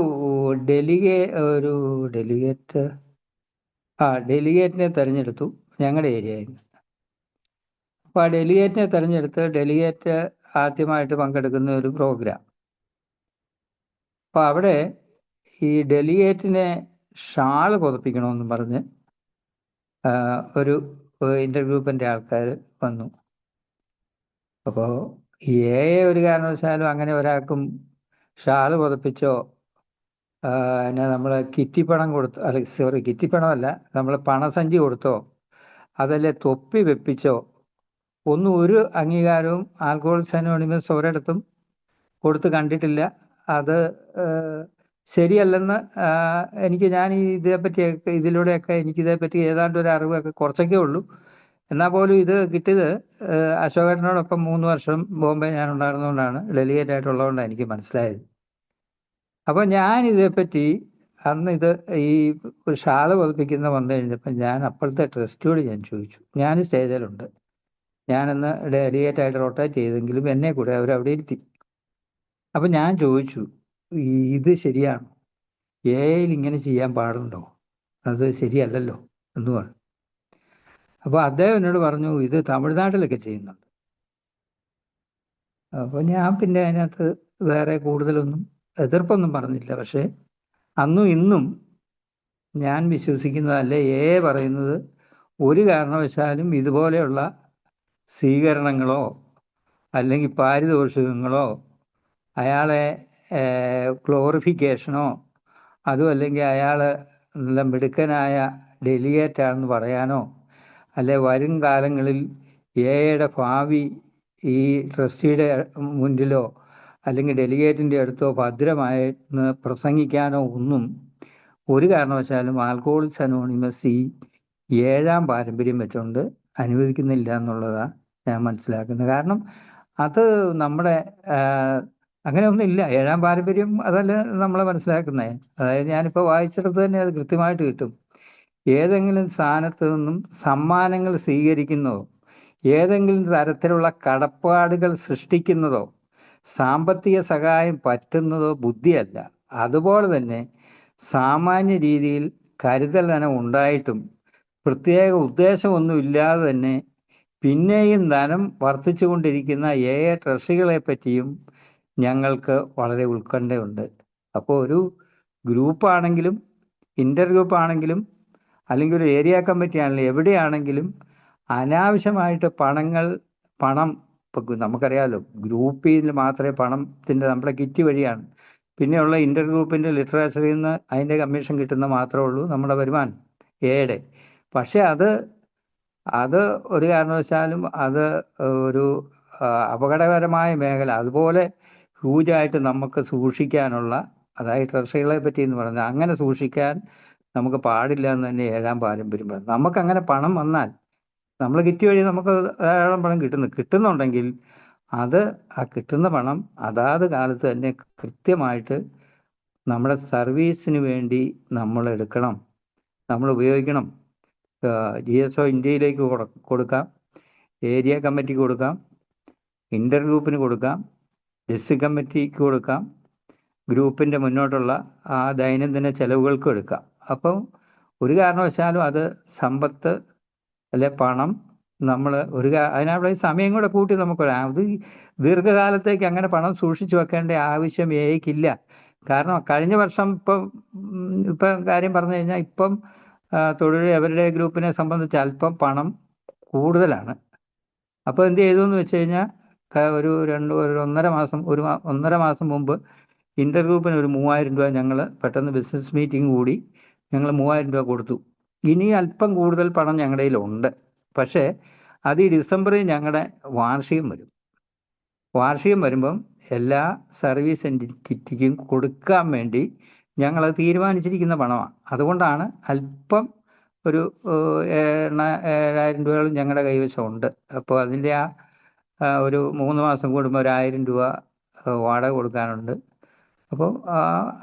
ഡെലിഗേറ്റിനെ തെരഞ്ഞെടുത്തു ഞങ്ങളുടെ ഏരിയയിൽ നിന്ന്. അപ്പോൾ ആ ഡെലിഗേറ്റിനെ തെരഞ്ഞെടുത്ത് ഡെലിഗേറ്റ് ആദ്യമായിട്ട് പങ്കെടുക്കുന്ന ഒരു പ്രോഗ്രാം. അപ്പോൾ അവിടെ ഈ ഡെലിഗേറ്റിനെ ഷാള് പുതപ്പിക്കണമെന്ന് പറഞ്ഞ് ഒരു ഇന്റർഗ്രൂപ്പിൻ്റെ ആൾക്കാർ വന്നു. അപ്പോൾ ഒരു കാരണവശാലും അങ്ങനെ ഒരാൾക്കും ഷാള് പുതപ്പിച്ചോ പിന്നെ നമ്മൾ കിറ്റിപ്പണം കൊടുത്തോ, കിറ്റിപ്പണമല്ല, നമ്മൾ പണസഞ്ചി കൊടുത്തോ അതല്ലേ തൊപ്പി വെപ്പിച്ചോ ഒന്നും ഒരു അംഗീകാരവും ആൽക്കഹോളിസ്റ്റ് അനോണിമസ് ഒരിടത്തും കൊടുത്ത് കണ്ടിട്ടില്ല. അത് ശരിയല്ലെന്ന് ഞാൻ ഇതേപ്പറ്റിയൊക്കെ ഇതിലൂടെയൊക്കെ എനിക്കിതേപ്പറ്റി ഏതാണ്ട് ഒരു അറിവൊക്കെ കുറച്ചൊക്കെ ഉള്ളൂ. എന്നാൽ പോലും ഇത് കിട്ടിയത് അശോകേട്ടനോടൊപ്പം 3 വർഷം ബോംബെ ഞാൻ ഉണ്ടായിരുന്നതുകൊണ്ടാണ്, ഡെലിഗേറ്റ് ആയിട്ടുള്ളതുകൊണ്ടാണ് എനിക്ക് മനസ്സിലായത്. അപ്പോൾ ഞാൻ ഇതേപ്പറ്റി അന്ന് ഈ ഒരു ഷാള് പതിപ്പിക്കുന്ന വന്നു കഴിഞ്ഞപ്പോൾ ഞാൻ അപ്പോഴത്തെ ട്രസ്റ്റിയോട് ഞാൻ ചോദിച്ചു. ഞാൻ സ്റ്റേജിലുണ്ട്, ഞാനന്ന് ഡെലിഗേറ്റ് ആയിട്ട് റൊട്ടേറ്റ് ചെയ്തെങ്കിലും എന്നെ കൂടെ അവരവിടെ ഇരുത്തി. അപ്പം ഞാൻ ചോദിച്ചു, ഇത് ശരിയാണോ? എയിൽ ഇങ്ങനെ ചെയ്യാൻ പാടുണ്ടോ? അത് ശരിയല്ലല്ലോ എന്ന് പറഞ്ഞു. അപ്പോൾ അദ്ദേഹം എന്നോട് പറഞ്ഞു, ഇത് തമിഴ്നാട്ടിലൊക്കെ ചെയ്യുന്നുണ്ട്. അപ്പോൾ ഞാൻ പിന്നെ അതിനകത്ത് വേറെ കൂടുതലൊന്നും എതിർപ്പൊന്നും പറഞ്ഞില്ല. പക്ഷേ അന്നും ഇന്നും ഞാൻ വിശ്വസിക്കുന്നതല്ല പറയുന്നത് ഒരു കാരണവശാലും ഇതുപോലെയുള്ള സ്വീകരണങ്ങളോ അല്ലെങ്കിൽ പാരിതോഷികങ്ങളോ അയാളെ ഗ്ലോറിഫിക്കേഷനോ അതും അല്ലെങ്കിൽ അയാൾ നല്ല മിടുക്കനായ ഡെലിഗേറ്റാണെന്ന് പറയാനോ അല്ലെ വരും കാലങ്ങളിൽ എയുടെ ഭാവി ഈ ട്രസ്റ്റിയുടെ മുൻപിലോ അല്ലെങ്കിൽ ഡെലിഗേറ്റിൻ്റെ അടുത്തോ ഭദ്രമായെന്ന് പ്രസംഗിക്കാനോ ഒന്നും ഒരു കാരണവശാലും ആൽക്കഹോളിക്സ് അനോണിമസ് ഈ 7ാം പാരമ്പര്യം വെച്ചുകൊണ്ട് അനുവദിക്കുന്നില്ല എന്നുള്ളതാണ് ഞാൻ മനസ്സിലാക്കുന്നത്. കാരണം അത് നമ്മുടെ അങ്ങനെയൊന്നുമില്ല. 7ാം പാരമ്പര്യം അതല്ല നമ്മളെ മനസ്സിലാക്കുന്നത്. അതായത് ഞാനിപ്പോൾ വായിച്ചെടുത്ത് തന്നെ അത് കൃത്യമായിട്ട് കിട്ടും. ഏതെങ്കിലും സ്ഥാനത്ത് നിന്നും സമ്മാനങ്ങൾ സ്വീകരിക്കുന്നതോ ഏതെങ്കിലും തരത്തിലുള്ള കടപ്പാടുകൾ സൃഷ്ടിക്കുന്നതോ സാമ്പത്തിക സഹായം പറ്റുന്നതോ ബുദ്ധിയല്ല. അതുപോലെ തന്നെ സാമാന്യ രീതിയിൽ കരുതൽ ധനം ഉണ്ടായിട്ടും പ്രത്യേക ഉദ്ദേശമൊന്നും ഇല്ലാതെ തന്നെ പിന്നെയും ധനം വർദ്ധിച്ചുകൊണ്ടിരിക്കുന്ന ട്രസ്റ്റികളെ പറ്റിയും ഞങ്ങൾക്ക് വളരെ ഉത്കണ്ഠയുണ്ട്. അപ്പോൾ ഒരു ഗ്രൂപ്പാണെങ്കിലും ഇൻ്റർ ഗ്രൂപ്പാണെങ്കിലും അല്ലെങ്കിൽ ഒരു ഏരിയ കമ്മിറ്റി ആണെങ്കിലും എവിടെയാണെങ്കിലും അനാവശ്യമായിട്ട് പണം ഇപ്പം നമുക്കറിയാമല്ലോ, ഗ്രൂപ്പിൽ മാത്രമേ പണത്തിൻ്റെ നമ്മുടെ കിറ്റ് വഴിയാണ്. പിന്നെയുള്ള ഇൻ്റർ ഗ്രൂപ്പിൻ്റെ ലിറ്ററേച്ചറിൽ നിന്ന് അതിൻ്റെ കമ്മീഷൻ കിട്ടുന്ന മാത്രമേ ഉള്ളൂ നമ്മുടെ വരുമാനം എയുടെ. പക്ഷേ അത് ഒരു കാരണവശാലും അത് ഒരു അപകടകരമായ മേഖല. അതുപോലെ ഹ്യൂജായിട്ട് നമുക്ക് സൂക്ഷിക്കാനുള്ള, അതായത് ട്രഷറികളെ പറ്റി എന്ന് പറഞ്ഞാൽ അങ്ങനെ സൂക്ഷിക്കാൻ നമുക്ക് പാടില്ല എന്ന് തന്നെ 7ാം പാരമ്പര്യം പറയുന്നത്. നമുക്കങ്ങനെ പണം വന്നാൽ നമ്മൾ കിറ്റ് വഴി നമുക്ക് ധാരാളം പണം കിട്ടുന്നുണ്ടെങ്കിൽ അത് ആ കിട്ടുന്ന പണം അതാത് കാലത്ത് തന്നെ കൃത്യമായിട്ട് നമ്മുടെ സർവീസിന് വേണ്ടി നമ്മൾ എടുക്കണം, നമ്മൾ ഉപയോഗിക്കണം. GSO ഇന്ത്യയിലേക്ക് കൊടുക്കാം, ഏരിയ കമ്മിറ്റിക്ക് കൊടുക്കാം, ഇൻ്റർ ഗ്രൂപ്പിന് കൊടുക്കാം, ഡിസ്ട്രിക്ട് കമ്മിറ്റിക്ക് കൊടുക്കാം, ഗ്രൂപ്പിൻ്റെ മുന്നോട്ടുള്ള ആ ദൈനംദിന ചെലവുകൾക്കും എടുക്കാം. അപ്പം ഒരു കാരണവശാലും അത് സമ്പത്ത് അല്ലെ പണം നമ്മൾ അതിനവിടെ സമയം കൂടെ കൂട്ടി നമുക്ക് അത് ദീർഘകാലത്തേക്ക് അങ്ങനെ പണം സൂക്ഷിച്ചു വെക്കേണ്ട ആവശ്യം ഏക്കില്ല. കാരണം കഴിഞ്ഞ വർഷം ഇപ്പം കാര്യം പറഞ്ഞു കഴിഞ്ഞാൽ ഇപ്പം തൊഴിൽ അവരുടെ ഗ്രൂപ്പിനെ സംബന്ധിച്ച് അല്പം പണം കൂടുതലാണ്. അപ്പോൾ എന്ത് ചെയ്തു എന്ന് വെച്ച് കഴിഞ്ഞാൽ ഒരു 1.5 മാസം മുമ്പ് ഇൻ്റർ ഗ്രൂപ്പിന് ഒരു 3000 രൂപ ഞങ്ങൾ പെട്ടെന്ന് ബിസിനസ് മീറ്റിംഗ് കൂടി ഞങ്ങൾ 3000 രൂപ കൊടുത്തു. ഇനി അല്പം കൂടുതൽ പണം ഞങ്ങളുടെ കയ്യിലുണ്ട്. പക്ഷേ അത് ഈ ഡിസംബറിൽ ഞങ്ങളുടെ വാർഷികം വരും. വാർഷികം വരുമ്പം എല്ലാ സർവീസ് എൻറ്റിറ്റിക്കും കൊടുക്കാൻ വേണ്ടി ഞങ്ങളത് തീരുമാനിച്ചിരിക്കുന്ന പണമാണ്. അതുകൊണ്ടാണ് അല്പം ഒരു 7,000 രൂപകളും ഞങ്ങളുടെ കൈവശമുണ്ട്. അപ്പോൾ അതിൻ്റെ ഒരു 3 മാസം കൂടുമ്പോൾ ഒരു 1000 രൂപ വാടക കൊടുക്കാനുണ്ട്. അപ്പോൾ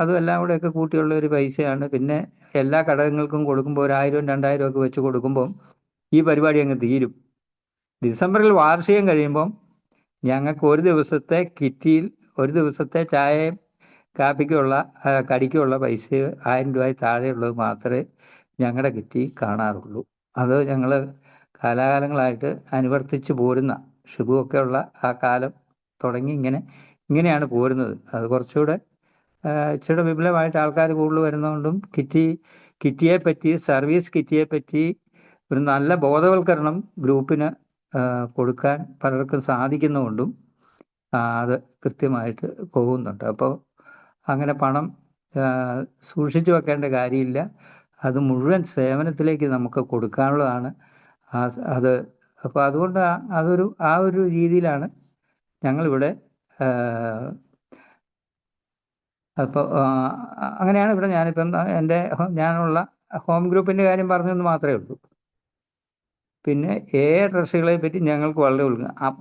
അതുമെല്ലാം കൂടെയൊക്കെ കൂട്ടിയുള്ള ഒരു പൈസയാണ്. പിന്നെ എല്ലാ ഘടകങ്ങൾക്കും കൊടുക്കുമ്പോൾ 1,000-2,000 ഒക്കെ വെച്ച് കൊടുക്കുമ്പം ഈ പരിപാടി അങ്ങ് തീരും. ഡിസംബറിൽ വാർഷികം കഴിയുമ്പം ഞങ്ങൾക്ക് ഒരു ദിവസത്തെ കിറ്റിയിൽ ഒരു ദിവസത്തെ ചായയും കാപ്പിക്കുള്ള കടിക്കുള്ള പൈസ 1000 രൂപയിൽ താഴെയുള്ളത് മാത്രമേ ഞങ്ങളുടെ കിറ്റിൽ കാണാറുള്ളൂ. അത് ഞങ്ങൾ കാലാകാലങ്ങളായിട്ട് അനുവർത്തിച്ച് പോരുന്ന ഷിബുവൊക്കെ ഉള്ള ആ കാലം തുടങ്ങി ഇങ്ങനെയാണ് പോരുന്നത്. അത് കുറച്ചുകൂടെ ഇച്ചിരി വിപുലമായിട്ട് ആൾക്കാർ കൂടുതൽ വരുന്നതുകൊണ്ടും കിറ്റിയെ പറ്റി സർവീസ് കിറ്റിയെ പറ്റി ഒരു നല്ല ബോധവൽക്കരണം ഗ്രൂപ്പിന് കൊടുക്കാൻ പലർക്കും സാധിക്കുന്നതുകൊണ്ടും അത് കൃത്യമായിട്ട് പോകുന്നുണ്ട്. അപ്പോൾ അങ്ങനെ പണം സൂക്ഷിച്ചു വെക്കേണ്ട കാര്യമില്ല. അത് മുഴുവൻ സേവനത്തിലേക്ക് നമുക്ക് കൊടുക്കാനുള്ളതാണ്. അത് അപ്പോൾ അതുകൊണ്ട് ആ ഒരു രീതിയിലാണ് ഞങ്ങളിവിടെ. അപ്പോൾ അങ്ങനെയാണ് ഇവിടെ ഞാനിപ്പം ഞാനുള്ള ഹോം ഗ്രൂപ്പിൻ്റെ കാര്യം പറഞ്ഞെന്ന് മാത്രമേ ഉള്ളൂ. പിന്നെ ട്രസ്റ്റുകളെ പറ്റി ഞങ്ങൾക്ക് വളരെ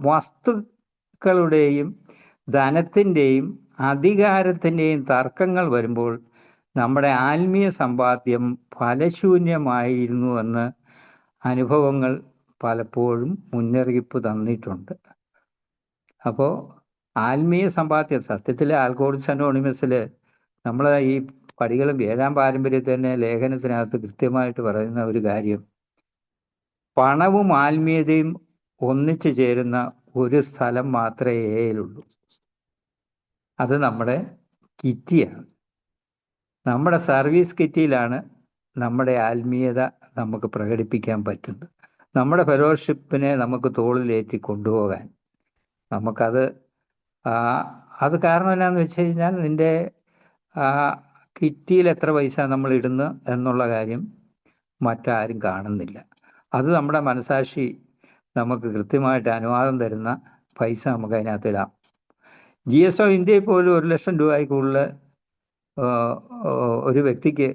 വസ്തുക്കളുടെയും ധനത്തിൻ്റെയും അധികാരത്തിൻ്റെയും തർക്കങ്ങൾ വരുമ്പോൾ നമ്മുടെ ആത്മീയ സമ്പാദ്യം ഫലശൂന്യമായിരുന്നുവെന്ന് അനുഭവങ്ങൾ പലപ്പോഴും മുന്നറിയിപ്പ് തന്നിട്ടുണ്ട്. അപ്പോൾ ആത്മീയ സമ്പാദ്യം സത്യത്തിൽ ആൽക്കഹോളിക്സ് അനോണിമസിൽ നമ്മൾ ഈ പടികളും 7ാം പാരമ്പര്യത്തിൽ തന്നെ ലേഖനത്തിനകത്ത് കൃത്യമായിട്ട് പറയുന്ന ഒരു കാര്യം, പണവും ആത്മീയതയും ഒന്നിച്ചു ചേരുന്ന ഒരു സ്ഥലം മാത്രമേ എയിലുള്ളൂ. അത് നമ്മുടെ കിറ്റിയാണ്. നമ്മുടെ സർവീസ് കിറ്റിയിലാണ് നമ്മുടെ ആത്മീയത നമുക്ക് പ്രകടിപ്പിക്കാൻ പറ്റുന്നത്. നമ്മുടെ ഫെലോഷിപ്പിനെ നമുക്ക് തോളിലേറ്റി കൊണ്ടുപോകാൻ നമുക്കത് അത് കാരണം എന്നാന്ന് വെച്ച് കഴിഞ്ഞാൽ നിൻ്റെ കിറ്റിയിൽ എത്ര പൈസ നമ്മൾ ഇടുന്നു എന്നുള്ള കാര്യം മറ്റാരും കാണുന്നില്ല. അത് നമ്മുടെ മനസാക്ഷി നമുക്ക് കൃത്യമായിട്ട് അനുവാദം തരുന്ന പൈസ നമുക്ക് അതിനകത്ത് ഇടാം. GSO ഇന്ത്യയിൽ പോലും 1 ലക്ഷം രൂപയ്ക്ക് കൂടുതൽ ഒരു വ്യക്തിക്ക്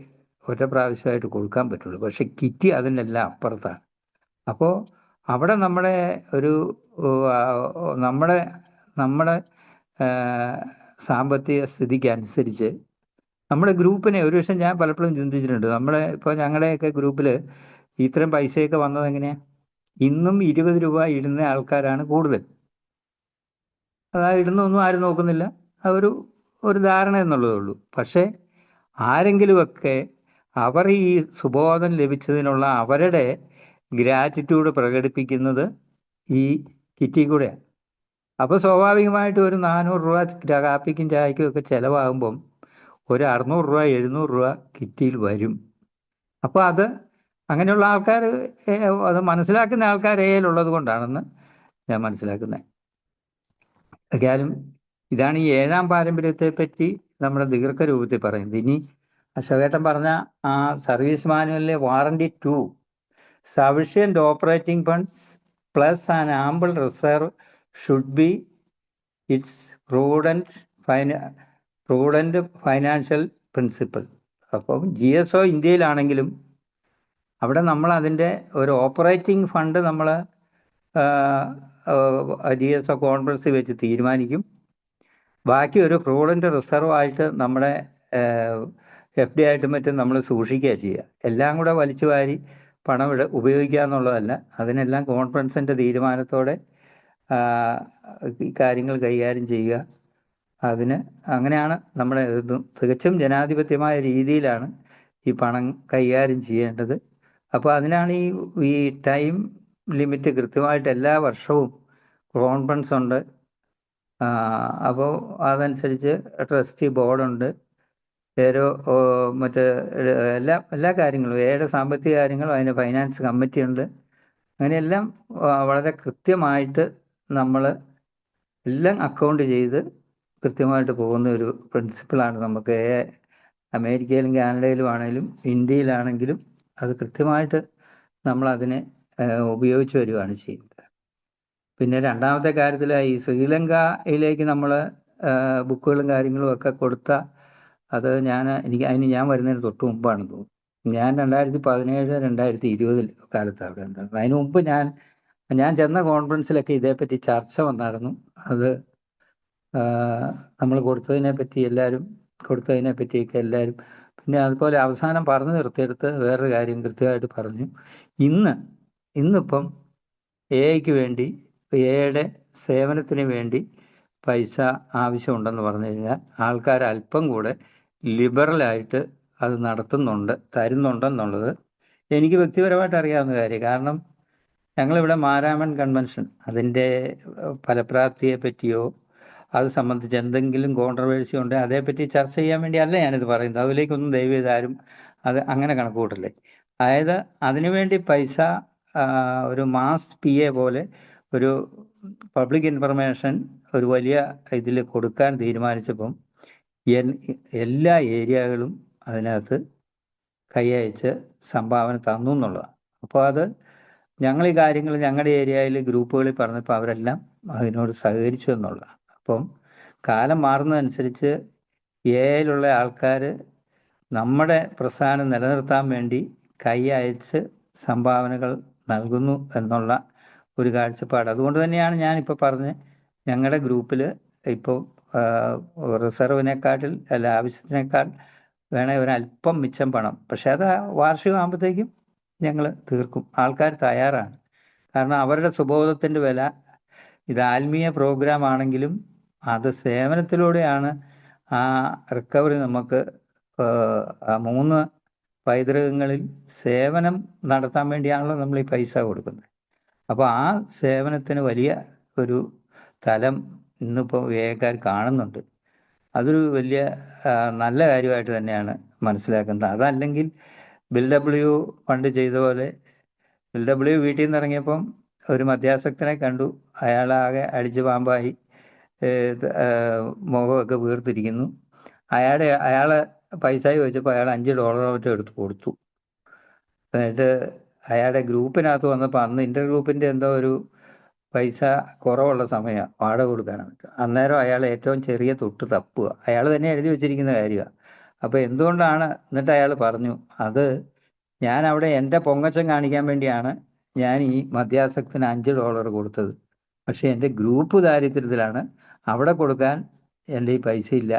ഒറ്റ പ്രാവശ്യമായിട്ട് കൊടുക്കാൻ പറ്റുള്ളൂ. പക്ഷെ കിറ്റ് അതിനെല്ലാം അപ്പുറത്താണ്. അപ്പോൾ അവിടെ നമ്മുടെ ഒരു നമ്മുടെ സാമ്പത്തിക സ്ഥിതിക്ക് അനുസരിച്ച് നമ്മുടെ ഗ്രൂപ്പിനെ ഒരു പക്ഷേ ഞാൻ പലപ്പോഴും ചിന്തിച്ചിട്ടുണ്ട്. ഇപ്പോൾ ഞങ്ങളുടെയൊക്കെ ഗ്രൂപ്പിൽ ഇത്രയും പൈസയൊക്കെ വന്നത് എങ്ങനെയാണ്? ഇന്നും 20 രൂപ ഇടുന്ന ആൾക്കാരാണ് കൂടുതൽ. ഇടുന്നൊന്നും ആരും നോക്കുന്നില്ല. ഒരു ധാരണ എന്നുള്ളതേ ഉള്ളൂ. പക്ഷേ ആരെങ്കിലുമൊക്കെ അവർ ഈ സുബോധം ലഭിച്ചതിനുള്ള അവരുടെ ഗ്രാറ്റിറ്റ്യൂഡ് പ്രകടിപ്പിക്കുന്നത് ഈ കിറ്റിൽ കൂടെയാണ്. അപ്പോൾ സ്വാഭാവികമായിട്ട് ഒരു 400 രൂപ കാപ്പിക്കും ചായക്കും ഒക്കെ ചിലവാകുമ്പം ഒരു 600 രൂപ 700 രൂപ കിറ്റിയിൽ വരും. അപ്പോൾ അത് അങ്ങനെയുള്ള ആൾക്കാർ അത് മനസ്സിലാക്കുന്ന ആൾക്കാർ ഏലുള്ളത് കൊണ്ടാണെന്ന് ഞാൻ മനസ്സിലാക്കുന്നത്. ഏതായാലും ഇതാണ് ഈ 7-ാം പാരമ്പര്യത്തെ പറ്റി നമ്മുടെ ദീർഘരൂപത്തിൽ പറയുന്നത്. ഇനി അശോകേട്ടൻ പറഞ്ഞ ആ സർവീസ് മാനുവലിലെ warranty 2 sufficient operating funds plus an ample reserve should be it's prudent financial principle. അപ്പം GSO ഇന്ത്യയിലാണെങ്കിലും അവിടെ നമ്മൾ അതിൻ്റെ ഒരു ഓപ്പറേറ്റിംഗ് ഫണ്ട് നമ്മൾ GSO കോൺഫറൻസിൽ വെച്ച് തീരുമാനിക്കും. ബാക്കി ഒരു പ്രൂഡന്റ് റിസർവ് ആയിട്ട് നമ്മുടെ FD ആയിട്ടും മറ്റും നമ്മൾ സൂക്ഷിക്കുക ചെയ്യുക. എല്ലാം കൂടെ വലിച്ചു വാരി പണം ഉപയോഗിക്കുക എന്നുള്ളതല്ല. അതിനെല്ലാം കോൺഫറൻസിൻ്റെ തീരുമാനത്തോടെ ഈ കാര്യങ്ങൾ കൈകാര്യം ചെയ്യുക. അങ്ങനെയാണ് നമ്മുടെ തികച്ചും ജനാധിപത്യമായ രീതിയിലാണ് ഈ പണം കൈകാര്യം ചെയ്യേണ്ടത്. അപ്പോൾ അതിനാണ് ഈ ടൈം ലിമിറ്റ് കൃത്യമായിട്ട് എല്ലാ വർഷവും കോൺഫറൻസ് ഉണ്ട്. അപ്പോൾ അതനുസരിച്ച് ട്രസ്റ്റി ബോർഡുണ്ട്. മറ്റ് എല്ലാ കാര്യങ്ങളും സാമ്പത്തിക കാര്യങ്ങളും അതിന് ഫൈനാൻസ് കമ്മിറ്റി ഉണ്ട്. അങ്ങനെയെല്ലാം വളരെ കൃത്യമായിട്ട് നമ്മൾ എല്ലാം അക്കൗണ്ട് ചെയ്ത് കൃത്യമായിട്ട് പോകുന്ന ഒരു പ്രിൻസിപ്പിളാണ് നമുക്ക് അമേരിക്കയിലും കാനഡയിലും ആണെങ്കിലും ഇന്ത്യയിലാണെങ്കിലും അത് കൃത്യമായിട്ട് നമ്മളതിനെ ഉപയോഗിച്ച് വരികയാണ് ചെയ്യുന്നത്. പിന്നെ രണ്ടാമത്തെ കാര്യത്തിൽ ഈ ശ്രീലങ്കയിലേക്ക് നമ്മൾ ബുക്കുകളും കാര്യങ്ങളും ഒക്കെ കൊടുത്ത അത് ഞാൻ വരുന്നതിന് തൊട്ട് മുമ്പാണ് തോന്നുന്നു. ഞാൻ 2017 2020 കാലത്ത് അവിടെ ഉണ്ടായിരുന്നു. അതിന് മുമ്പ് ഞാൻ ചെന്ന കോൺഫറൻസിലൊക്കെ ഇതേപ്പറ്റി ചർച്ച വന്നായിരുന്നു. അത് നമ്മൾ കൊടുത്തതിനെ പറ്റിയൊക്കെ എല്ലാവരും പിന്നെ അതുപോലെ അവസാനം പറഞ്ഞു നിർത്തിയെടുത്ത് വേറൊരു കാര്യം കൃത്യമായിട്ട് പറഞ്ഞു. ഇന്നിപ്പം AI വേണ്ടി AI സേവനത്തിന് വേണ്ടി പൈസ ആവശ്യമുണ്ടെന്ന് പറഞ്ഞു കഴിഞ്ഞാൽ ആൾക്കാർ അല്പം കൂടെ ലിബറലായിട്ട് അത് തരുന്നുണ്ടെന്നുള്ളത് എനിക്ക് വ്യക്തിപരമായിട്ട് അറിയാവുന്ന കാര്യം. കാരണം ഞങ്ങളിവിടെ മാരാമൺ കൺവെൻഷൻ അതിൻ്റെ ഫലപ്രാപ്തിയെ പറ്റിയോ അത് സംബന്ധിച്ച് എന്തെങ്കിലും കോൺട്രവേഴ്സി ഉണ്ടെങ്കിൽ അതേപ്പറ്റി ചർച്ച ചെയ്യാൻ വേണ്ടി അല്ല ഞാനിത് പറയുന്നത്. അതിലേക്കൊന്നും ദയവേത് ആരും അത് അങ്ങനെ കണക്ക് കൂട്ടല്ലേ. അതായത് അതിനുവേണ്ടി പൈസ ഒരു മാസ് PA പോലെ ഒരു പബ്ലിക് ഇൻഫർമേഷൻ ഒരു വലിയ ഇതിൽ കൊടുക്കാൻ തീരുമാനിച്ചപ്പം എല്ലാ ഏരിയകളും അതിനകത്ത് കൈയച്ച് സംഭാവന തന്നു എന്നുള്ളതാണ്. അപ്പോൾ അത് ഞങ്ങൾ ഈ കാര്യങ്ങൾ ഞങ്ങളുടെ ഏരിയയിൽ ഗ്രൂപ്പുകളിൽ പറഞ്ഞപ്പോൾ അവരെല്ലാം അതിനോട് സഹകരിച്ചു എന്നുള്ളതാണ്. അപ്പം കാലം മാറുന്നതനുസരിച്ച് AI ആൾക്കാർ നമ്മുടെ പ്രസ്ഥാനം നിലനിർത്താൻ വേണ്ടി കൈയച്ച് സംഭാവനകൾ നൽകുന്നു എന്നുള്ള ഒരു കാഴ്ചപ്പാട്. അതുകൊണ്ട് തന്നെയാണ് ഞാനിപ്പോൾ പറഞ്ഞ് ഞങ്ങളുടെ ഗ്രൂപ്പിൽ ഇപ്പോൾ റിസർവിനെക്കാട്ടിൽ ആവശ്യത്തിനേക്കാൾ വേണേൽ ഒരല്പം മിച്ചം പണം, പക്ഷെ അത് വാർഷികമാകുമ്പോഴത്തേക്കും ഞങ്ങൾ തീർക്കും. ആൾക്കാർ തയ്യാറാണ്. കാരണം അവരുടെ സുബോധത്തിൻ്റെ വില ഇത് ആത്മീയ പ്രോഗ്രാം ആണെങ്കിലും അത് സേവനത്തിലൂടെയാണ് ആ റിക്കവറി നമുക്ക് 3 പൈതൃകങ്ങളിൽ സേവനം നടത്താൻ വേണ്ടിയാണല്ലോ നമ്മൾ ഈ പൈസ കൊടുക്കുന്നത്. അപ്പോൾ ആ സേവനത്തിന് വലിയ ഒരു തലം ഇന്നിപ്പോൾ വേഗക്കാർ കാണുന്നുണ്ട്. അതൊരു വലിയ നല്ല കാര്യമായിട്ട് തന്നെയാണ് മനസ്സിലാക്കുന്നത്. അതല്ലെങ്കിൽ ബിൽഡബ്ല്യു പണ്ട് ചെയ്ത പോലെ, ബിൽഡബ്ല്യു വീട്ടിൽ നിന്ന് ഇറങ്ങിയപ്പം ഒരു മദ്യാസക്തനെ കണ്ടു, അയാളാകെ അടിച്ച് പാമ്പായി, മുഖമൊക്കെ വീർത്തിരിക്കുന്നു. അയാളെ പൈസ ചോദിച്ചപ്പോൾ അയാൾ $5 മറ്റോ എടുത്ത് കൊടുത്തു. എന്നിട്ട് അയാളുടെ ഗ്രൂപ്പിനകത്ത് വന്നപ്പോൾ അന്ന് ഇന്റർ ഗ്രൂപ്പിന്റെ എന്തോ ഒരു പൈസ കുറവുള്ള സമയമാണ്, വാടക കൊടുക്കാനായിട്ട്. അന്നേരം അയാൾ ഏറ്റവും ചെറിയ തൊട്ട് തപ്പുക, അയാൾ തന്നെ എഴുതി വെച്ചിരിക്കുന്ന കാര്യമാണ്. അപ്പോൾ എന്തുകൊണ്ടാണ്, എന്നിട്ട് അയാൾ പറഞ്ഞു, അത് ഞാൻ അവിടെ എൻ്റെ പൊങ്ങച്ചം കാണിക്കാൻ വേണ്ടിയാണ് ഞാൻ ഈ മദ്യാസക്തിന് $5 കൊടുത്തത്. പക്ഷെ എൻ്റെ ഗ്രൂപ്പ് ദാരിദ്ര്യത്തിലാണ്, അവിടെ കൊടുക്കാൻ എൻ്റെ ഈ പൈസ ഇല്ല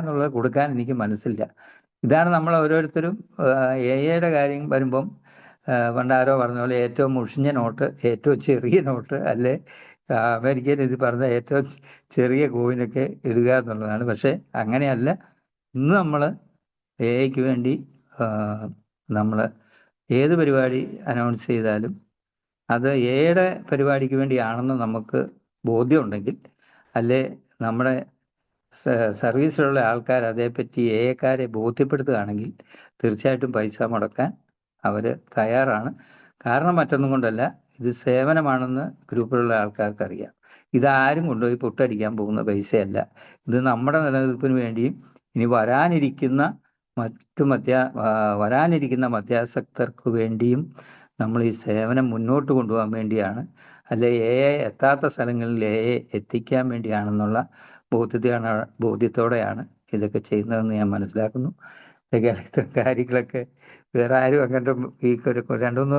എന്നുള്ളത് കൊടുക്കാൻ എനിക്ക് മനസ്സില്ല. ഇതാണ് നമ്മൾ ഓരോരുത്തരും എയുടെ കാര്യം വരുമ്പം പണ്ട് ആരോ പറഞ്ഞ പോലെ ഏറ്റവും മുഷിഞ്ഞ നോട്ട്, ഏറ്റവും ചെറിയ നോട്ട്, അല്ലെ അമേരിക്കയിൽ ഇത് പറഞ്ഞ ഏറ്റവും ചെറിയ കോയിനൊക്കെ ഇടുക എന്നുള്ളതാണ്. പക്ഷെ അങ്ങനെയല്ല. ഇന്ന് നമ്മൾ എയ്ക്ക് വേണ്ടി നമ്മൾ ഏത് പരിപാടി അനൗൺസ് ചെയ്താലും അത് എയുടെ പരിപാടിക്ക് വേണ്ടിയാണെന്ന് നമുക്ക് ബോധ്യമുണ്ടെങ്കിൽ, അല്ലെ നമ്മുടെ സർവീസിലുള്ള ആൾക്കാർ അതേപ്പറ്റി എക്കാരെ ബോധ്യപ്പെടുത്തുകയാണെങ്കിൽ തീർച്ചയായിട്ടും പൈസ മുടക്കാൻ അവർ തയ്യാറാണ്. കാരണം മറ്റൊന്നും കൊണ്ടല്ല, ഇത് സേവനമാണെന്ന് ഗ്രൂപ്പിലുള്ള ആൾക്കാർക്ക് അറിയാം. ഇതാരും കൊണ്ടുപോയി പൊട്ടടിക്കാൻ പോകുന്ന പൈസയല്ല. ഇത് നമ്മുടെ നിലനിൽപ്പിന് വേണ്ടിയും ഇനി വരാനിരിക്കുന്ന മദ്യാസക്തർക്ക് വേണ്ടിയും നമ്മൾ ഈ സേവനം മുന്നോട്ട് കൊണ്ടുപോകാൻ വേണ്ടിയാണ്, അല്ലെ എത്താത്ത സ്ഥലങ്ങളിൽ എത്തിക്കാൻ വേണ്ടിയാണെന്നുള്ള ബോധ്യത്തോടെയാണ് ഇതൊക്കെ ചെയ്യുന്നതെന്ന് ഞാൻ മനസ്സിലാക്കുന്നു. കാര്യങ്ങളൊക്കെ വേറെ ആരും അങ്ങോട്ട് ഈ 2-3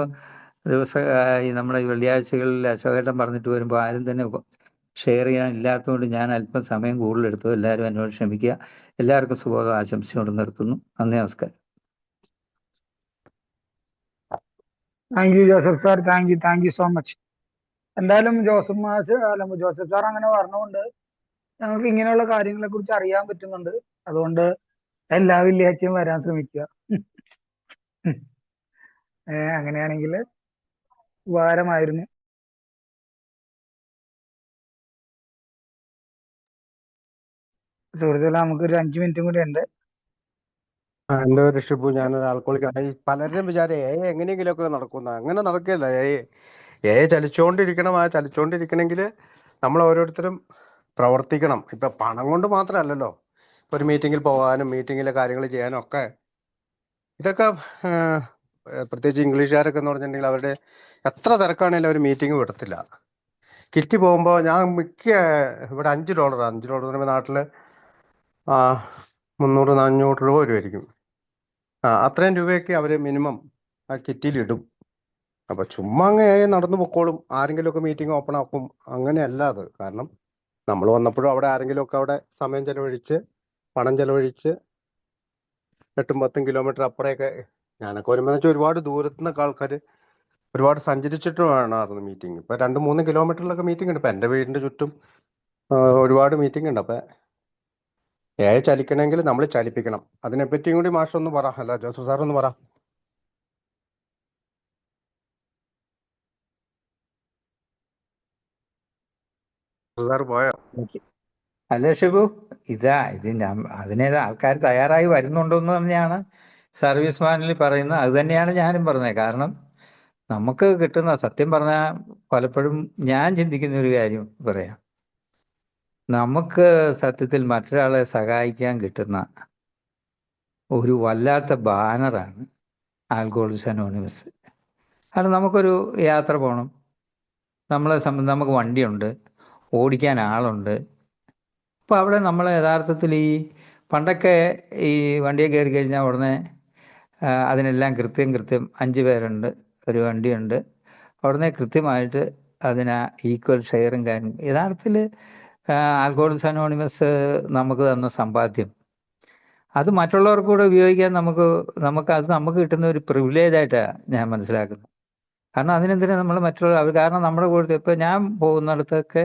ദിവസം ഈ നമ്മുടെ ഈ വെള്ളിയാഴ്ചകളിൽ അശോകേട്ടൻ പറഞ്ഞിട്ട് വരുമ്പോൾ ആരും തന്നെ ഷെയർ ചെയ്യാൻ ഇല്ലാത്തതുകൊണ്ട് ഞാൻ അല്പം സമയം കൂടുതലെടുത്തു. എല്ലാവരും എന്നോട് ക്ഷമിക്കുക. എല്ലാവർക്കും സുബോധം ആശംസിച്ചുകൊണ്ട് നിർത്തുന്നു. നന്ദി, നമസ്കാരം. Thank you Joseph sir, thank you so much. എന്തായാലും ജോസഫ് സാർ അങ്ങനെ പറഞ്ഞുകൊണ്ട് ഞങ്ങൾക്ക് ഇങ്ങനെയുള്ള കാര്യങ്ങളെ കുറിച്ച് അറിയാൻ പറ്റുന്നുണ്ട്. അതുകൊണ്ട് എല്ലാ വെള്ളിയാഴ്ചയും വരാൻ ശ്രമിക്കുക. അങ്ങനെയാണെങ്കിൽ ഉപകാരമായിരുന്നു. സുഹൃത്തുക്കളെ, നമുക്കൊരു 5 മിനിറ്റും കൂടി ഉണ്ട്. എന്റെ ഒരു ഷിബു, ഞാനൊരു ആൾക്കോളിക്കാണ്. പലരും വിചാരം എങ്ങനെയെങ്കിലുമൊക്കെ നടക്കുന്ന, അങ്ങനെ നടക്കുകയല്ല. ചലിച്ചുകൊണ്ടിരിക്കണം. ആ ചലിച്ചുകൊണ്ടിരിക്കണമെങ്കിൽ നമ്മൾ ഓരോരുത്തരും പ്രവർത്തിക്കണം. ഇപ്പൊ പണം കൊണ്ട് മാത്രമല്ലല്ലോ ഒരു മീറ്റിങ്ങിൽ പോകാനും മീറ്റിങ്ങിലെ കാര്യങ്ങൾ ചെയ്യാനും ഒക്കെ. ഇതൊക്കെ പ്രത്യേകിച്ച് ഇംഗ്ലീഷുകാരൊക്കെ എന്ന് പറഞ്ഞിട്ടുണ്ടെങ്കിൽ അവരുടെ എത്ര തിരക്കാണെങ്കിലും അവർ മീറ്റിംഗ് വിടത്തില്ല. കിറ്റി പോകുമ്പോൾ ഞാൻ ഇവിടെ $5 നാട്ടില് 300-400 രൂപ വരുമായിരിക്കും. അത്രയും രൂപയൊക്കെ അവര് മിനിമം ആ കിറ്റിയിൽ ഇടും. അപ്പൊ ചുമ്മാ അങ്ങ് നടന്നു പൊക്കോളും. ആരെങ്കിലും ഒക്കെ മീറ്റിംഗ് ഓപ്പൺ ആക്കും. അങ്ങനെയല്ല അത്. കാരണം നമ്മൾ വന്നപ്പോഴും അവിടെ ആരെങ്കിലും ഒക്കെ അവിടെ സമയം ചെലവഴിച്ച് പണം ചെലവഴിച്ച് 8-10 കിലോമീറ്റർ അപ്പുറമൊക്കെ, ഞാനൊക്കെ വരുമ്പോൾ വെച്ചാൽ ഒരുപാട് ദൂരത്തു നിന്നൊക്കെ ആൾക്കാർ ഒരുപാട് സഞ്ചരിച്ചിട്ട് വേണമായിരുന്നു മീറ്റിംഗ്. ഇപ്പൊ 2-3 കിലോമീറ്ററിലൊക്കെ മീറ്റിംഗ് ഉണ്ട്. ഇപ്പൊ എന്റെ വീടിന്റെ ചുറ്റും ഒരുപാട് മീറ്റിംഗ് ഉണ്ട്. അപ്പൊ ചലിക്കണമെങ്കിൽ നമ്മൾ ചലിപ്പിക്കണം. അതിനെപ്പറ്റിയും കൂടി മാഷ് ഒന്ന് പറ. അല്ല, ജോസഫ് സാർ ഒന്ന് പറ. സാർ പോയോ? അല്ലേ ഷിബു, അതിനേത് ആൾക്കാർ തയ്യാറായി വരുന്നുണ്ടെന്ന് തന്നെയാണ് സർവീസ് മാനിൽ പറയുന്നത്. അത് തന്നെയാണ് ഞാനും പറഞ്ഞത്. കാരണം നമുക്ക് കിട്ടുന്ന, സത്യം പറഞ്ഞാൽ പലപ്പോഴും ഞാൻ ചിന്തിക്കുന്ന ഒരു കാര്യം പറയാം. നമുക്ക് സത്യത്തിൽ മറ്റൊരാളെ സഹായിക്കാൻ കിട്ടുന്ന ഒരു വല്ലാത്ത ബാനറാണ് ആൽക്കഹോളിക്സ് അനോണിമസ്. കാരണം നമുക്കൊരു യാത്ര പോകണം, നമുക്ക് വണ്ടിയുണ്ട്, ഓടിക്കാൻ ആളുണ്ട്. അപ്പോൾ അവിടെ നമ്മൾ യഥാർത്ഥത്തിൽ പണ്ടൊക്കെ ഈ വണ്ടിയെ കയറി കഴിഞ്ഞാൽ ഉടനെ അതിനെല്ലാം കൃത്യം 5 പേരുണ്ട്, ഒരു വണ്ടിയുണ്ട്, ഉടനെ കൃത്യമായിട്ട് അതിന് ഈക്വൽ ഷെയറും കാര്യം. യഥാർത്ഥത്തിൽ ആൽക്കഹോളിക്സ് അനോണിമസ് നമുക്ക് തന്ന സമ്പാദ്യം അത് മറ്റുള്ളവർക്ക് കൂടെ ഉപയോഗിക്കാൻ നമുക്ക് കിട്ടുന്ന ഒരു പ്രിവിലേജ് ആയിട്ടാണ് ഞാൻ മനസ്സിലാക്കുന്നത്. കാരണം അതിനെന്തിനാ നമ്മൾ കാരണം നമ്മുടെ കൂടെ ഇപ്പം ഞാൻ പോകുന്നിടത്തൊക്കെ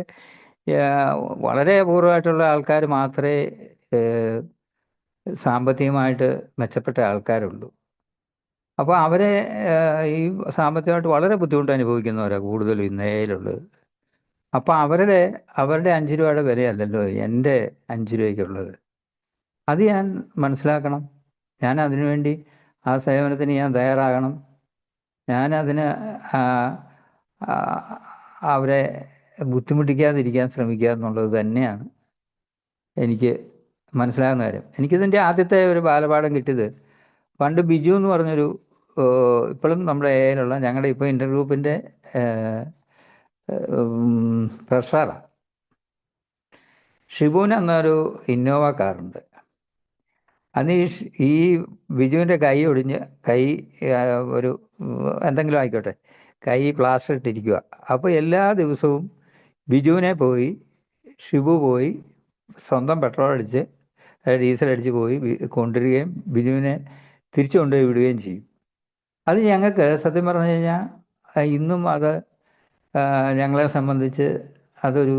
വളരെ അപൂർവമായിട്ടുള്ള ആൾക്കാർ മാത്രമേ സാമ്പത്തികമായിട്ട് മെച്ചപ്പെട്ട ആൾക്കാരുള്ളൂ. അപ്പോൾ അവരെ ഈ സാമ്പത്തികമായിട്ട് വളരെ ബുദ്ധിമുട്ട് അനുഭവിക്കുന്നവരാണ് കൂടുതലും ഇന്നേലുള്ളത്. അപ്പൊ അവരുടെ 5 രൂപയുടെ വിലയല്ലല്ലോ എൻ്റെ 5 രൂപയ്ക്കുള്ളത്. അത് ഞാൻ മനസ്സിലാക്കണം. ഞാൻ അതിനുവേണ്ടി ആ സേവനത്തിന് ഞാൻ തയ്യാറാകണം. ഞാൻ അതിന് അവരെ ബുദ്ധിമുട്ടിക്കാതിരിക്കാൻ ശ്രമിക്കുക എന്നുള്ളത് തന്നെയാണ് എനിക്ക് മനസ്സിലാകുന്ന കാര്യം. എനിക്കിതിൻ്റെ ആദ്യത്തെ ഒരു ബാലപാഠം കിട്ടിയത് പണ്ട് ബിജു എന്ന് പറഞ്ഞൊരു ഇപ്പോഴും നമ്മുടെ ഏയിലുള്ള ഞങ്ങളുടെ ഇപ്പോൾ ഇന്റർ ഗ്രൂപ്പിൻ്റെ ട്രഷററാണ്. ഷിബുവിന് എന്നൊരു ഇന്നോവ കാറുണ്ട്. അന്ന് ഈ ബിജുവിൻ്റെ കൈ ഒടിഞ്ഞ് ഒരു എന്തെങ്കിലും ആയിക്കോട്ടെ, കൈ പ്ലാസ്റ്റർ ഇട്ടിരിക്കുക. അപ്പോൾ എല്ലാ ദിവസവും ബിജുവിനെ പോയി ഷിബു പോയി സ്വന്തം പെട്രോൾ അടിച്ച് ഡീസൽ അടിച്ച് പോയി കൊണ്ടുവരികയും ബിജുവിനെ തിരിച്ചു കൊണ്ടുപോയി വിടുകയും ചെയ്യും. അത് ഞങ്ങൾക്ക് സത്യം പറഞ്ഞു കഴിഞ്ഞാൽ ഇന്നും അത് ഞങ്ങളെ സംബന്ധിച്ച് അതൊരു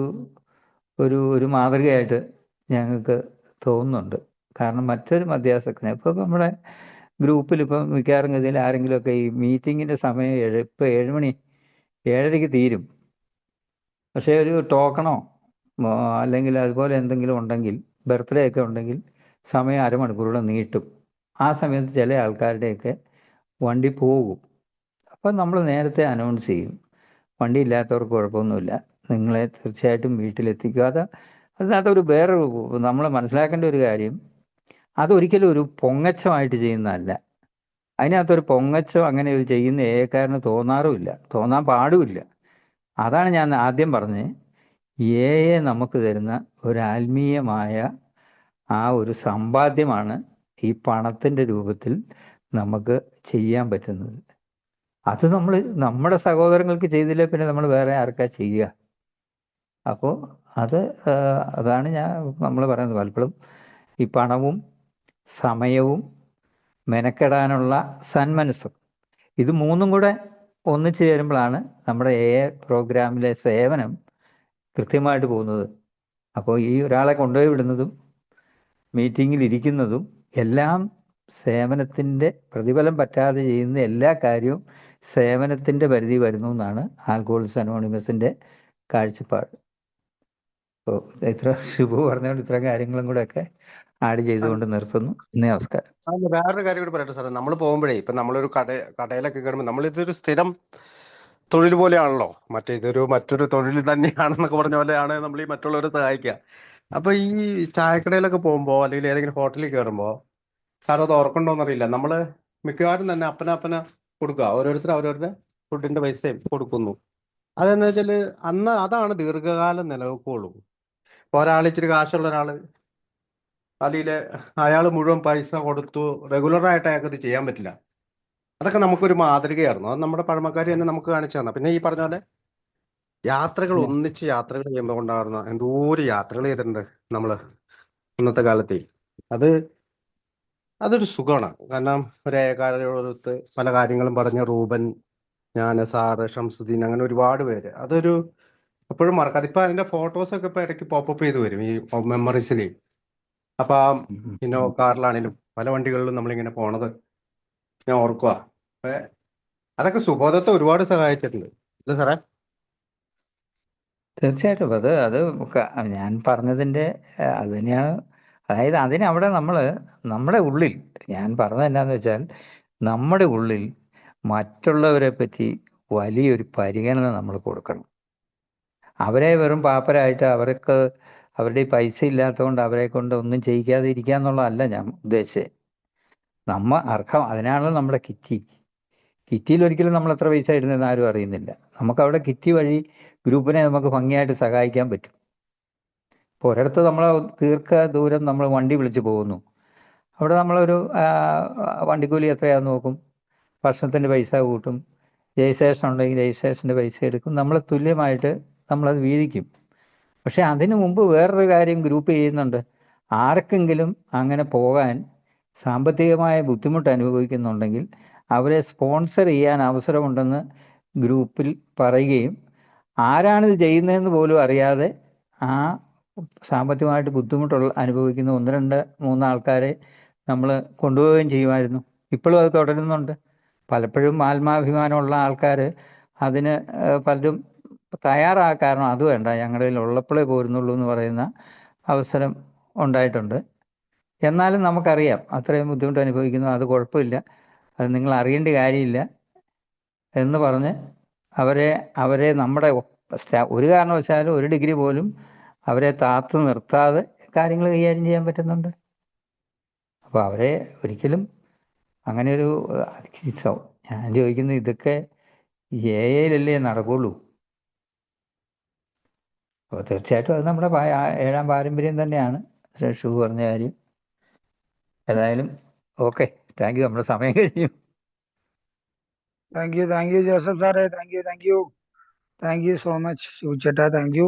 ഒരു മാതൃകയായിട്ട് ഞങ്ങൾക്ക് തോന്നുന്നുണ്ട്. കാരണം മറ്റൊരു മധ്യാസക്തിനെ ഇപ്പോൾ നമ്മുടെ ഗ്രൂപ്പിൽ ഇപ്പം മിക്കവാറും ഗതിയിൽ ആരെങ്കിലുമൊക്കെ ഈ മീറ്റിങ്ങിൻ്റെ സമയം ഇപ്പോൾ 7 മണി 7:30 തീരും. പക്ഷേ ഒരു ടോക്കണോ അല്ലെങ്കിൽ അതുപോലെ എന്തെങ്കിലും ഉണ്ടെങ്കിൽ, ബർത്ത്ഡേ ഒക്കെ ഉണ്ടെങ്കിൽ സമയം അരമണിക്കൂറൂടെ നീട്ടും. ആ സമയത്ത് ചില ആൾക്കാരുടെയൊക്കെ വണ്ടി പോകും. അപ്പം നമ്മൾ നേരത്തെ അനൗൺസ് ചെയ്യും, വണ്ടി ഇല്ലാത്തവർക്ക് കുഴപ്പമൊന്നുമില്ല, നിങ്ങളെ തീർച്ചയായിട്ടും വീട്ടിലെത്തിക്കുക. അതിനകത്തൊരു വേറൊരു നമ്മൾ മനസ്സിലാക്കേണ്ട ഒരു കാര്യം, അതൊരിക്കലും ഒരു പൊങ്ങച്ചമായിട്ട് ചെയ്യുന്നതല്ല. അതിനകത്തൊരു പൊങ്ങച്ചം അങ്ങനെ ഒരു ചെയ്യുന്ന ഏകാരന് തോന്നാറുമില്ല, തോന്നാൻ പാടുമില്ല. അതാണ് ഞാൻ ആദ്യം പറഞ്ഞത്. നമുക്ക് തരുന്ന ഒരു ആത്മീയമായ ആ ഒരു സമ്പാദ്യമാണ് ഈ പണത്തിൻ്റെ രൂപത്തിൽ നമുക്ക് ചെയ്യാൻ പറ്റുന്നത്. അത് നമ്മൾ നമ്മുടെ സഹോദരങ്ങൾക്ക് ചെയ്തില്ലേ പിന്നെ നമ്മൾ വേറെ ആർക്കാ ചെയ്യുക? അപ്പോൾ അതാണ് നമ്മൾ പറയുന്നത്. പലപ്പോഴും ഈ പണവും സമയവും മെനക്കെടാനുള്ള സന്മനസ്സും, ഇത് മൂന്നും കൂടെ ഒന്നിച്ചു ചേരുമ്പോഴാണ് നമ്മുടെ പ്രോഗ്രാമിലെ സേവനം കൃത്യമായിട്ട് പോകുന്നത്. അപ്പോൾ ഈ ഒരാളെ കൊണ്ടുപോയി വിടുന്നതും മീറ്റിങ്ങിൽ ഇരിക്കുന്നതും എല്ലാം സേവനത്തിൻ്റെ പ്രതിഫലം പറ്റാതെ ചെയ്യുന്ന എല്ലാ കാര്യവും സേവനത്തിൻ്റെ പരിധി വരുന്നു എന്നാണ് ആൽക്കഹോളിക്സ് അനോണിമസിൻ്റെ കാഴ്ചപ്പാട്. അപ്പോൾ ഇത്ര ഷിബു പറഞ്ഞുകൊണ്ട് ഇത്ര കാര്യങ്ങളും കൂടെ ഒക്കെ ആഡ് ചെയ്തുകൊണ്ട് നിർത്തുന്നു. നമസ്കാരം. വേറൊരു കാര്യം കൂടി പറയട്ടെ സാറേ. നമ്മൾ പോകുമ്പോഴേ ഇപ്പൊ നമ്മളൊരു കടയിലൊക്കെ കയറുമ്പോൾ നമ്മളിതൊരു സ്ഥിരം തൊഴിൽ പോലെയാണല്ലോ, മറ്റൊരു തൊഴിൽ തന്നെയാണെന്നൊക്കെ പറഞ്ഞ പോലെയാണ് നമ്മൾ ഈ മറ്റുള്ളവരെ സഹായിക്കുക. അപ്പൊ ഈ ചായക്കടയിലൊക്കെ പോകുമ്പോ അല്ലെങ്കിൽ ഏതെങ്കിലും ഹോട്ടലിൽ കയറുമ്പോ സാർ അത് ഓർക്കണ്ടോന്നറിയില്ല, നമ്മള് മിക്കവാറും തന്നെ അപ്പന കൊടുക്കുക, ഓരോരുത്തർ അവരവരുടെ ഫുഡിന്റെ പൈസയും കൊടുക്കുന്നു. അതെന്ന് വെച്ചാല് അതാണ് ദീർഘകാലം നിലനിൽക്കുള്ളൂ. ഒരാൾ ഇച്ചിരി കാശുള്ള ഒരാള് അല്ലെങ്കിൽ അയാൾ മുഴുവൻ പൈസ കൊടുത്തു റെഗുലറായിട്ട് അയാൾക്ക് ഇത് ചെയ്യാൻ പറ്റില്ല. അതൊക്കെ നമുക്കൊരു മാതൃകയായിരുന്നു. അത് നമ്മുടെ പഴമക്കാർ തന്നെ നമുക്ക് കാണിച്ചു തന്ന. പിന്നെ ഈ പറഞ്ഞ പോലെ ഒന്നിച്ച് യാത്രകൾ ചെയ്യുമ്പോൾ കൊണ്ടാകുന്ന എന്തോരം യാത്രകൾ ചെയ്തിട്ടുണ്ട് നമ്മള് ഇന്നത്തെ കാലത്തെ. അതൊരു സുഖമാണ്. കാരണം ഒരേകാരോടൊത്ത് പല കാര്യങ്ങളും പറഞ്ഞ റൂബൻ, ഞാൻ, സാറ്, ഷംസുദ്ദീൻ, അങ്ങനെ ഒരുപാട് പേര്. അതൊരു എപ്പോഴും മറക്കാം. അതിപ്പോ അതിന്റെ ഫോട്ടോസൊക്കെ ഇപ്പൊ ഇടയ്ക്ക് പോപ്പപ്പ് ചെയ്ത് വരും ഈ മെമ്മറീസിൽ. അപ്പൊ കാറിലാണേലും പല വണ്ടികളിലും നമ്മളിങ്ങനെ പോണത് ഞാൻ ഓർക്കുക. അതൊക്കെ സുബോധത്തെ ഒരുപാട് സഹായിച്ചിട്ടുണ്ട്. അല്ലേ സാറേ? തീർച്ചയായിട്ടും അത് ഞാൻ പറഞ്ഞതിൻ്റെ അത് തന്നെയാണ്. അതായത് അതിനവിടെ നമ്മുടെ ഉള്ളിൽ, ഞാൻ പറഞ്ഞത് എന്നാന്ന് വെച്ചാൽ, നമ്മുടെ ഉള്ളിൽ മറ്റുള്ളവരെ പറ്റി വലിയൊരു പരിഗണന നമ്മൾ കൊടുക്കണം. അവരെ വെറും പാപ്പരായിട്ട് അവരുടെ പൈസ ഇല്ലാത്തതുകൊണ്ട് അവരെ കൊണ്ട് ഒന്നും ചെയ്യിക്കാതെ ഇരിക്കുക എന്നുള്ളതല്ല ഞാൻ ഉദ്ദേശിച്ചത്. അതിനാണല്ലോ നമ്മുടെ കിറ്റിയിൽ ഒരിക്കലും നമ്മൾ എത്ര പൈസ ഇടുന്നതെന്ന് ആരും അറിയുന്നില്ല. നമുക്കവിടെ കിറ്റി വഴി ഗ്രൂപ്പിനെ നമുക്ക് ഭംഗിയായിട്ട് സഹായിക്കാൻ പറ്റും. ഇപ്പോൾ ഒരിടത്ത് നമ്മൾ ദൂരം നമ്മൾ വണ്ടി വിളിച്ച് പോകുന്നു, അവിടെ നമ്മളൊരു വണ്ടിക്കൂലി എത്രയാണെന്ന് നോക്കും, ഭക്ഷണത്തിൻ്റെ പൈസ കൂട്ടും, രജിസ്ട്രേഷൻ ഉണ്ടെങ്കിൽ രജിസ്ട്രേഷൻ്റെ പൈസ എടുക്കും, നമ്മൾ തുല്യമായിട്ട് നമ്മളത് വീതിക്കും. പക്ഷെ അതിനു മുമ്പ് വേറൊരു കാര്യം ഗ്രൂപ്പ് ചെയ്യുന്നുണ്ട്. ആർക്കെങ്കിലും അങ്ങനെ പോകാൻ സാമ്പത്തികമായ ബുദ്ധിമുട്ട് അനുഭവിക്കുന്നുണ്ടെങ്കിൽ അവരെ സ്പോൺസർ ചെയ്യാൻ അവസരമുണ്ടെന്ന് ഗ്രൂപ്പിൽ പറയുകയും ആരാണിത് ചെയ്യുന്നതെന്ന് പോലും അറിയാതെ ആ സാമ്പത്തികമായിട്ട് അനുഭവിക്കുന്ന 1, 2, 3 ആൾക്കാരെ നമ്മൾ കൊണ്ടുപോവുകയും ചെയ്യുമായിരുന്നു. ഇപ്പോഴും അത് തുടരുന്നുണ്ട്. പലപ്പോഴും ആത്മാഭിമാനമുള്ള ആൾക്കാർ അതിന് പലരും തയ്യാറാക്കാരണം അത് വേണ്ട, ഞങ്ങളുടെ കയ്യിൽ ഉള്ളപ്പോഴേ പോരുന്നുള്ളൂ എന്ന് പറയുന്ന അവസരം ഉണ്ടായിട്ടുണ്ട്. എന്നാലും നമുക്കറിയാം അത്രയും ബുദ്ധിമുട്ട് അനുഭവിക്കുന്നു, അത് കുഴപ്പമില്ല, അത് നിങ്ങൾ അറിയേണ്ട കാര്യമില്ല എന്ന് പറഞ്ഞ് അവരെ നമ്മുടെ ഒരു കാരണവശാലും ഒരു ഡിഗ്രി പോലും അവരെ താത്തു നിർത്താതെ കാര്യങ്ങൾ കൈകാര്യം ചെയ്യാൻ പറ്റുന്നുണ്ട്. അപ്പോൾ അവരെ ഒരിക്കലും അങ്ങനെ ഒരു ഞാൻ ചോദിക്കുന്നത്, ഇതൊക്കെ എയിലല്ലേ നടക്കുള്ളൂ. അപ്പോൾ തീർച്ചയായിട്ടും അത് നമ്മുടെ 7ാം പാരമ്പര്യം തന്നെയാണ് ഷൂ പറഞ്ഞ കാര്യം. ഏതായാലും ഓക്കെ, താങ്ക് യു. നമ്മുടെ സമയം കഴിഞ്ഞു. താങ്ക് യു ജോസഫ് സാറേ, താങ്ക് യു സോ മച്ച് ശിവചേട്ടാ, താങ്ക് യു.